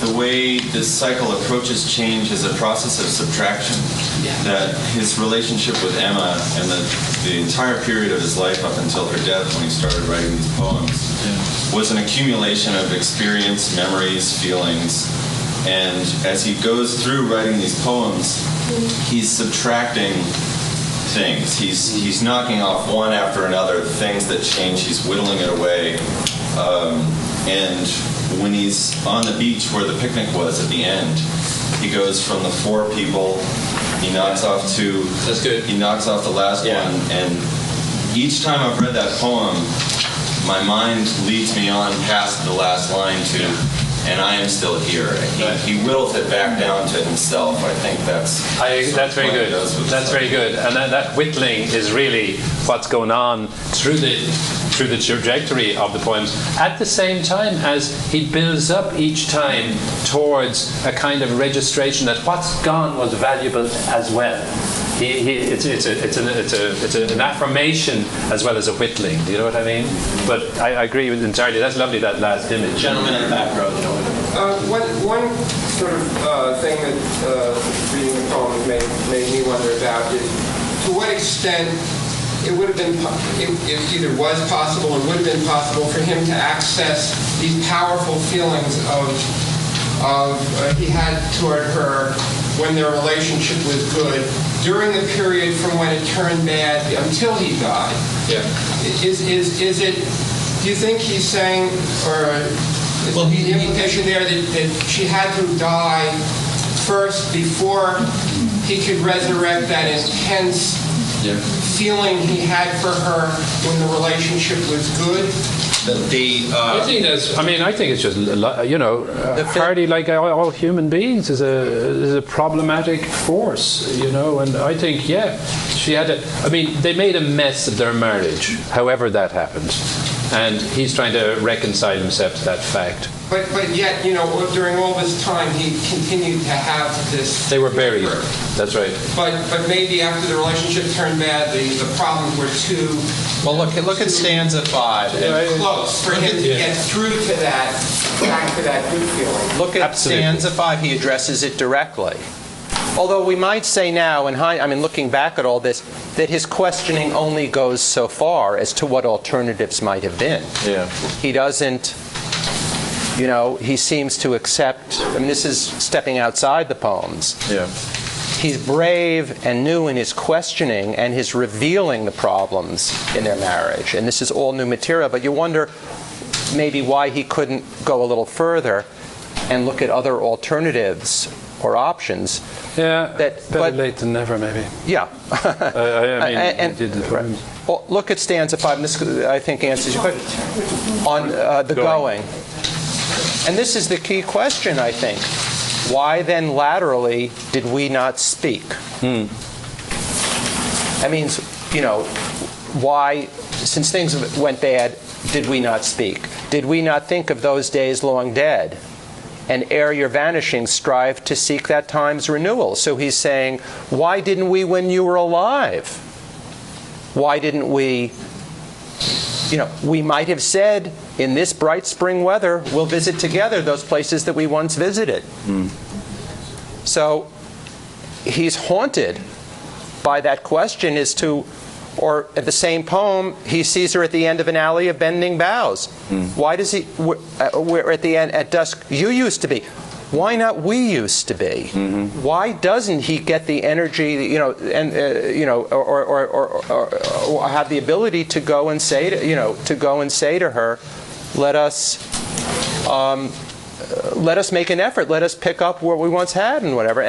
S13: the way this cycle approaches change is a process of subtraction. That his relationship with Emma and the entire period of his life up until her death, when he started writing these poems, was an accumulation of experience, memories, feelings. And as he goes through writing these poems, he's subtracting things. He's knocking off one after another things that change. He's whittling it away. And when he's on the beach where the picnic was at the end, he goes from the 4 people, he knocks off 2.
S3: That's good.
S13: He knocks off the last one, and each time I've read that poem, my mind leads me on past the last line to, and I am still here. He whittles it back down to himself. I think that's
S3: very good. That's very good. And that whittling is really what's going on through the trajectory of the poems, at the same time as he builds up each time towards a kind of registration that what's gone was valuable as well. It's an affirmation as well as a whittling. Do you know what I mean? But I agree with entirely. That's lovely, that last image.
S13: Gentleman in the back row.
S9: One sort of thing that reading the poem made me wonder about is to what extent it would have been, it either was possible or would have been possible for him to access these powerful feelings he had toward her when their relationship was good during the period from when it turned bad until he died. Is it? Do you think he's saying, or is the implication there that she had to die first before he could resurrect that intense feeling he had for her when the relationship was good?
S3: I think it's just, Hardy, like all human beings, is a problematic force, and I think, she had to, they made a mess of their marriage, however that happened. and he's trying to reconcile himself to that fact.
S9: But yet, during all this time, he continued to have this.
S3: They were buried. That's right.
S9: But maybe after the relationship turned bad, the problems were too.
S10: Well, look at stanza 5.
S9: Close for him to get through to that, back to that good feeling.
S10: Look at stanza 5. He addresses it directly. Although we might say now, looking back at all this, that his questioning only goes so far as to what alternatives might have been.
S3: Yeah.
S10: He doesn't, he seems to accept, this is stepping outside the poems.
S3: Yeah.
S10: He's brave and new in his questioning and his revealing the problems in their marriage. And this is all new material, but you wonder maybe why he couldn't go a little further and look at other alternatives or options.
S3: Yeah, better late than never, maybe.
S10: Yeah.
S3: He did the poems.
S10: Well, look at stanza 5, and this, I think, answers your question. On the going. And this is the key question, I think. Why then laterally did we not speak? That means, why, since things went bad, did we not speak? Did we not think of those days long dead? And ere your vanishing, strive to seek that time's renewal. So he's saying, why didn't we when you were alive? Why didn't we, we might have said, in this bright spring weather, we'll visit together those places that we once visited. So he's haunted by that question as to, or at the same poem, he sees her at the end of an alley of bending boughs. Why does he, where at the end, at dusk, you used to be. Why not we used to be? Why doesn't he get the energy, or have the ability to go and say to her, let us make an effort, let us pick up what we once had and whatever.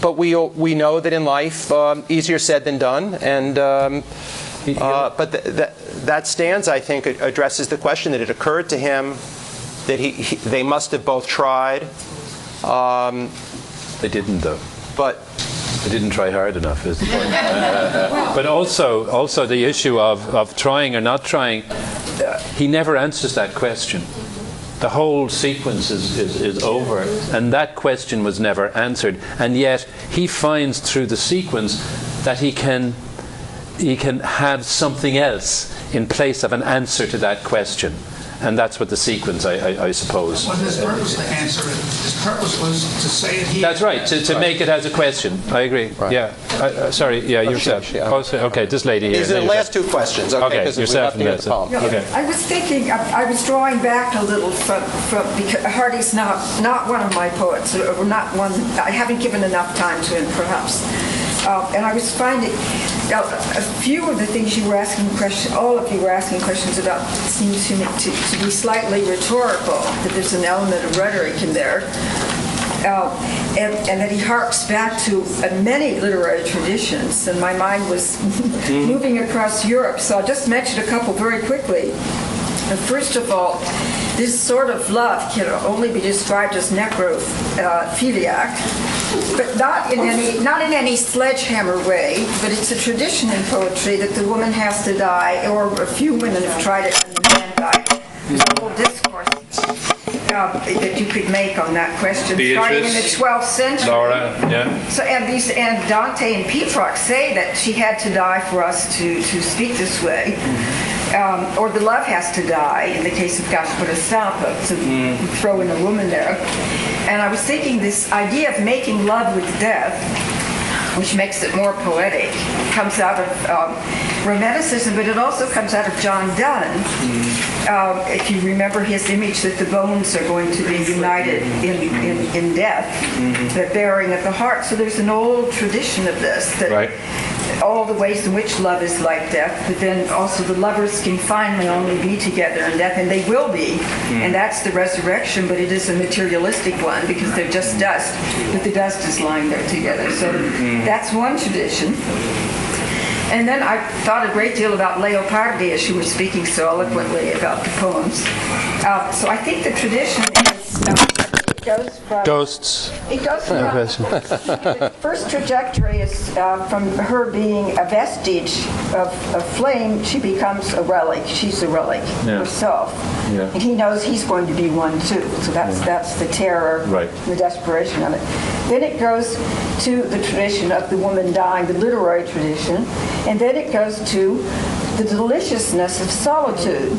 S10: But we know that in life, easier said than done. And but that stanza, I think, addresses the question that it occurred to him that they must have both tried.
S3: They didn't, though.
S10: But
S3: they didn't try hard enough, is the point. But also the issue of trying or not trying, he never answers that question. The whole sequence is over, and that question was never answered. And yet he finds through the sequence that he can have something else in place of an answer to that question. And that's what the sequence, I suppose.
S7: Wasn't his purpose to answer it? His purpose was to say it here.
S3: That's right, to make it as a question. I agree. Right. Yeah. Sorry, yourself. Okay, this lady here.
S10: These are the last two questions, okay, because we left the other poem.
S3: Okay.
S14: I was thinking, I was drawing back a little from because Hardy's not one of my poets, or not one, I haven't given enough time to him, perhaps. And I was finding a few of the things you were asking questions, all of you were asking questions about, seems to me to be slightly rhetorical, that there's an element of rhetoric in there. And that he harks back to many literary traditions, and my mind was moving across Europe. So I'll just mention a couple very quickly. First of all, this sort of love can only be described as necrophiliac, but not in any sledgehammer way. But it's a tradition in poetry that the woman has to die, or a few women have tried it and the man died. There's a whole discourse that you could make on that question, starting in the 12th century.
S3: Laura, yeah.
S14: So and Dante and Petrarch say that she had to die for us to speak this way. Or the love has to die, in the case of Gaspar Stampa, to throw in a woman there. And I was thinking this idea of making love with death, which makes it more poetic, comes out of Romanticism, but it also comes out of John Donne. If you remember his image that the bones are going to be united in death, the bearing of the heart. So there's an old tradition of this, that
S3: right.
S14: All the ways in which love is like death, but then also the lovers can finally only be together in death, and they will be, and that's the resurrection, but it is a materialistic one because they're just dust, but the dust is lying there together. So that's one tradition. And then I thought a great deal about Leopardi as you were speaking so eloquently about the poems. So I think the tradition is It goes from
S3: Ghosts.
S14: It goes from
S3: No question.
S14: the first trajectory is from her being a vestige of flame, she becomes a relic. She's a relic herself.
S3: Yeah.
S14: And he knows he's going to be one too. So that's the terror, the desperation of it. Then it goes to the tradition of the woman dying, the literary tradition. And then it goes to the deliciousness of solitude,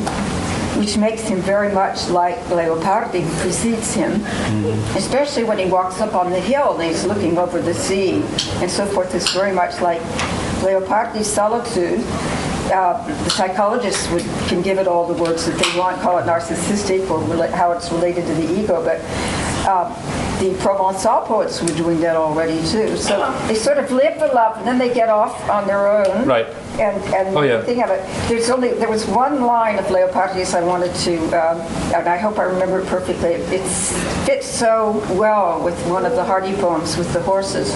S14: which makes him very much like Leopardi, who precedes him, especially when he walks up on the hill and he's looking over the sea and so forth. It's very much like Leopardi's solitude. The psychologists can give it all the words that they want, call it narcissistic or how it's related to the ego, but the Provençal poets were doing that already too. So they sort of live the love and then they get off on their own.
S3: Right.
S14: And think of it. There was one line of Leopardi's I wanted to, and I hope I remember it perfectly. It fits so well with one of the Hardy poems with the horses.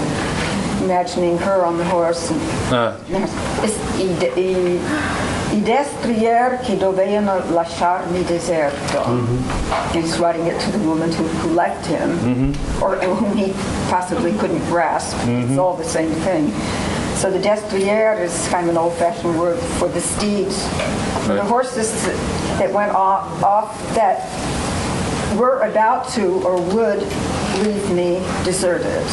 S14: Imagining her on the horse. I destrier che dovevano lasciarmi deserto. He's writing it to the woman who left him, or whom he possibly couldn't grasp. It's all the same thing. So the destrier is kind of an old-fashioned word for the steeds. The horses that went off that were about to or would leave me deserted.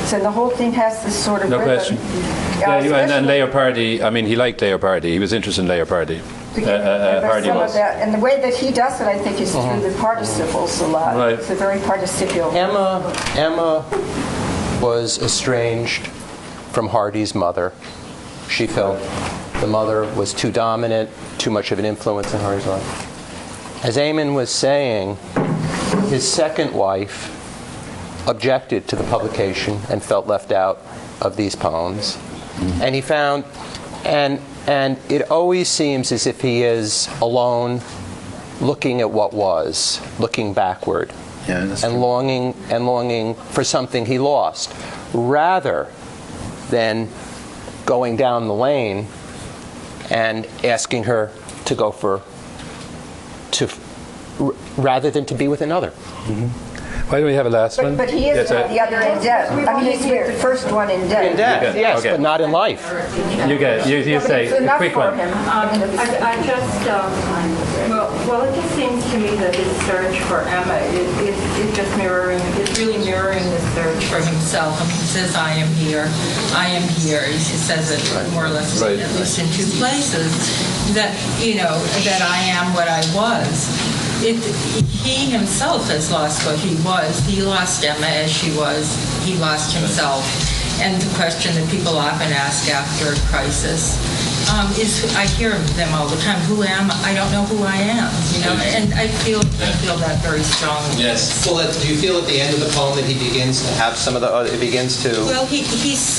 S14: So the whole thing has this sort of
S3: no question. And Leopardi, I mean, he liked Leopardi. He was interested in Leopardi. Hardy was.
S14: And the way that he does it, I think, is through the participles a lot.
S3: Right.
S14: It's a very participial.
S10: Emma was estranged from Hardy's mother. She felt the mother was too dominant, too much of an influence in Hardy's life. As Eamon was saying, his second wife objected to the publication and felt left out of these poems. And he found, and it always seems as if he is alone, looking at what was, looking backward, and longing for something he lost, rather than going down the lane and asking her to go rather than to be with another.
S3: Why do we have a last one?
S14: But he is the other in death. I mean, he's with the first one in death.
S10: In death, yes, but not in life.
S3: You say a quick one.
S15: I just, well, it just seems to me that his search for Emma is just it's really mirroring the search for himself. I mean, he says, I am here. He says it more or less at least in two places, that, that I am what I was. He himself has lost what he was. He lost Emma as she was. He lost himself. And the question that people often ask after a crisis is, I hear them all the time, who am I? I don't know who I am, and I feel that very strongly.
S10: Yes. Well, do you feel at the end of the poem that he begins to have some of the, it begins to...
S15: Well, he says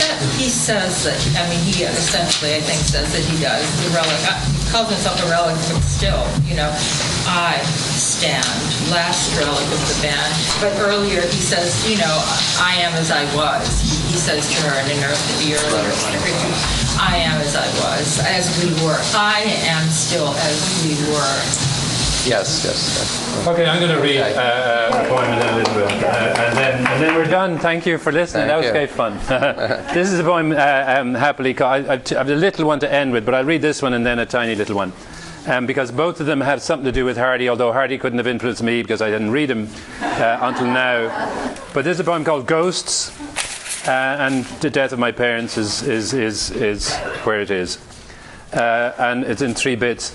S15: that, I mean, he essentially, I think, says that he does, the relic, he calls himself a relic, but still, I stand, last relic of the band. But earlier he says, I am as I was. He says to her in the earlier one, I am as I was, as we were. I am still as we were.
S10: Yes.
S3: Okay, I'm going to read a poem in a little bit, and then we're done. Thank you for listening. That was great fun. This is a poem happily called. I have a little one to end with, but I'll read this one and then a tiny little one. Because both of them have something to do with Hardy, although Hardy couldn't have influenced me because I didn't read him until now. But this is a poem called Ghosts, and the death of my parents is where it is. And it's in 3 bits.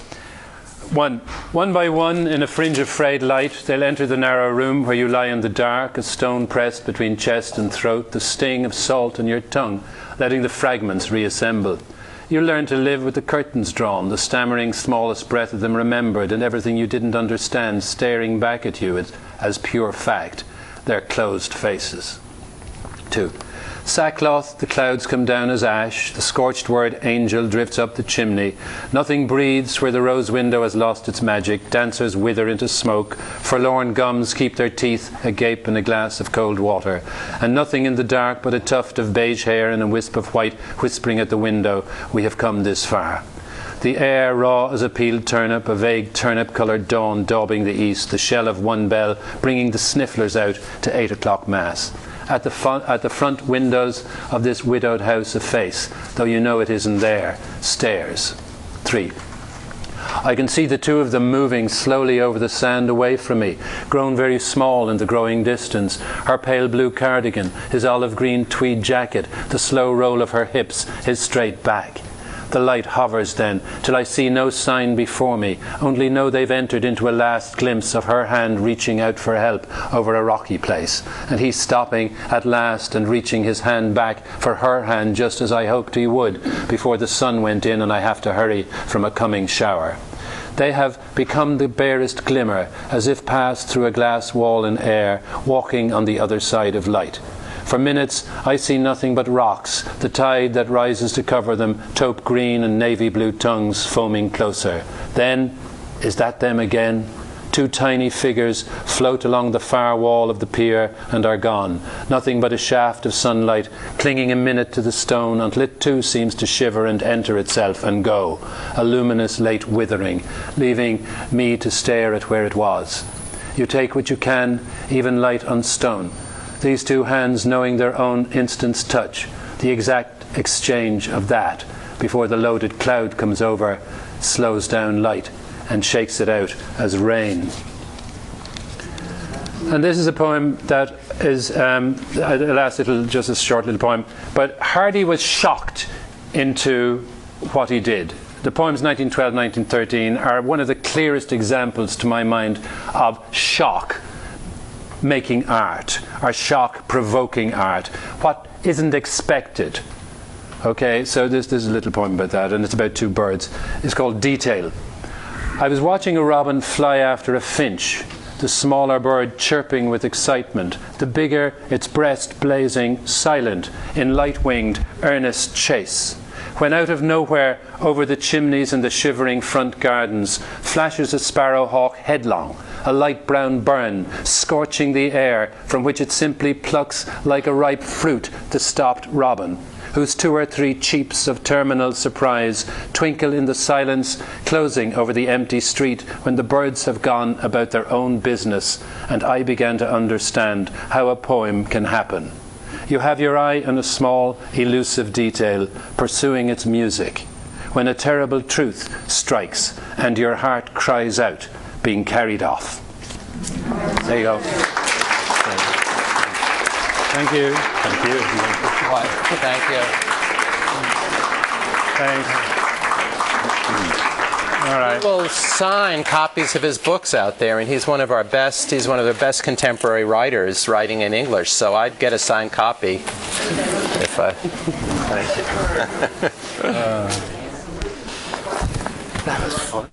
S3: One by one, in a fringe of frayed light, they'll enter the narrow room where you lie in the dark, a stone pressed between chest and throat, the sting of salt in your tongue, letting the fragments reassemble. You learn to live with the curtains drawn, the stammering smallest breath of them remembered, and everything you didn't understand staring back at you as pure fact, their closed faces. 2. Sackcloth, the clouds come down as ash, the scorched word angel drifts up the chimney. Nothing breathes where the rose window has lost its magic. Dancers wither into smoke. Forlorn gums keep their teeth agape in a glass of cold water. And nothing in the dark but a tuft of beige hair and a wisp of white whispering at the window. We have come this far. The air raw as a peeled turnip, a vague turnip-coloured dawn daubing the east, the shell of one bell bringing the snifflers out to 8 o'clock mass. At the front windows of this widowed house a face, though you know it isn't there, stares. 3. I can see the two of them moving slowly over the sand away from me, grown very small in the growing distance, her pale blue cardigan, his olive green tweed jacket, the slow roll of her hips, his straight back. The light hovers then, till I see no sign before me, only know they've entered into a last glimpse of her hand reaching out for help over a rocky place, and he stopping at last and reaching his hand back for her hand just as I hoped he would, before the sun went in and I have to hurry from a coming shower. They have become the barest glimmer, as if passed through a glass wall in air, walking on the other side of light. For minutes I see nothing but rocks, the tide that rises to cover them, taupe green and navy blue tongues foaming closer. Then, is that them again? Two tiny figures float along the far wall of the pier and are gone. Nothing but a shaft of sunlight, clinging a minute to the stone until it too seems to shiver and enter itself and go, a luminous late withering, leaving me to stare at where it was. You take what you can, even light on stone. These two hands knowing their own instant's touch, the exact exchange of that, before the loaded cloud comes over, slows down light, and shakes it out as rain. And this is a poem that is just a short little poem, but Hardy was shocked into what he did. The poems 1912, 1913 are one of the clearest examples to my mind of shock making art, or shock provoking art, what isn't expected. Okay, so this is a little poem about that, and it's about two birds. It's called Detail. I was watching a robin fly after a finch, the smaller bird chirping with excitement, the bigger its breast blazing, silent, in light-winged, earnest chase. When out of nowhere, over the chimneys and the shivering front gardens, flashes a sparrowhawk headlong, a light brown burn, scorching the air, from which it simply plucks like a ripe fruit the stopped robin, whose 2 or 3 cheeps of terminal surprise twinkle in the silence, closing over the empty street when the birds have gone about their own business, and I began to understand how a poem can happen. You have your eye on a small, elusive detail, pursuing its music, when a terrible truth strikes and your heart cries out, being carried off. There you go. Thank you. Thank you.
S10: Thank you.
S3: Thanks. All right.
S10: We'll sign copies of his books out there, and he's one of the best contemporary writers writing in English, so I'd get a signed copy if I... Thank you.
S7: That was fun.